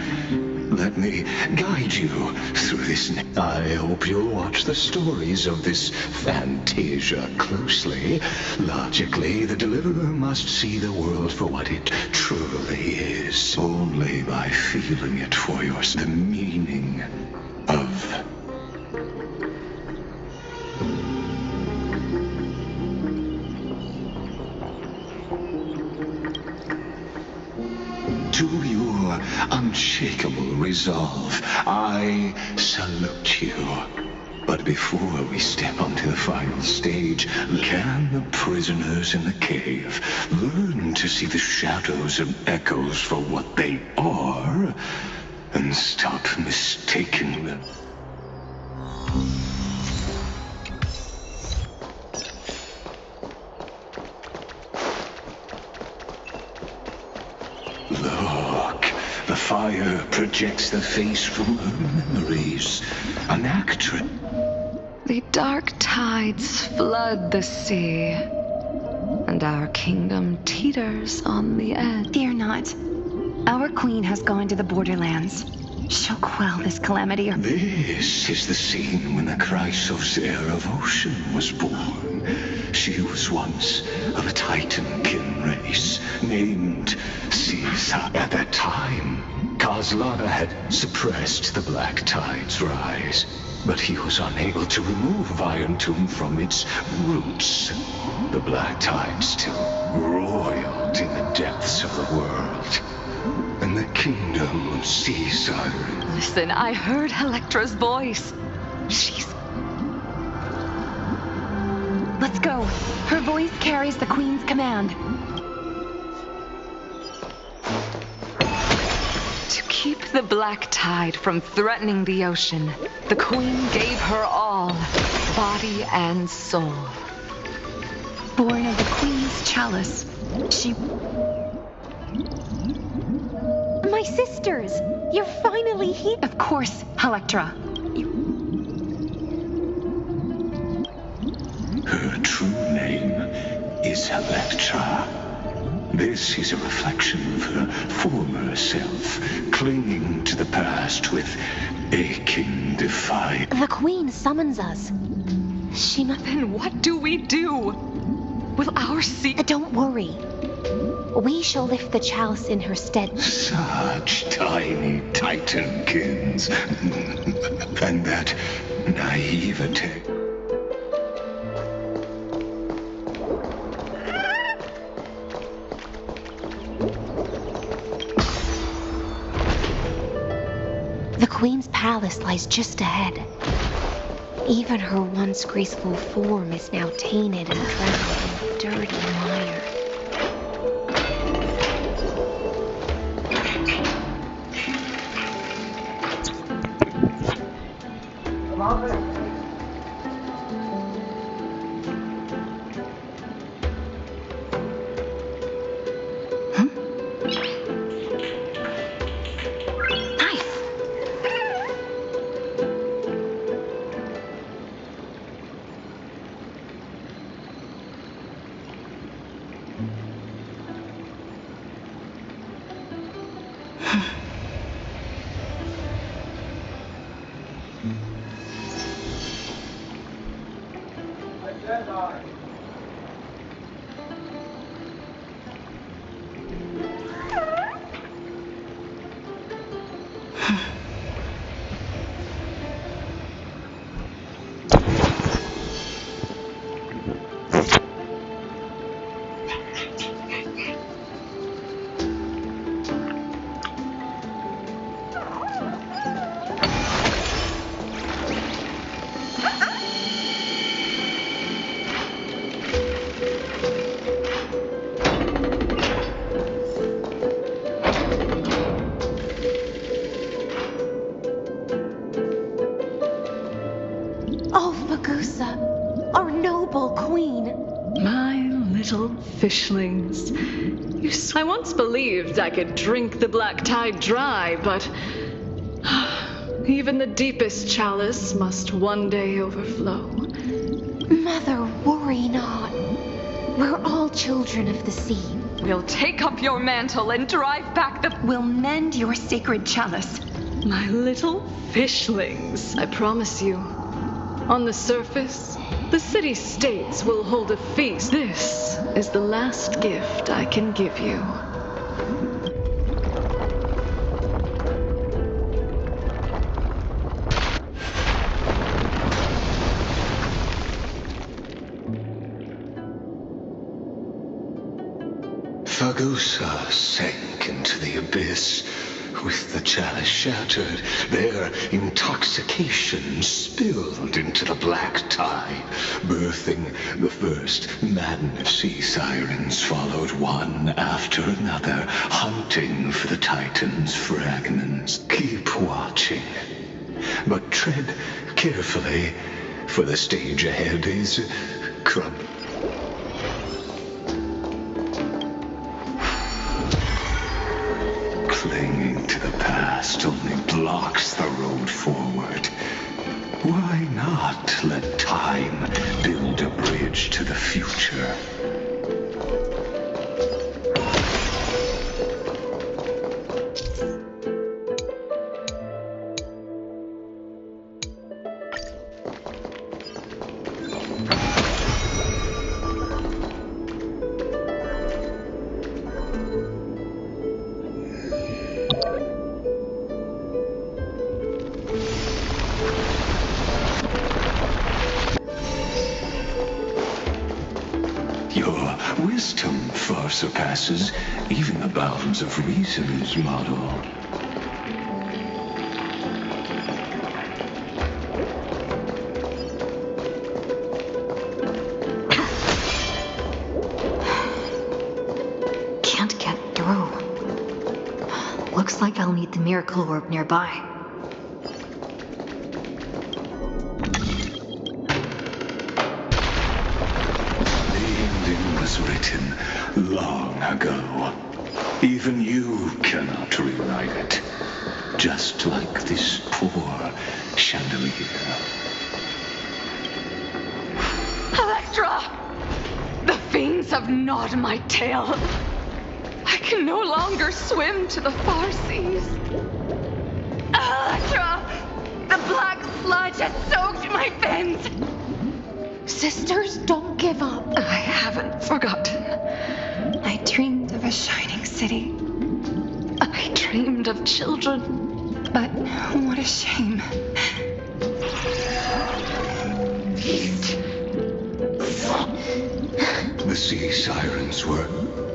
Let me guide you through this. I hope you'll watch the stories of this fantasia closely. Logically, the deliverer must see the world for what it truly is. Only by feeling it for yourself. The meaning of to your unshakable resolve, I salute you. But before we step onto the final stage, can the prisoners in the cave learn to see the shadows and echoes for what they are, and stop mistaking them? Look, the fire projects the face from her memories. An actress. The dark tides flood the sea, and our kingdom teeters on the edge. Fear not. Our queen has gone to the borderlands. She'll quell this calamity. This is the scene when the Chrysos heir of Ocean was born. She was once of a Titankin race named Caesar. At that time, Kozlana had suppressed the Black Tide's rise, but he was unable to remove Iron Tomb from its roots. The Black Tide still roiled in the depths of the world, and the kingdom of Caesar. Listen, I heard Electra's voice. She's... Let's go. Her voice carries the queen's command. To keep the Black Tide from threatening the ocean, the queen gave her all, body and soul. Born of the queen's chalice, she... My sisters! You're finally here! Of course, Electra. Her true name is Electra. This is a reflection of her former self, clinging to the past with aching defiance. The queen summons us. She must... Then what do we do? Will our secret... Don't worry. We shall lift the chalice in her stead. Such tiny Titankins. And that naivete. The queen's palace lies just ahead. Even her once graceful form is now tainted and drowned in dirty mire. Oh, Magusa, our noble queen. My little fishlings. I once believed I could drink the black tide dry, but even the deepest chalice must one day overflow. Mother, worry not. We're all children of the sea. We'll take up your mantle and drive back the... We'll mend your sacred chalice. My little fishlings, I promise you. On the surface, the city-states will hold a feast. This is the last gift I can give you. Fagusa sank into the abyss. With the chalice shattered, their intoxication spilled into the black tide, birthing the first maddened sea sirens, followed one after another, hunting for the Titan's fragments. Keep watching, but tread carefully, for the stage ahead is crumbling. Clinging to the past only blocks the road forward. Why not let time build a bridge to the future? Your wisdom far surpasses even the bounds of reason's model. Can't get through. Looks like I'll need the miracle orb nearby. Was written long ago. Even you cannot rewrite it. Just like this poor chandelier. Electra! The fiends have gnawed my tail. I can no longer swim to the far seas. Electra! The black sludge has soaked my fins. Sisters, don't give up. I haven't forgotten. I dreamed of a shining city. I dreamed of children. But what a shame. The sea sirens were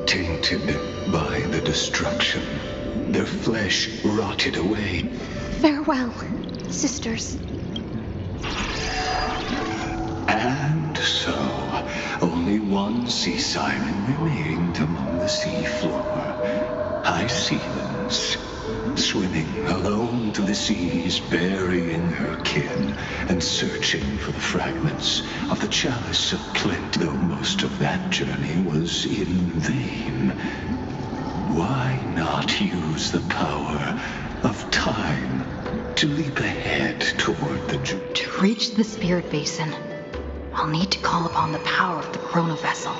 tainted by the destruction. Their flesh rotted away. Farewell, sisters. And so, only one sea siren remained among the seafloor. High Sealens, swimming alone to the seas, burying her kin, and searching for the fragments of the chalice of plenty, though most of that journey was in vain. Why not use the power of time to leap ahead toward the... To reach the spirit basin, I'll need to call upon the power of the chrono vessel.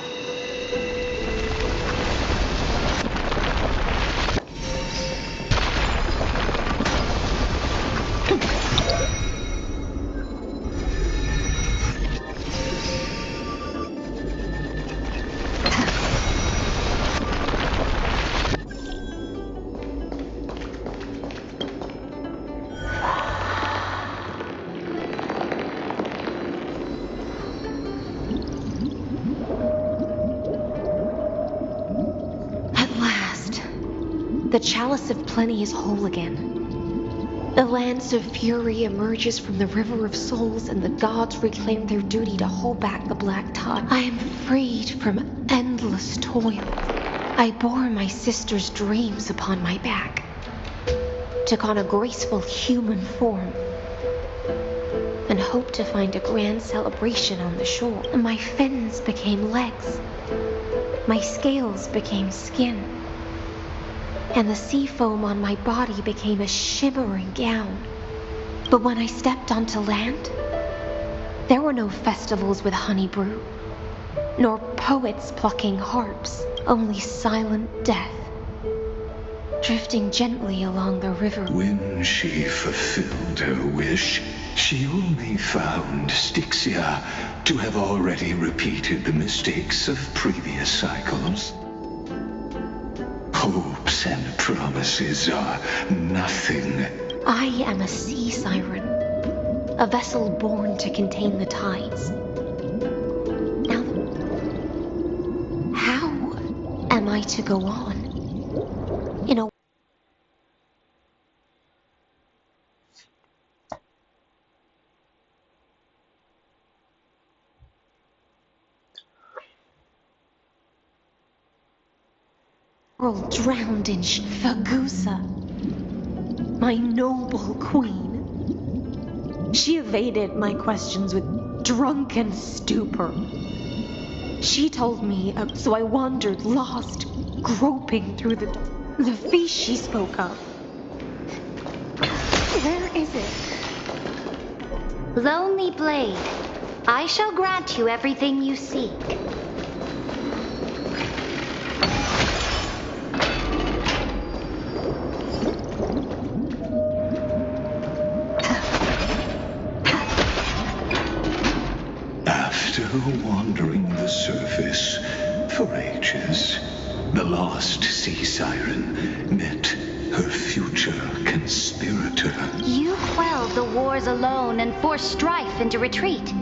The chalice of plenty is whole again. The lance of fury emerges from the river of souls, and the gods reclaim their duty to hold back the black tide. I am freed from endless toil. I bore my sister's dreams upon my back, took on a graceful human form, and hoped to find a grand celebration on the shore. My fins became legs, my scales became skin, and the sea foam on my body became a shimmering gown. But when I stepped onto land, there were no festivals with honey brew, nor poets plucking harps, only silent death, drifting gently along the river. When she fulfilled her wish, she only found Styxia to have already repeated the mistakes of previous cycles. Hopes and promises are nothing. I am a sea siren, a vessel born to contain the tides. Now, how am I to go on? In a world drowned in Fagusa, my noble queen. She evaded my questions with drunken stupor. She told me, so I wandered lost, groping through the feast she spoke of. Where is it? Lonely Blade, I shall grant you everything you seek. After wandering the surface for ages, the lost sea siren met her future conspirator. You quelled the wars alone and forced strife into retreat.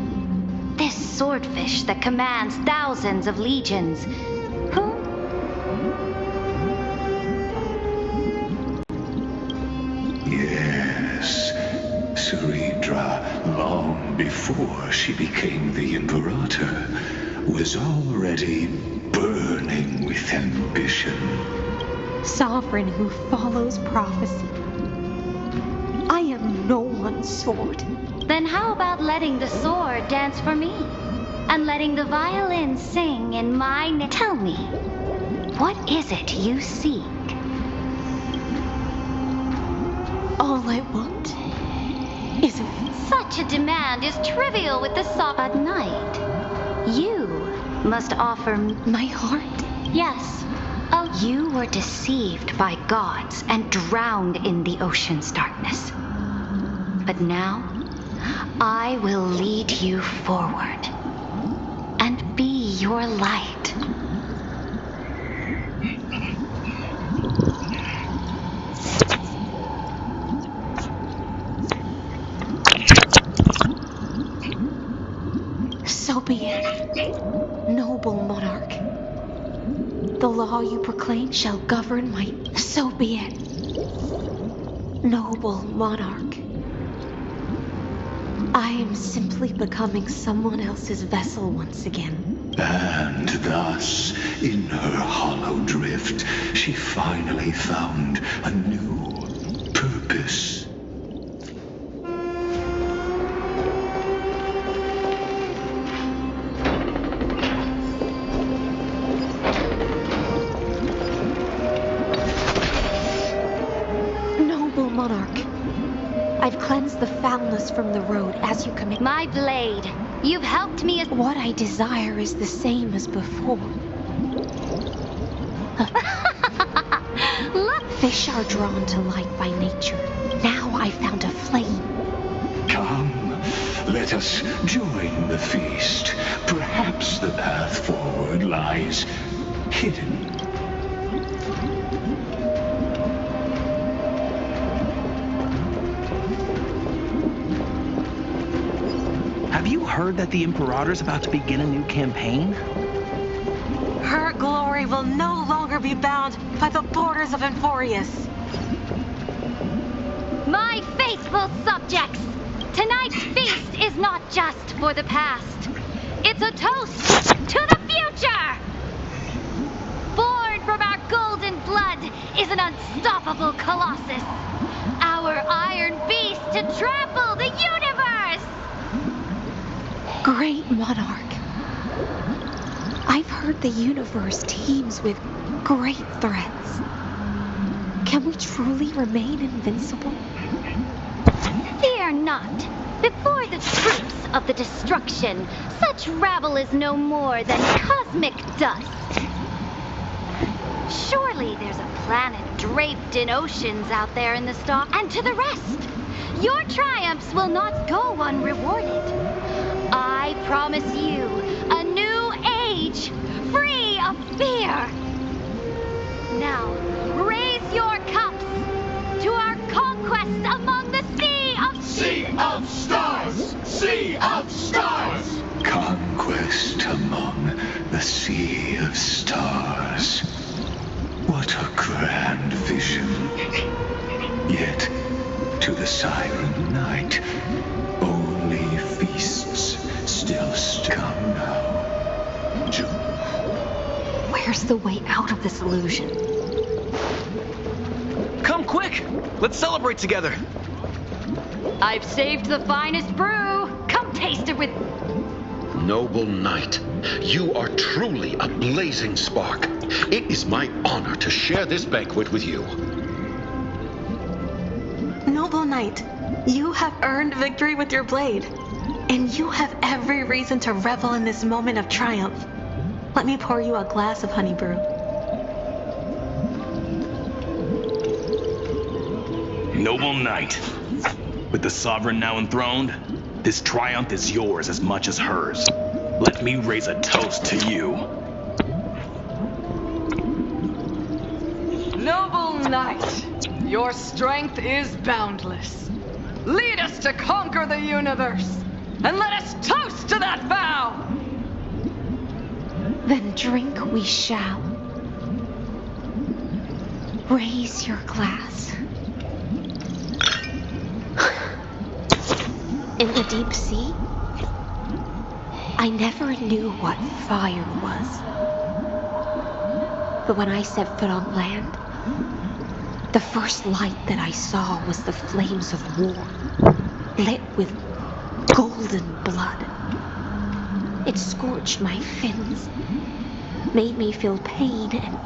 This swordfish that commands thousands of legions. Who? Yes, Saridra, long before she became the Imperator, was already burning with ambition. Sovereign who follows prophecy. I am no one's sword. Then how about letting the sword dance for me? And letting the violin sing in my name? Tell me, what is it you seek? All I want is Such a demand is trivial with the soft at night. You must offer my heart. Yes. You were deceived by gods and drowned in the ocean's darkness. But now, I will lead you forward and be your light. So be it, noble monarch. The law you proclaim shall govern my... So be it, noble monarch. I am simply becoming someone else's vessel once again. And thus, in her hollow drift, she finally found a new purpose. Noble monarch, I've cleansed the foulness from the road as you command. My blade, you've helped me as... What I desire is the same as before. Look! Fish are drawn to light by nature. Now I found a flame. Come, let us join the feast. Perhaps the path forward lies hidden. Have you heard that the Imperator's about to begin a new campaign? Her glory will no longer be bound by the borders of Emphorius. My faithful subjects, tonight's feast is not just for the past. It's a toast to the future! Born from our golden blood is an unstoppable colossus. Our iron beast to trample the universe! Great monarch. I've heard the universe teems with great threats. Can we truly remain invincible? Fear not. Before the troops of the destruction, such rabble is no more than cosmic dust. Surely there's a planet draped in oceans out there in the stars. And to the rest, your triumphs will not go unrewarded. I promise you a new age, free of fear. Now, raise your cups to our conquest among the Sea of Stars! Sea of Stars! Conquest among the Sea of Stars. What a grand vision. Yet, to the Siren Knight, only feasts still come now. Where's the way out of this illusion? Come quick! Let's celebrate together! I've saved the finest brew. Come taste it with... Noble knight, you are truly a blazing spark. It is my honor to share this banquet with you. Noble knight, you have earned victory with your blade. And you have every reason to revel in this moment of triumph. Let me pour you a glass of honey brew. Noble knight. With the sovereign now enthroned, this triumph is yours as much as hers. Let me raise a toast to you. Noble knight, your strength is boundless. Lead us to conquer the universe, and let us toast to that vow! Then drink we shall. Raise your glass. In the deep sea, I never knew what fire was. But when I set foot on land, the first light that I saw was the flames of war, lit with golden blood. It scorched my fins, made me feel pain, and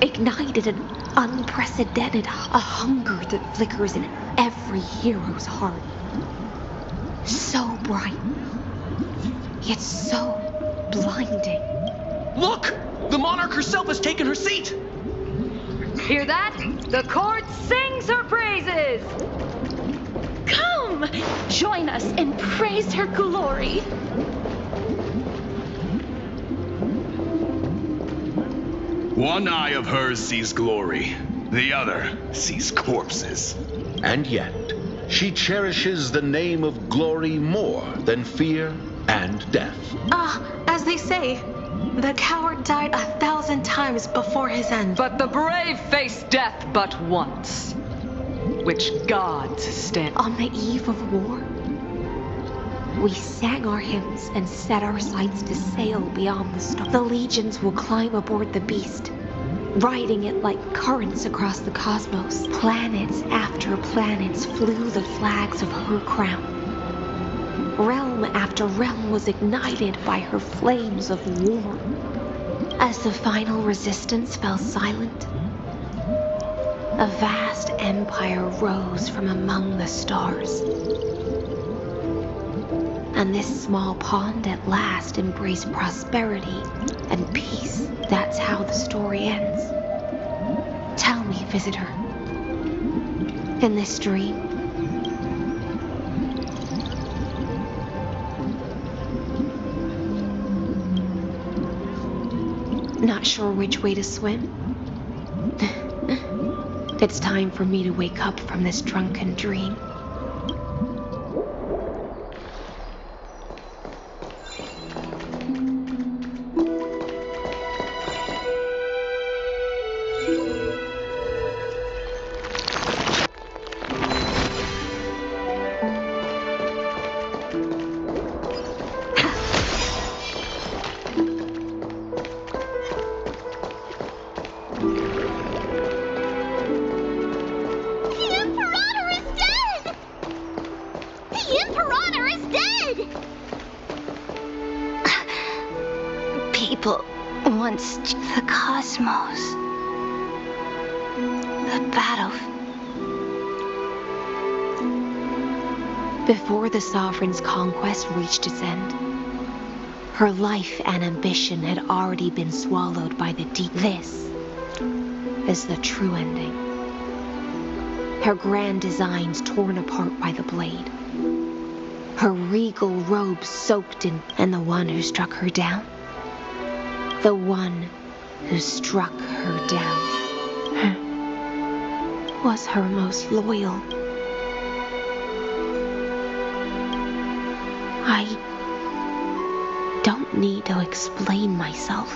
ignited an unprecedented hunger that flickers in every hero's heart. So bright, yet so blinding. Look! The monarch herself has taken her seat! Hear that? The court sings her praises! Come! Join us and praise her glory. One eye of hers sees glory, the other sees corpses. And yet, she cherishes the name of glory more than fear and death. As they say, the coward died 1,000 times before his end. But the brave face death but once, which gods stand. On the eve of war, we sang our hymns and set our sights to sail beyond the stars. The legions will climb aboard the beast, riding it like currents across the cosmos. Planets after planets flew the flags of her crown. Realm after realm was ignited by her flames of war. As the final resistance fell silent, a vast empire rose from among the stars. And this small pond at last embraced prosperity and peace. That's how the story ends. Tell me, visitor, in this dream, not sure which way to swim? It's time for me to wake up from this drunken dream. people once the cosmos. The battle. Before the Sovereign's conquest reached its end, her life and ambition had already been swallowed by the deep. This is the true ending. Her grand designs torn apart by the blade. Her regal robe soaked in, and the one who struck her down. The one who struck her down was her most loyal. I don't need to explain myself.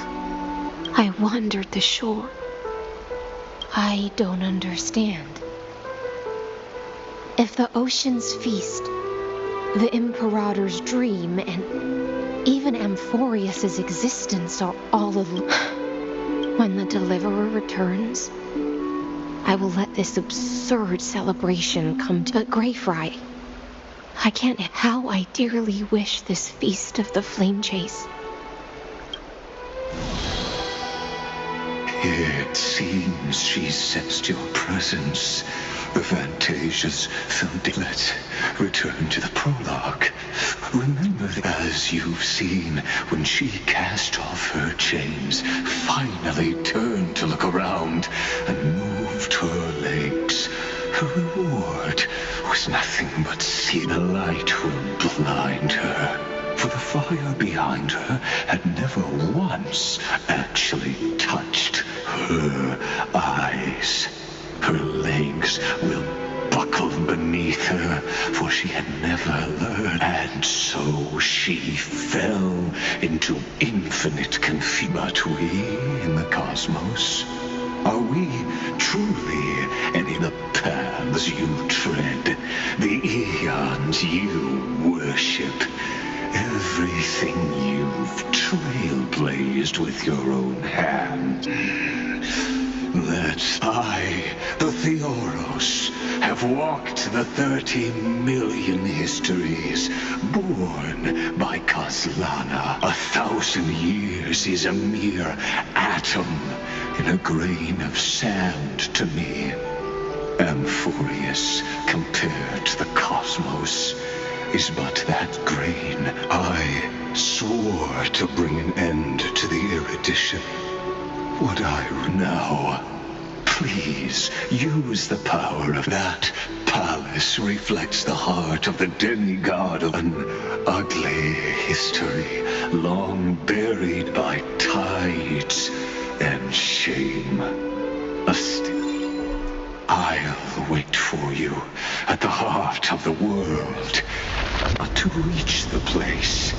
I wandered the shore. I don't understand. If the ocean's feast, the Imperator's dream, and even Amphorius's existence are all of... When the Deliverer returns, I will let this absurd celebration come to... But Greyfry, I can't... How I dearly wish this feast of the Flame Chase. It seems she sensed your presence. The Fantasia's felt. Let's return to the prologue. Remember, as you've seen, when she cast off her chains, finally turned to look around, and moved her legs. Her reward was nothing but see the light will blind her. For the fire behind her had never once actually touched her eyes. Her legs will buckle beneath her, for she had never learned. And so she fell into infinite confusion. But we in the cosmos, are we truly any of the paths you tread, the eons you worship? Everything you've trailblazed with your own hand. That I, the Theoros, have walked the 30 million histories, born by Kaslana. 1,000 years is a mere atom in a grain of sand to me. Amphorius, compared to the cosmos, is but that grain. I swore to bring an end to the erudition. Would I now? Please use the power of that palace. Reflects the heart of the demigod of an ugly history, long buried by tides and shame. I'll wait for you at the heart of the world. But to reach the place,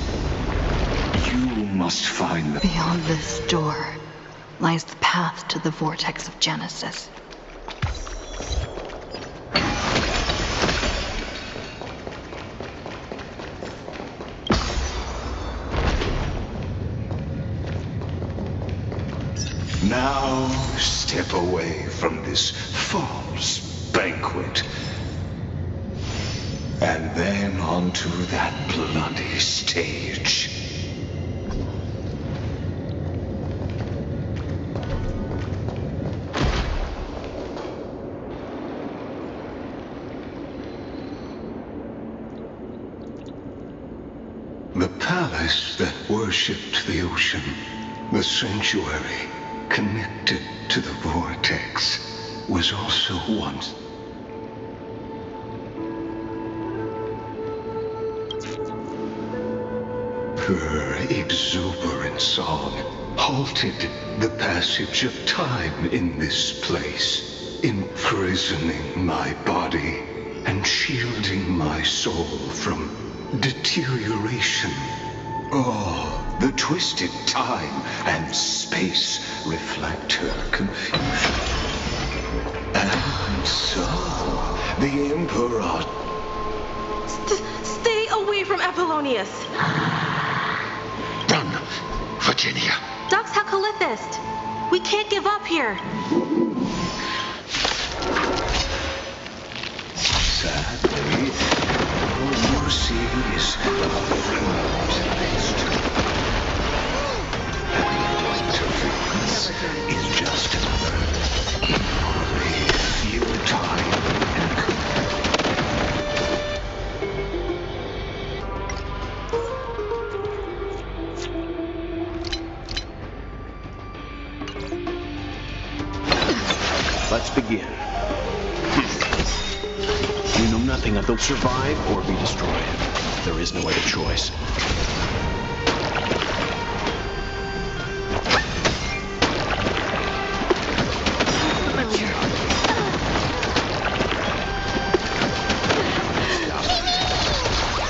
you must find the... Beyond this door lies the path to the vortex of Genesis. Now step away from this false banquet. And then onto that bloody stage. The palace that worshipped the ocean, the sanctuary connected to the vortex, was also once... Her exuberant song halted the passage of time in this place, imprisoning my body and shielding my soul from deterioration. All the twisted time and space reflect her confusion. And so, the Emperor... Stay away from Apollonius! Run, Virginia! Dux Hakalithist! We can't give up here! Sadly, all mercy is a friend. And Let's begin. You know nothing of those survive or be destroyed. There is no other choice.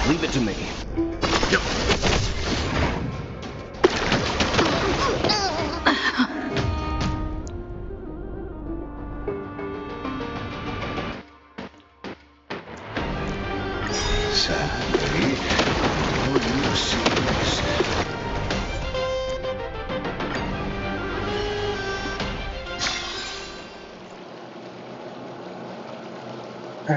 Leave it to me. Sadly, all you see is... I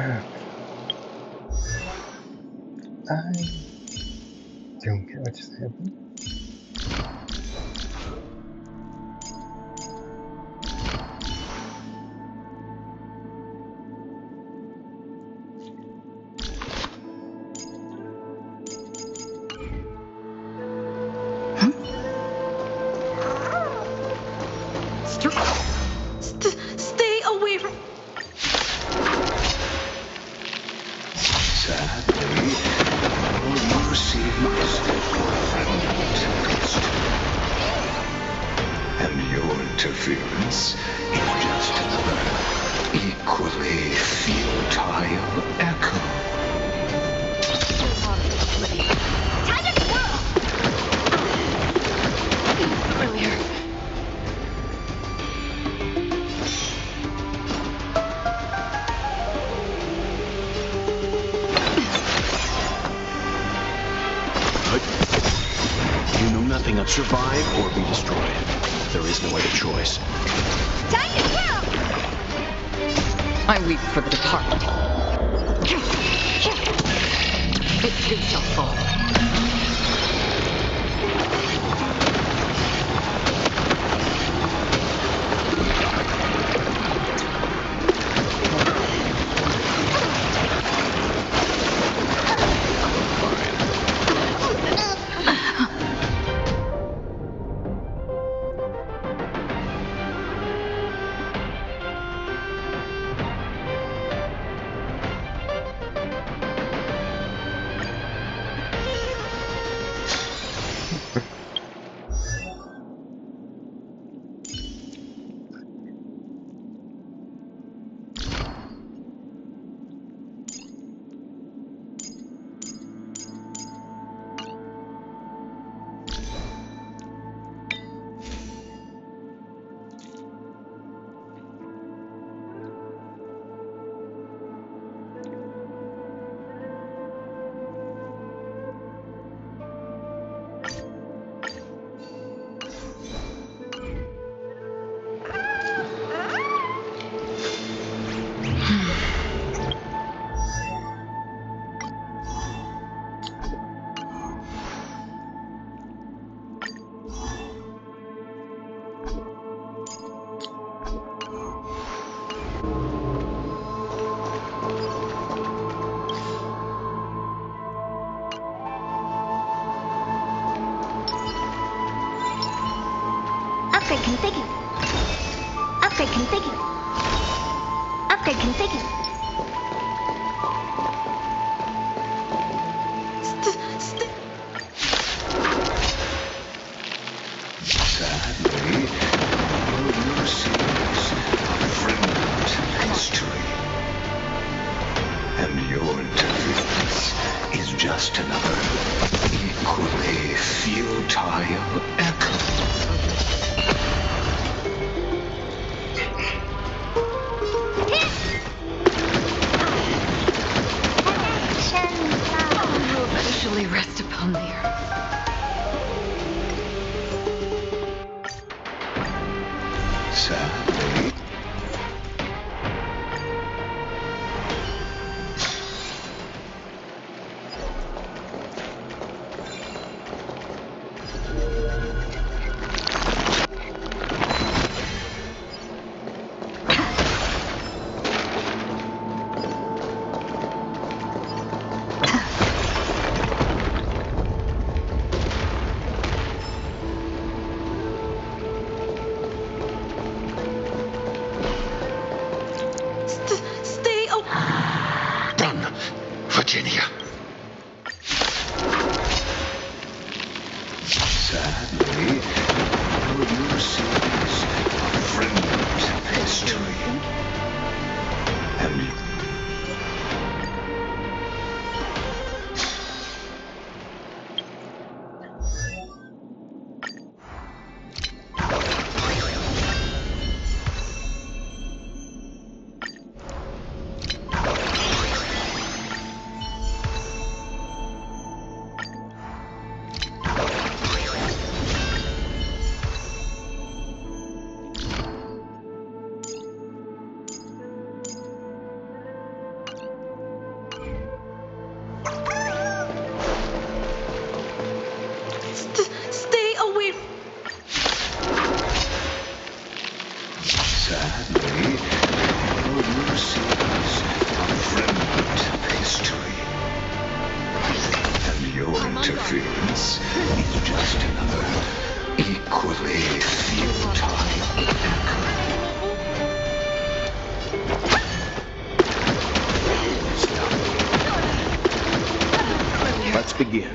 don't get what just happened. Stay away from... Sadly, all you see is fragment. And your interference is just another equally futile echo. Earlier. You know nothing of survive or be destroyed. There is no other choice. I weep for the departed. It too shall fall. Upgrade configured. Upgrade configured. Upgrade configured. Sadly, all you see is a fragment history. And your interference is just another equally futile echo. You eventually rest upon the earth. Sadly, Sadly, all you see is a fragment of history. And Stay away. sadly, all you see is a fragment of history. And your interference is just another equally futile echo. Let's begin.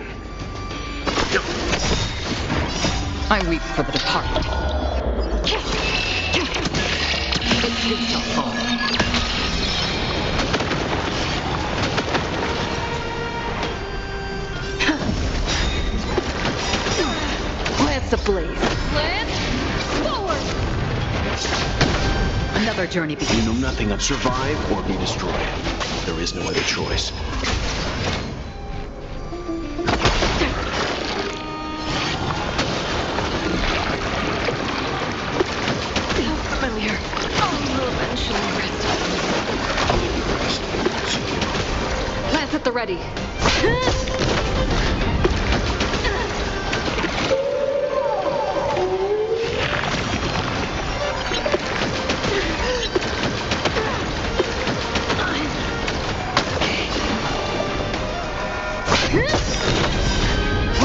I weep for the departed. It shall fall. Lance ablaze. Lance forward! Another journey begins. You know nothing of survive or be destroyed. There is no other choice. Familiar. I will eventually rest. I'll leave you rest. See you. Lance at the ready.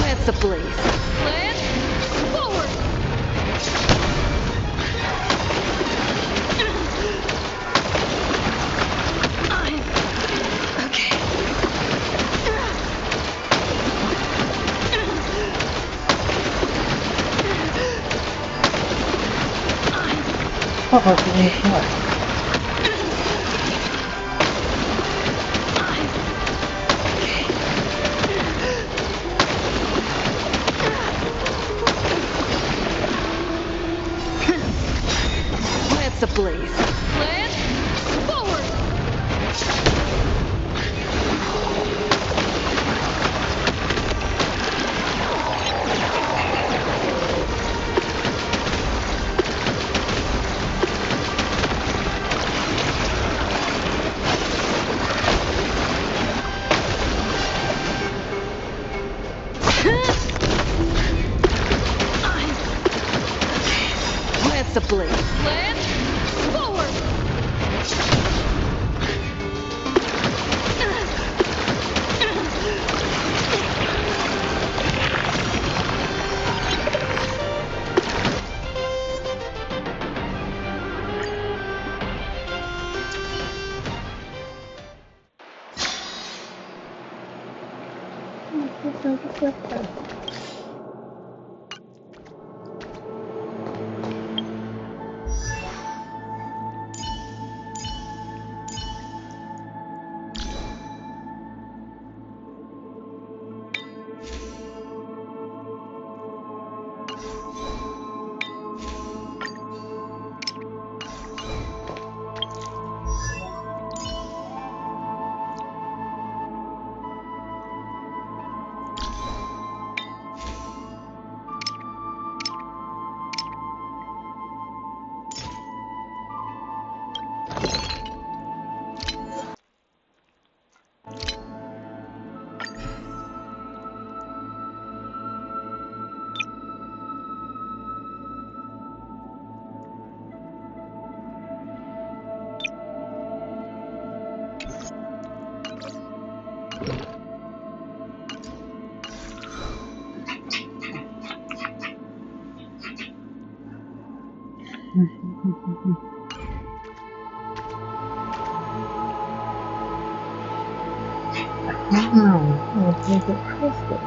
Lance ablaze. Lance forward! Lance ablaze. Lance forward! Lance ablaze. Lance forward! Wow, I'll take it perfect.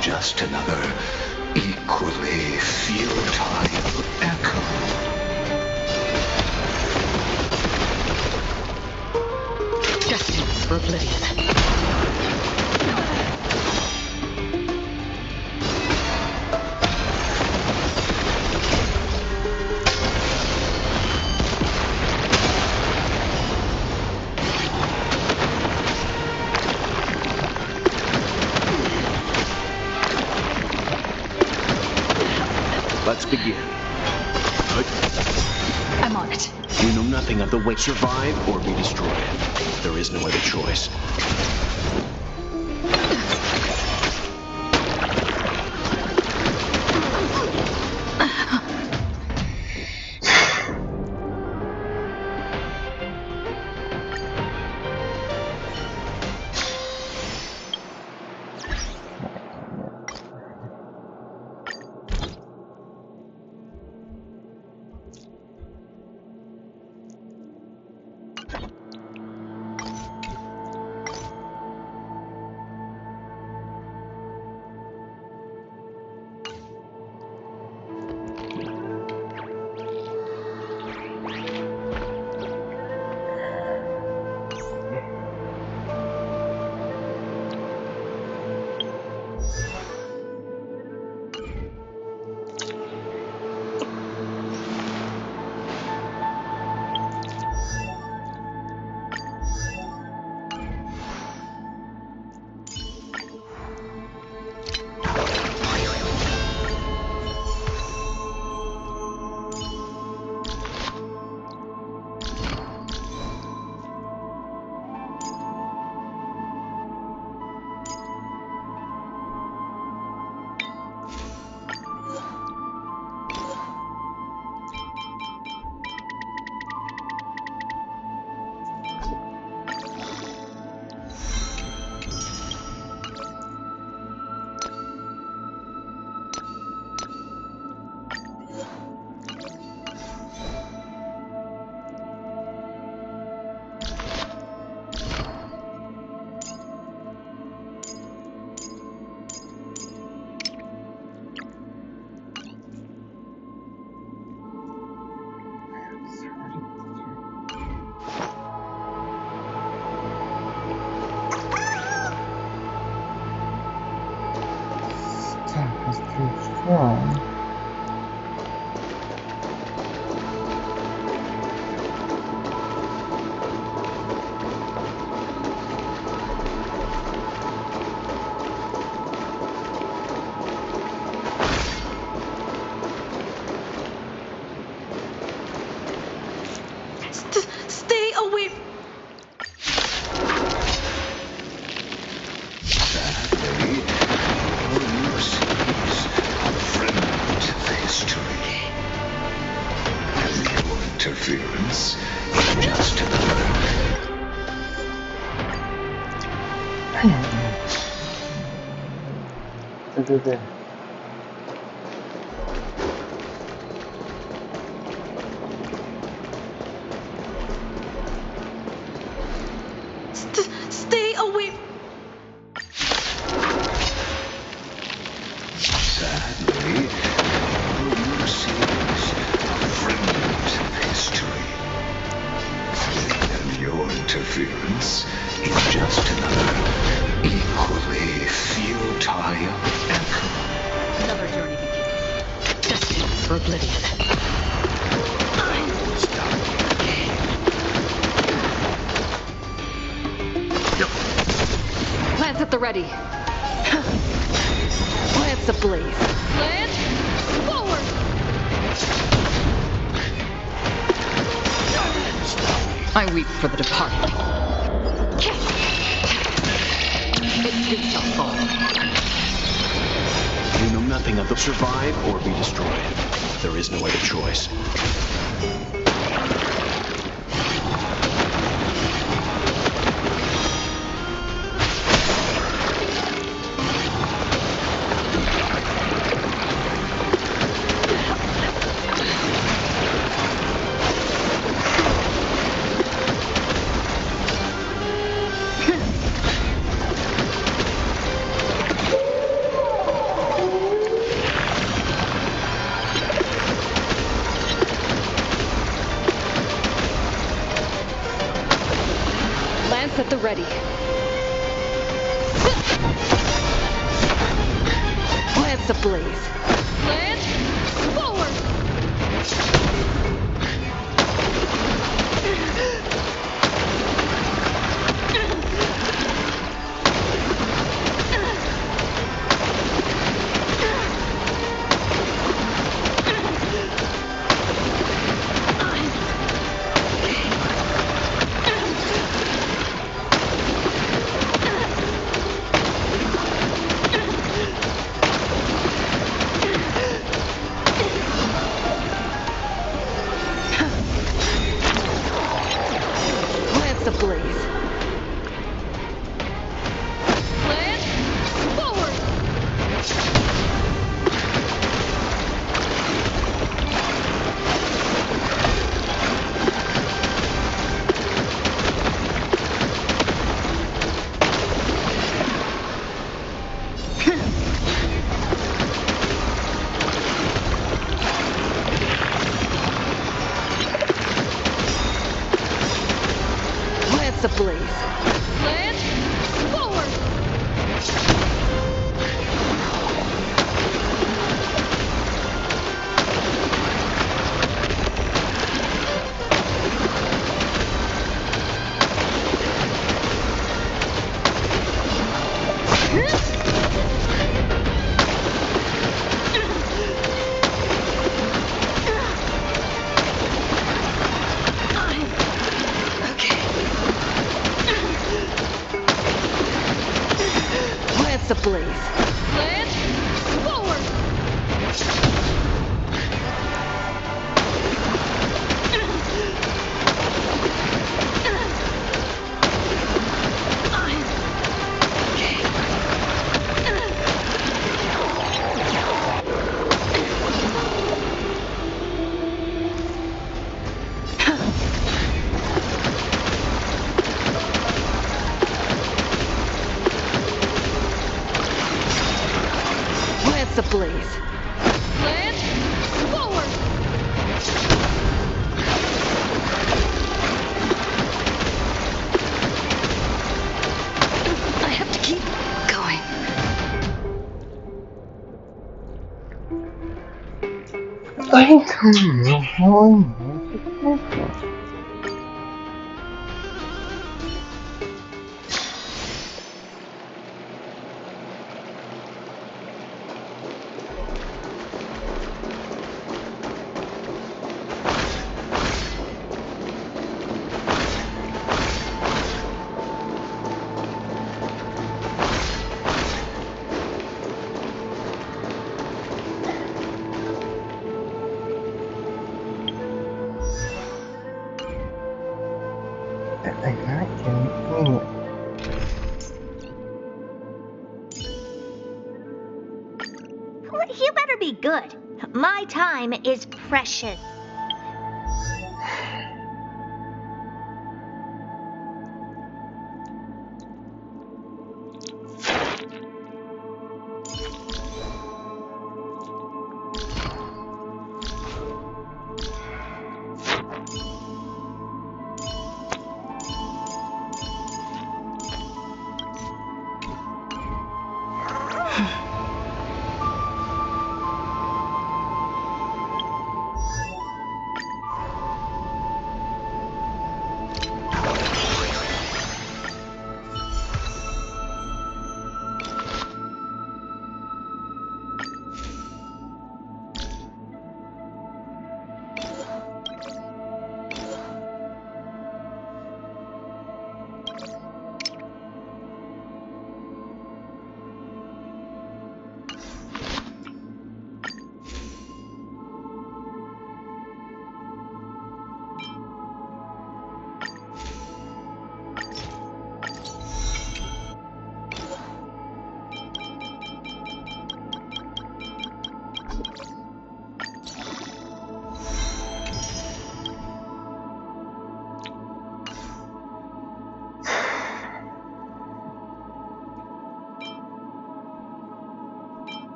Just another equally futile echo. Destined for oblivion. Let's begin. I'm on it. We know nothing of the way. Survive or be destroyed. There is no other choice. Stay away. Just another. Stay away. Sadly, all seems a fragment of history. And your interference is just another equally futile echo. Another journey begins. Destined for oblivion. Lance at the ready. Lance ablaze. Lance, forward! I weep for the departed. It shall fall. You know nothing of the survive or be destroyed. There is no other choice. Lance at the ready. Lance ablaze. Lance, forward! Lance ablaze. Lance, forward! Lance ablaze. Lance, forward! Lance ablaze. Lance, forward! Lance ablaze. Lance, forward! I have to keep going. You better be good. My time is precious.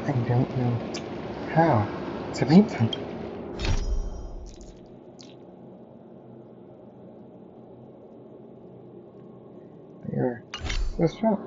I don't know how to beat them. They're so strong.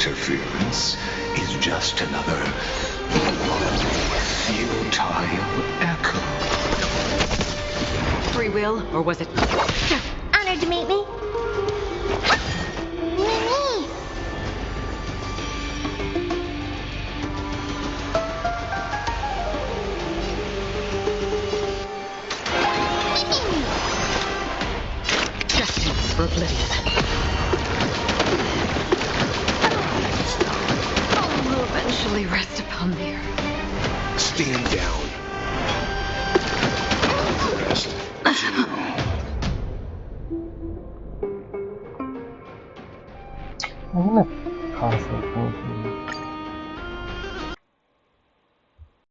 Interference is just another futile echo. Free will, or was it? Honored to meet me. Destined for oblivion. Will eventually rest upon the earth. Stand down. Rest. I'm gonna pause the phone.